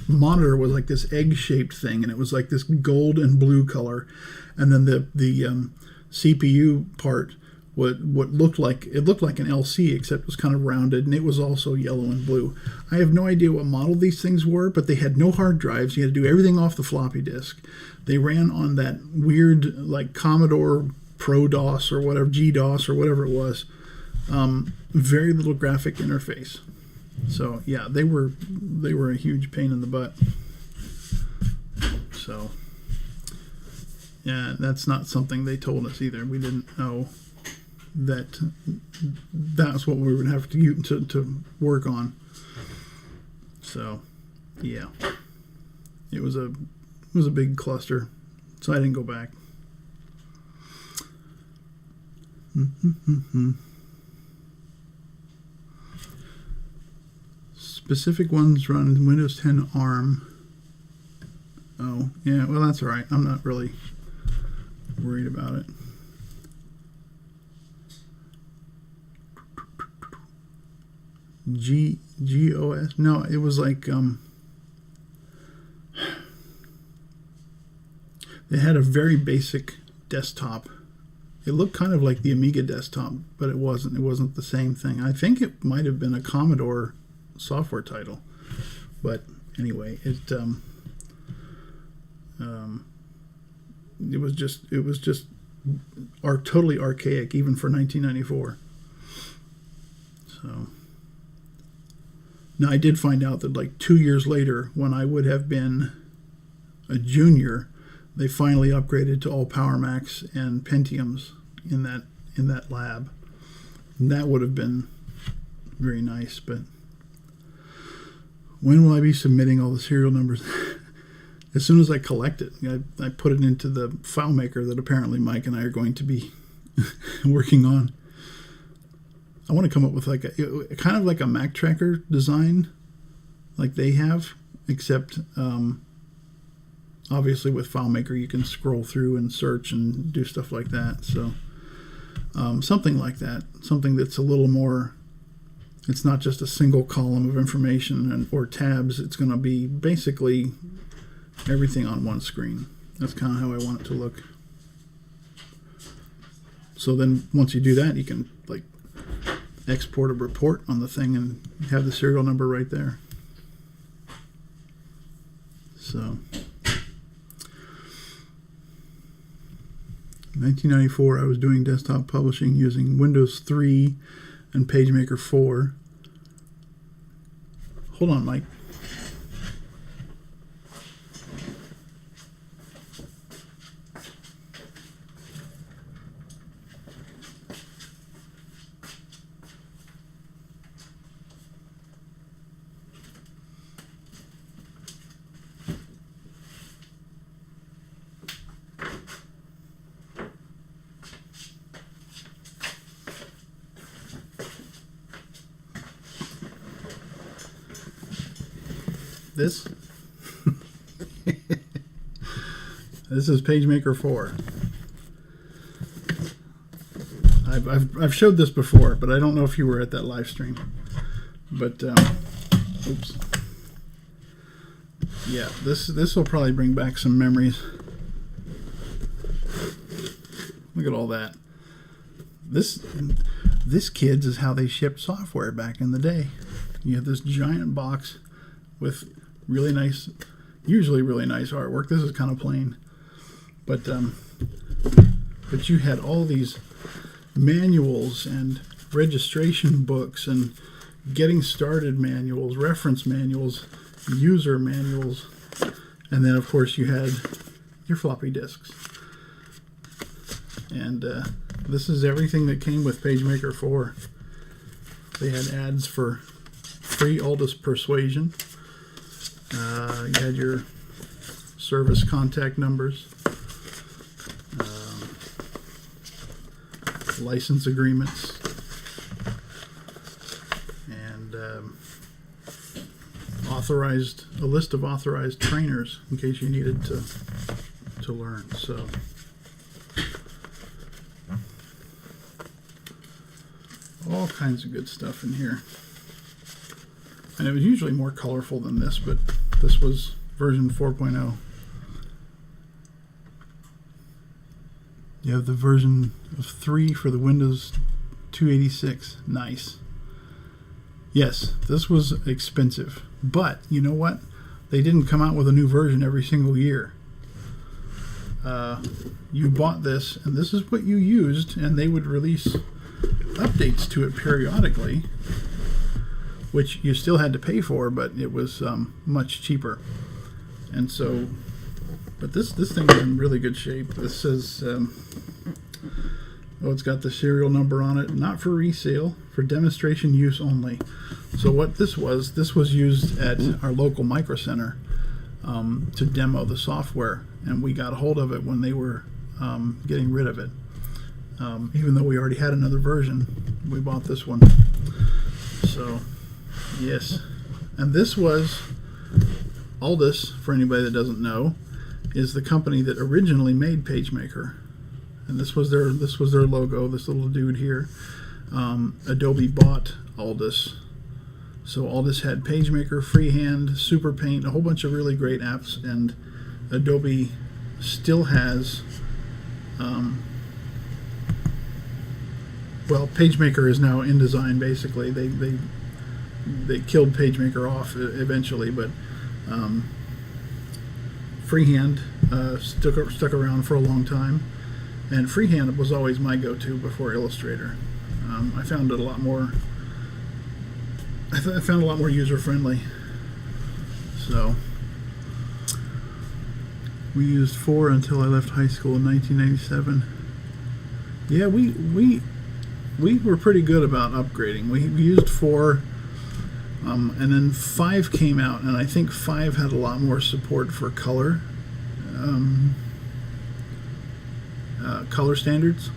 monitor was like this egg-shaped thing, and it was like this gold and blue color, and then the CPU part, what looked like an LC, except it was kind of rounded, and it was also yellow and blue. I have no idea what model these things were, but they had no hard drives. You had to do everything off the floppy disk. They ran on that weird, like Commodore Pro DOS or whatever, GDOS or whatever it was. Very little graphic interface. So yeah, they were a huge pain in the butt. So yeah, that's not something they told us either. We didn't know that's what we would have to work on. So yeah, it was a big cluster, so I didn't go back. Specific ones run Windows 10 ARM. Oh yeah, well that's all right. I'm not really worried about it. GOS? No, it was like they had a very basic desktop. It looked kind of like the Amiga desktop, but it wasn't. It wasn't the same thing. I think it might have been a Commodore software title, but anyway, it was just totally archaic, even for 1994. So. Now, I did find out that like 2 years later, when I would have been a junior, they finally upgraded to all Power Macs and Pentiums in that lab. And that would have been very nice, but when will I be submitting all the serial numbers? As soon as I collect it. I put it into the file maker that apparently Mike and I are going to be working on. I want to come up with like a kind of like a Mac Tracker design like they have, except obviously with FileMaker you can scroll through and search and do stuff like that. So something like that, something that's a little more, it's not just a single column of information or tabs. It's going to be basically everything on one screen. That's kind of how I want it to look. So then once you do that, you can like export a report on the thing and have the serial number right there. So 1994, I was doing desktop publishing using Windows 3 and PageMaker 4. Hold on, Mike. This this is PageMaker 4. I've showed this before, but I don't know if you were at that live stream. But oops, yeah, this will probably bring back some memories. Look at all that. This kids is how they shipped software back in the day. You have this giant box with really nice, usually really nice artwork. This is kind of plain, but you had all these manuals and registration books and getting started manuals, reference manuals, user manuals, and then of course you had your floppy disks. And this is everything that came with PageMaker 4. They had ads for free Aldous Persuasion. You had your service contact numbers, license agreements, and a list of authorized trainers in case you needed to learn. So all kinds of good stuff in here. And it was usually more colorful than this, but this was version 4.0. You have the version of 3 for the Windows 286. Nice. Yes, this was expensive. But, you know what? They didn't come out with a new version every single year. You bought this, and this is what you used, and they would release updates to it periodically, which you still had to pay for, but it was much cheaper. And so, but this thing is in really good shape. This says, it's got the serial number on it, not for resale, for demonstration use only. So what this was used at our local Micro Center to demo the software, and we got a hold of it when they were getting rid of it. Even though we already had another version, we bought this one. So, yes. And this was Aldous, for anybody that doesn't know, is the company that originally made PageMaker. And this was their logo, this little dude here. Adobe bought Aldous. So Aldous had PageMaker, Freehand, Super Paint, a whole bunch of really great apps, and Adobe still has PageMaker is now InDesign, basically. They killed PageMaker off eventually, but Freehand stuck around for a long time, and Freehand was always my go-to before Illustrator. I found it a lot more. I found a lot more user-friendly. So we used 4 until I left high school in 1997. Yeah, we were pretty good about upgrading. We used 4, and then 5 came out, and I think 5 had a lot more support for color standards,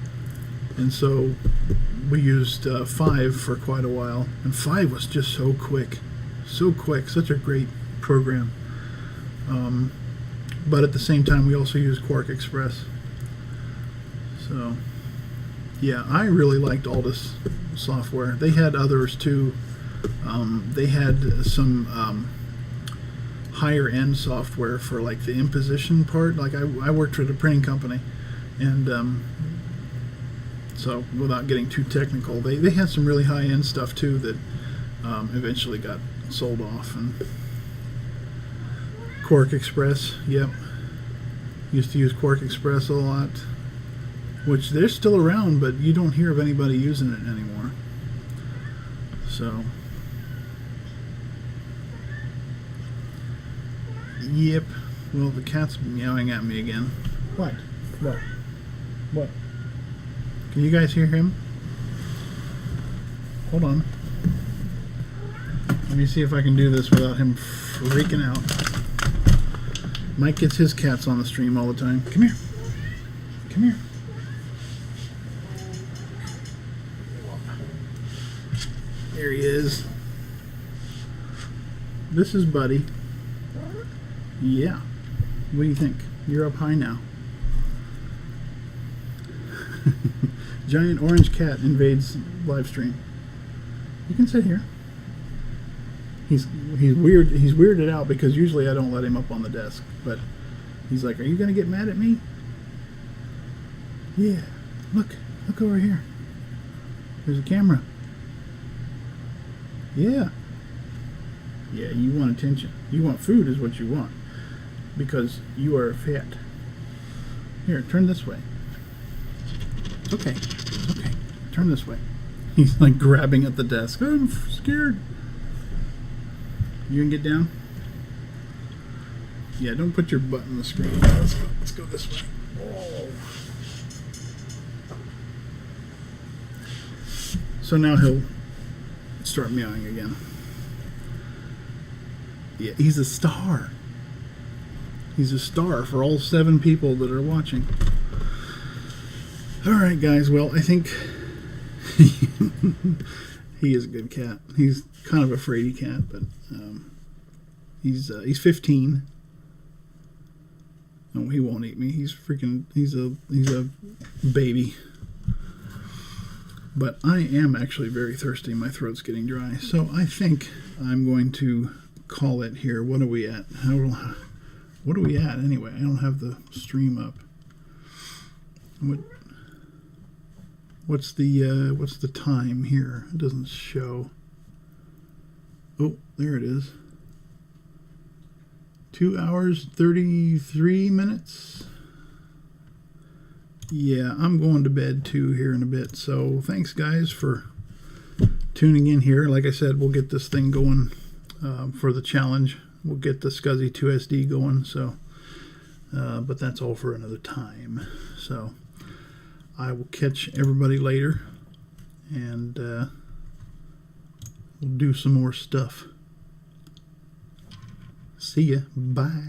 and so we used 5 for quite a while, and 5 was just so quick, such a great program. But at the same time, we also used Quark Express. So yeah, I really liked Aldous software. They had others too. They had some higher end software for like the imposition part. Like I worked at a printing company, and so without getting too technical, they had some really high end stuff too that eventually got sold off. And Quark Express, yep, used to use Quark Express a lot. which they're still around, but you don't hear of anybody using it anymore. So, yep. Well, the cat's meowing at me again. What? What? What? Can you guys hear him? Hold on. Let me see if I can do this without him freaking out. Mike gets his cats on the stream all the time. Come here. Come here. There he is. This is Buddy. Yeah. What do you think? You're up high now. Giant orange cat invades live stream. You can sit here. He's weird. He's weirded out because usually I don't let him up on the desk, but he's like, "Are you gonna get mad at me?" Yeah. Look over here. There's a camera. Yeah. Yeah. You want attention. You want food, is what you want, because you are fat. Here, turn this way. It's okay. It's okay. Turn this way. He's like grabbing at the desk. I'm scared. You can get down? Yeah, don't put your butt in the screen. Let's go this way. Oh. So now he'll start meowing again. Yeah, he's a star. He's a star for all 7 people that are watching. Alright guys, well, I think he is a good cat. He's kind of a fraidy cat, but he's 15. No, he won't eat me. He's a baby. But I am actually very thirsty. My throat's getting dry. So I think I'm going to call it here. What are we at? What are we at anyway? I don't have the stream up. What's the time here? It doesn't show. Oh, there it is. 2 hours, 33 minutes. Yeah, I'm going to bed too here in a bit. So thanks guys for tuning in here. Like I said, we'll get this thing going for the challenge. We'll get the SCSI 2SD going. So, but that's all for another time. So I will catch everybody later, and we'll do some more stuff. See ya. Bye.